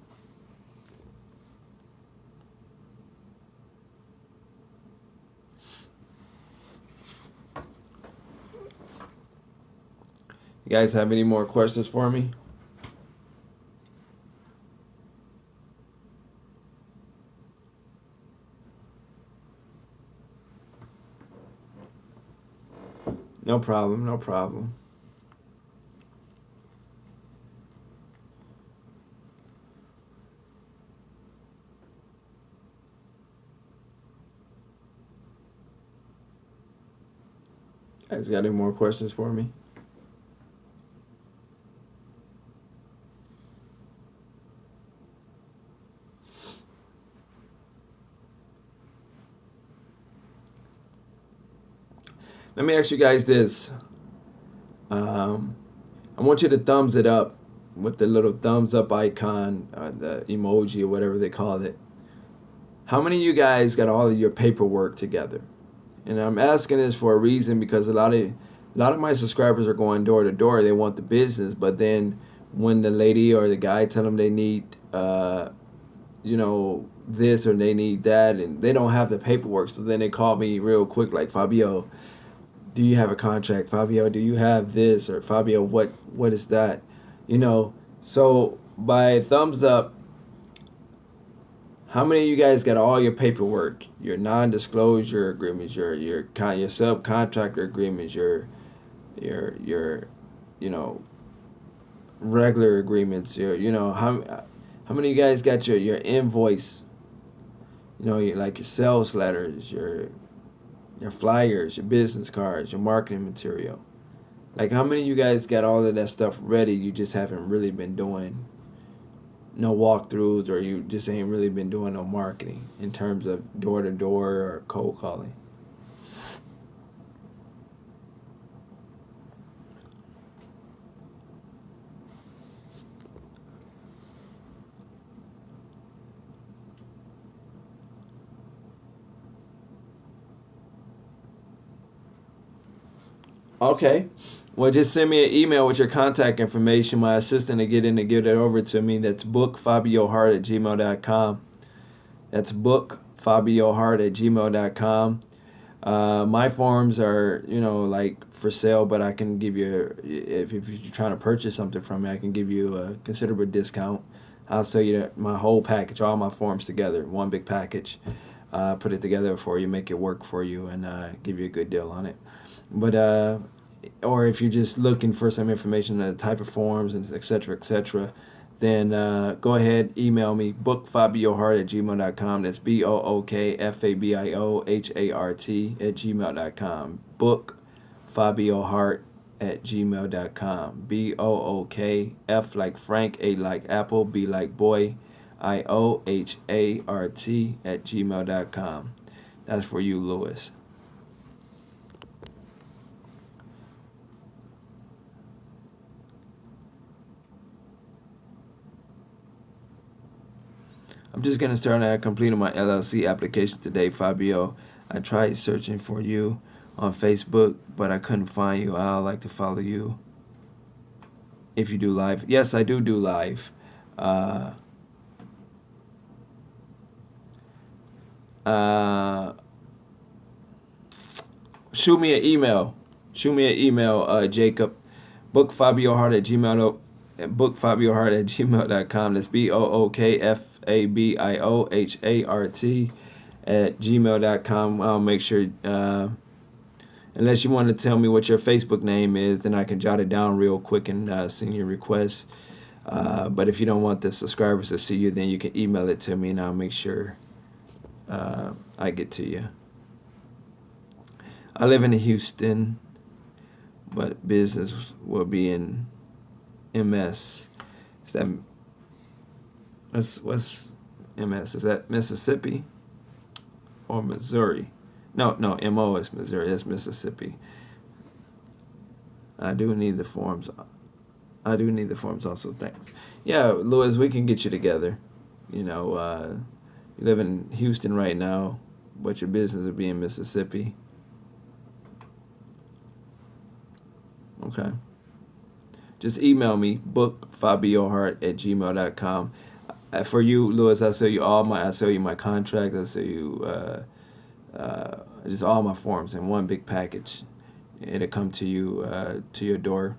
You guys have any more questions for me? No problem, no problem. You guys got any more questions for me? Let me ask you guys this. I want you to thumbs it up with the little thumbs up icon, the emoji or whatever they call it. How many of you guys got all of your paperwork together? And I'm asking this for a reason, because a lot of my subscribers are going door to door. They want the business, but then when the lady or the guy tell them they need, this or they need that, and they don't have the paperwork, so then they call me real quick, like, Fabio, do you have a contract? Fabio, do you have this? Or Fabio, what is that? So by thumbs up, how many of you guys got all your paperwork, your non-disclosure agreements, your subcontractor agreements, your regular agreements, how many of you guys got your invoice, like your sales letters, your flyers, your business cards, your marketing material? Like, how many of you guys got all of that stuff ready? You just haven't really been doing no walkthroughs, or you just ain't really been doing no marketing in terms of door to door or cold calling. Okay. Well, just send me an email with your contact information. My assistant will get in and get it over to me. That's bookfabiohart@gmail.com. That's bookfabiohart@gmail.com. My forms are, like for sale, but I can give you, if you're trying to purchase something from me, I can give you a considerable discount. I'll sell you my whole package, all my forms together, one big package. Put it together for you, make it work for you, and give you a good deal on it. But or if you're just looking for some information on the type of forms and etc., then go ahead, email me, bookfabiohart@gmail.com. That's bookfabiohart@gmail.com. Bookfabiohart@gmail.com. BOOKF like Frank, A like Apple, B like boy, IOHART@gmail.com. That's for you, Lewis. I'm just going to start completing my LLC application today, Fabio. I tried searching for you on Facebook, but I couldn't find you. I'd like to follow you if you do live. Yes, I do live. Uh, uh, Shoot me an email. Jacob. bookfabiohart@gmail.com. That's bookfabiohart@gmail.com. I'll make sure, unless you want to tell me what your Facebook name is, then I can jot it down real quick and send you a request. But if you don't want the subscribers to see you, then you can email it to me and I'll make sure I get to you. I live in Houston, but business will be in MS. Is that what's MS? Is that Mississippi or Missouri? No, MO is Missouri. That's Mississippi. I do need the forms. Also. Thanks. Yeah, Louis, we can get you together. You live in Houston right now, but your business will be in Mississippi. Okay. Just email me, bookfabiohart@gmail.com. For you, Louis, I sell you my contracts. I sell you just all my forms in one big package. It'll come to you to your door.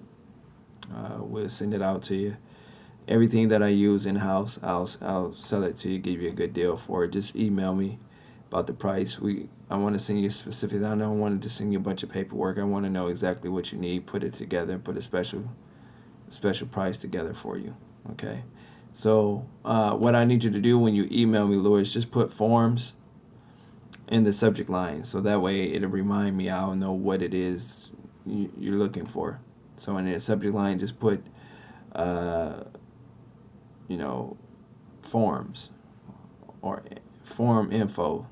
We'll send it out to you. Everything that I use in house, I'll sell it to you, give you a good deal for it. Just email me about the price. I want to send you specific. I don't want to just send you a bunch of paperwork. I want to know exactly what you need. Put it together. Put a special price together for you. Okay. So what I need you to do when you email me, Louis, just put forms in the subject line, so that way it'll remind me. I'll know what it is you're looking for. So in the subject line, just put forms or form info.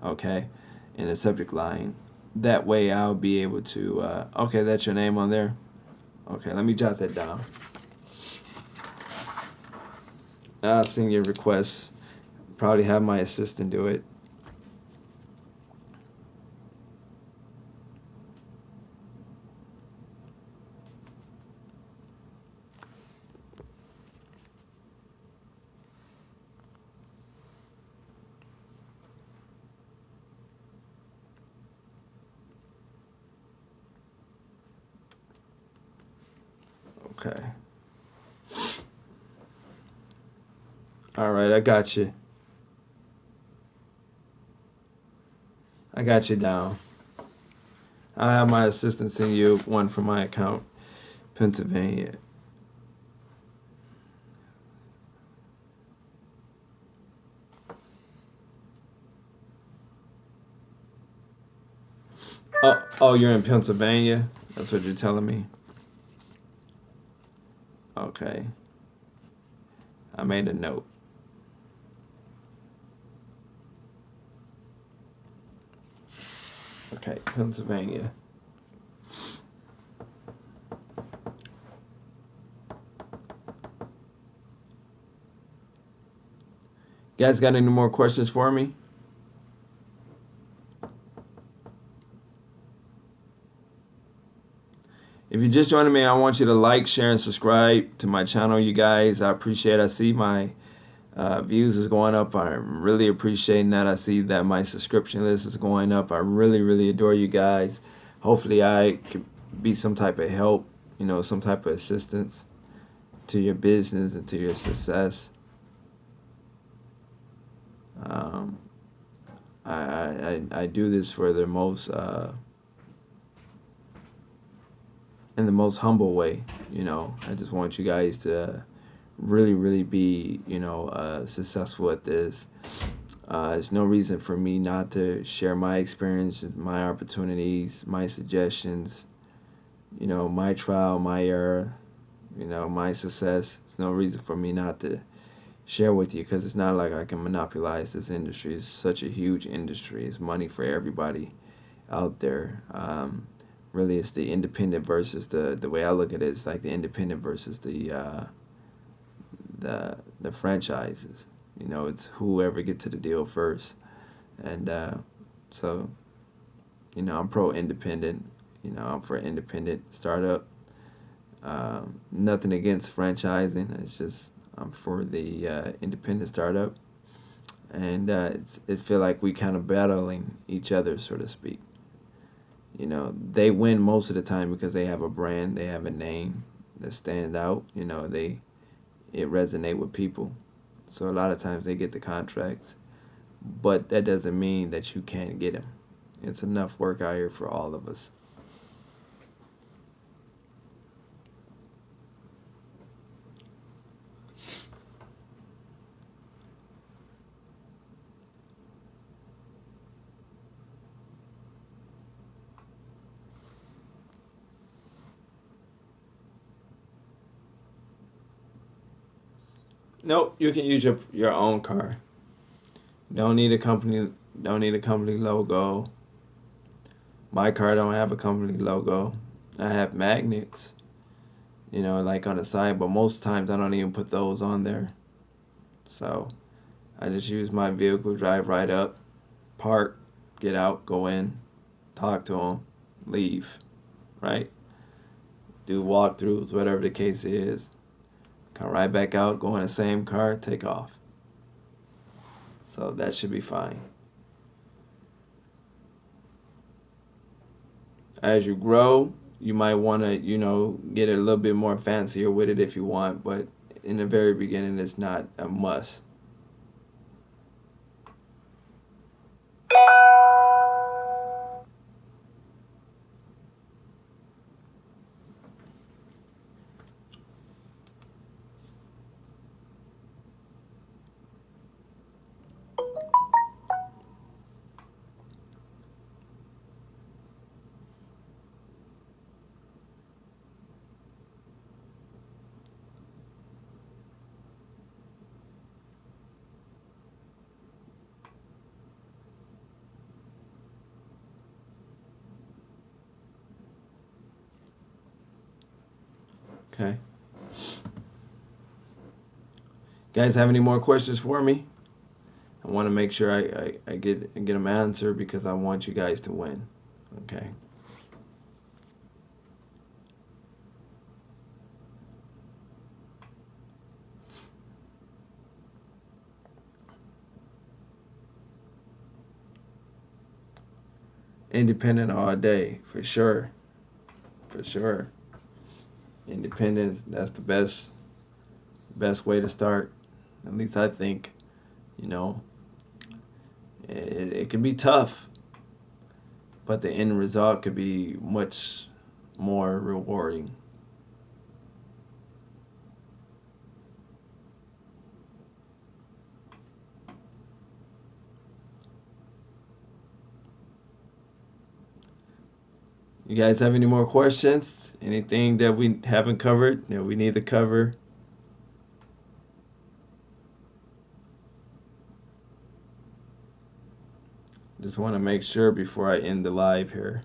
Okay, in the subject line. That way I'll be able to, okay, that's your name on there? Okay, let me jot that down. I'll send you requests. Probably have my assistant do it. Okay. All right, I got you. I got you down. I'll have my assistant send you one from my account, Pennsylvania. Oh, you're in Pennsylvania? That's what you're telling me? Okay. I made a note. Okay, Pennsylvania. You guys got any more questions for me? If you're just joining me, I want you to like, share, and subscribe to my channel, you guys. I appreciate it. I see my Views is going up. I'm really appreciating that. I see that my subscription list is going up. I really, really adore you guys. Hopefully I could be some type of help, some type of assistance to your business and to your success. I do this for the most in the most humble way. I just want you guys to really, really be successful at this. There's no reason for me not to share my experiences, my opportunities, my suggestions, my trial, my error, my success. There's no reason for me not to share with you, because it's not like I can monopolize this industry. It's such a huge industry. It's money for everybody out there. Really, it's the independent versus the way I look at it is like the independent versus the franchises. It's whoever get to the deal first. And so, I'm pro-independent. I'm for independent startup. Nothing against franchising. It's just I'm for the independent startup. And it feel like we kind of battling each other, so to speak. They win most of the time because they have a brand, they have a name that stands out. It resonate with people. So a lot of times they get the contracts, but that doesn't mean that you can't get them. It's enough work out here for all of us. Nope, you can use your own car. Don't need a company logo. My car don't have a company logo. I have magnets, like on the side, but most times I don't even put those on there. So I just use my vehicle, drive right up, park, get out, go in, talk to them, leave, right? Do walkthroughs, whatever the case is. Come right back out, go in the same car, take off. So that should be fine. As you grow, you might want to, get a little bit more fancier with it if you want, but in the very beginning, it's not a must. Okay. Guys, have any more questions for me? I want to make sure I get them answered because I want you guys to win. Okay. Independent all day, for sure. For sure. Independence, that's the best way to start. At least I think, it can be tough, but the end result could be much more rewarding. You guys have any more questions? Anything that we haven't covered that we need to cover? Just want to make sure before I end the live here.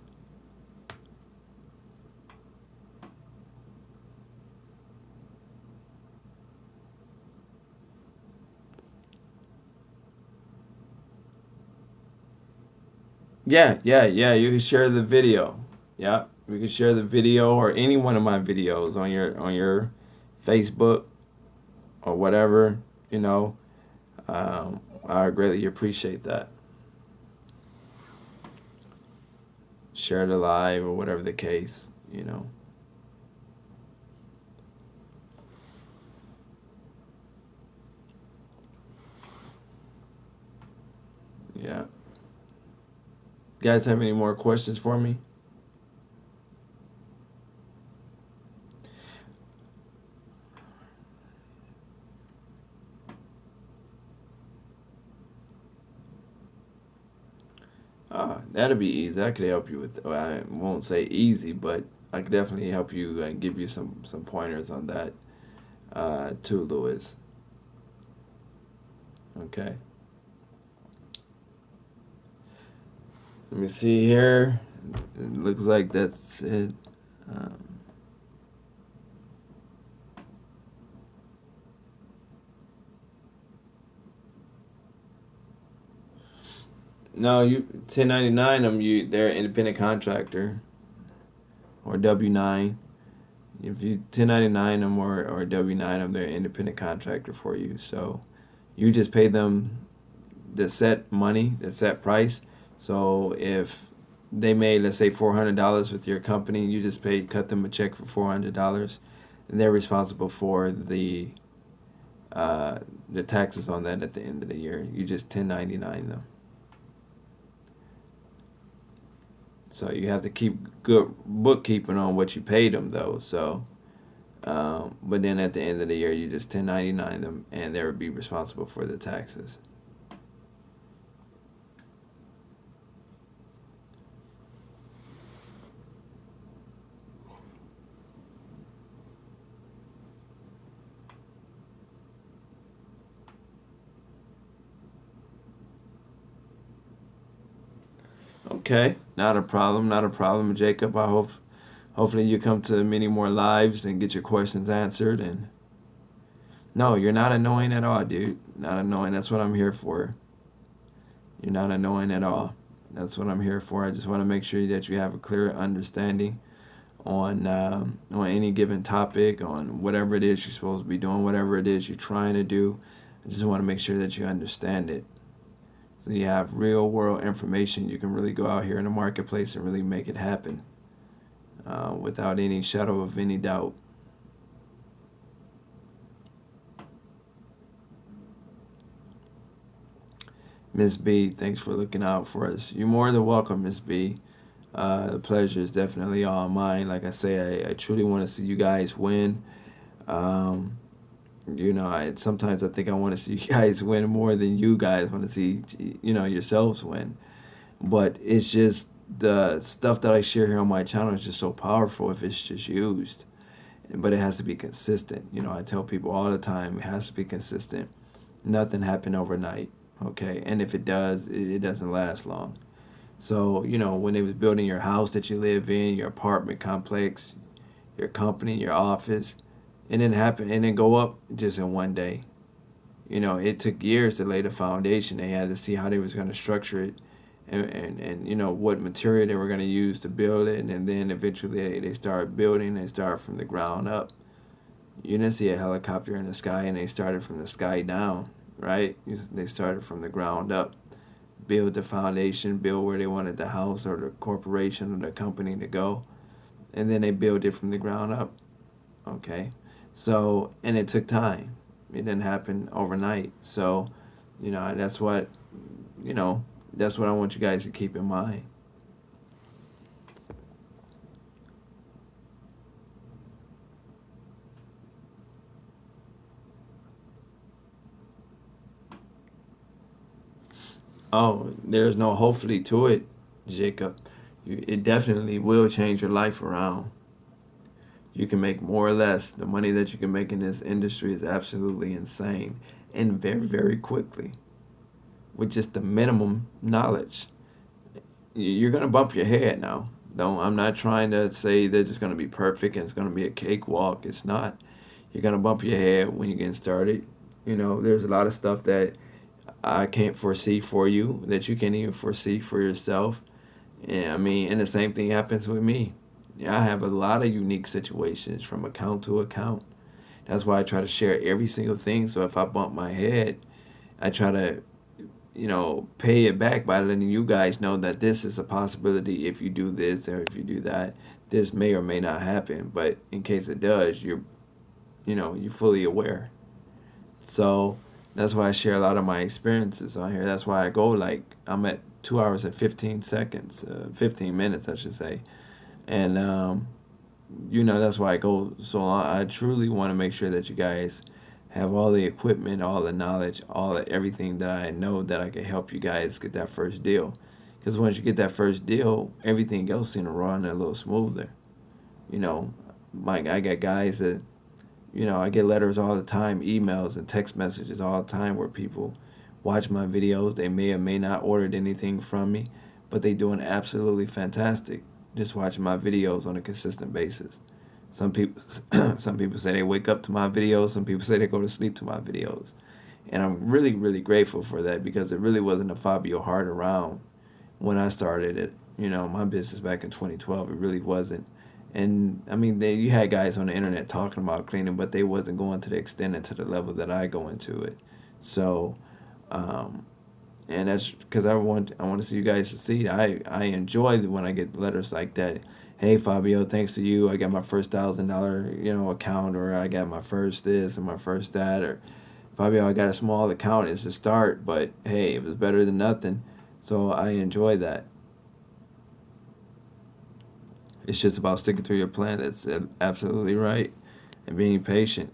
Yeah, you can share the video. Yeah, we can share the video or any one of my videos on your Facebook or whatever, I greatly appreciate that. Share the live or whatever the case, you know. Yeah. You guys have any more questions for me? That'll be easy. I could help you with. Well, I won't say easy, but I could definitely help you and give you some pointers on that too, Lewis. Okay. Let me see here. It looks like that's it. Um, no, you 1099 them. They're an independent contractor or W-9. If you 1099 them or W-9 them, they're an independent contractor for you. So you just pay them the set money, the set price. So if they made, let's say, $400 with your company, you just cut them a check for $400, and they're responsible for the taxes on that at the end of the year. You just 1099 them. So you have to keep good bookkeeping on what you paid them, though. So, but then at the end of the year, you just 1099 them, and they would be responsible for the taxes. Okay, not a problem, not a problem, Jacob. Hopefully you come to many more lives and get your questions answered. And no, you're not annoying at all, dude. Not annoying. That's what I'm here for. You're not annoying at all. That's what I'm here for. I just want to make sure that you have a clear understanding on any given topic, on whatever it is you're supposed to be doing, whatever it is you're trying to do. I just want to make sure that you understand it. So you have real world information. You can really go out here in the marketplace and really make it happen without any shadow of any doubt. Miss B, thanks for looking out for us. You're more than welcome, Miss B. The pleasure is definitely all mine. Like I say, I truly want to see you guys win. Um, sometimes I think I want to see you guys win more than you guys want to see, yourselves win. But it's just the stuff that I share here on my channel is just so powerful if it's just used. But it has to be consistent. I tell people all the time, it has to be consistent. Nothing happened overnight, okay? And if it does, it doesn't last long. So, when they was building your house that you live in, your apartment complex, your company, your office, it didn't happen. It didn't go up just in one day. It took years to lay the foundation. They had to see how they was going to structure it and what material they were going to use to build it. And then eventually they started building. They started from the ground up. You didn't see a helicopter in the sky and they started from the sky down, right? They started from the ground up. Build the foundation, build where they wanted the house or the corporation or the company to go. And then they build it from the ground up, okay? So, and it took time. It didn't happen overnight. So, that's what I want you guys to keep in mind. Oh, there's no hopefully to it, Jacob. It definitely will change your life around. You can make more or less. The money that you can make in this industry is absolutely insane and very, very quickly with just the minimum knowledge. You're going to bump your head now. I'm not trying to say that it's going to be perfect and it's going to be a cakewalk. It's not. You're going to bump your head when you're getting started. There's a lot of stuff that I can't foresee for you that you can't even foresee for yourself. And the same thing happens with me. I have a lot of unique situations from account to account. That's why I try to share every single thing. So if I bump my head, I try to, pay it back by letting you guys know that this is a possibility. If you do this or if you do that, this may or may not happen. But in case it does, you're fully aware. So that's why I share a lot of my experiences on here. That's why I go like I'm at 2 hours and 15 seconds, 15 minutes, I should say. And, that's why I go so long. I truly want to make sure that you guys have all the equipment, all the knowledge, everything that I know that I can help you guys get that first deal. Because once you get that first deal, everything else seems to run a little smoother. You know, I got guys that, I get letters all the time, emails and text messages all the time where people watch my videos. They may or may not ordered anything from me, but they doing absolutely fantastic just watching my videos on a consistent basis. Some people, some people say they wake up to my videos. Some people say they go to sleep to my videos, and I'm really, really grateful for that because it really wasn't a Fabio Hart around when I started it. My business back in 2012. It really wasn't. And I mean, you had guys on the internet talking about cleaning, but they wasn't going to the extent and to the level that I go into it. So, and that's because I want to see you guys succeed. I enjoy when I get letters like that. Hey Fabio, thanks to you, I got my first $1,000 account, or I got my first this and my first that, or Fabio, I got a small account. It's a start, but hey, it was better than nothing. So I enjoy that. It's just about sticking to your plan. That's absolutely right, and being patient.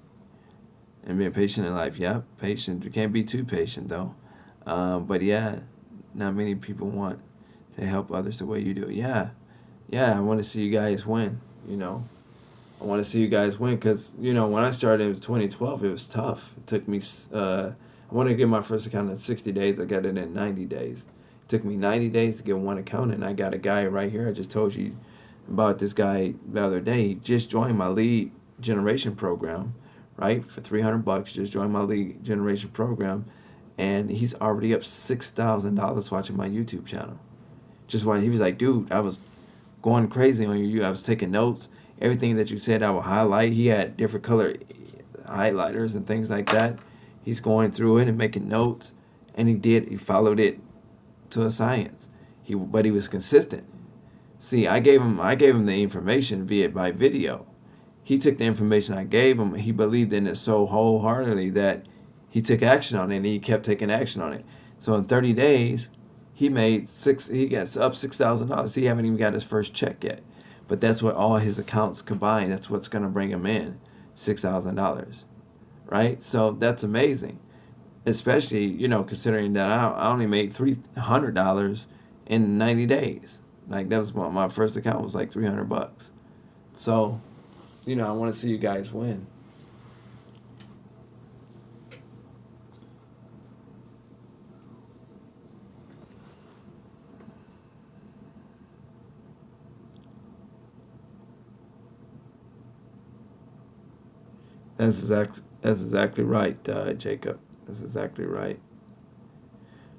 And being patient in life. Yeah, patient. You can't be too patient though. But yeah, not many people want to help others the way you do. Yeah, yeah. I want to see you guys win. I want to see you guys win because when I started it was 2012. It was tough. It took me. I wanted to get my first account in 60 days. I got it in 90 days. It took me 90 days to get one account, and I got a guy right here. I just told you about this guy the other day. He just joined my lead generation program, right? For $300, just joined my lead generation program, and he's already up $6,000 watching my YouTube channel. Just why he was like, dude, I was going crazy on you. I was taking notes. Everything that you said, I would highlight. He had different color highlighters and things like that. He's going through it and making notes, and he followed it to a science. But he was consistent. See, I gave him the information by video. He took the information I gave him. He believed in it so wholeheartedly that he took action on it, and he kept taking action on it. So in 30 days, he got up $6,000. He haven't even got his first check yet. But that's what all his accounts combined. That's what's going to bring him in, $6,000, right? So that's amazing, especially considering that I only made $300 in 90 days. Like that was my first account was like $300. So, I want to see you guys win. That's exactly right, Jacob. That's exactly right.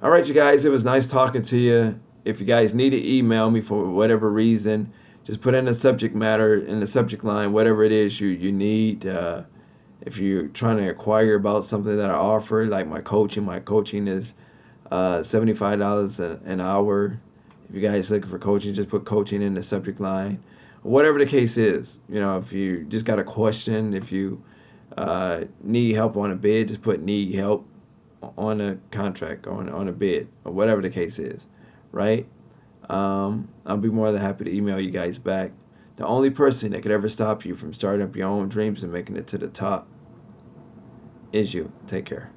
All right, you guys. It was nice talking to you. If you guys need to email me for whatever reason, just put in the subject matter in the subject line, whatever it is you need. If you're trying to inquire about something that I offer, like my coaching is $75 an hour. If you guys looking for coaching, just put coaching in the subject line. Whatever the case is, if you just got a question, if you need help on a bid, just put need help on a contract or on a bid, or whatever the case is, right? I'll be more than happy to email you guys back. The only person that could ever stop you from starting up your own dreams and making it to the top is you. Take care.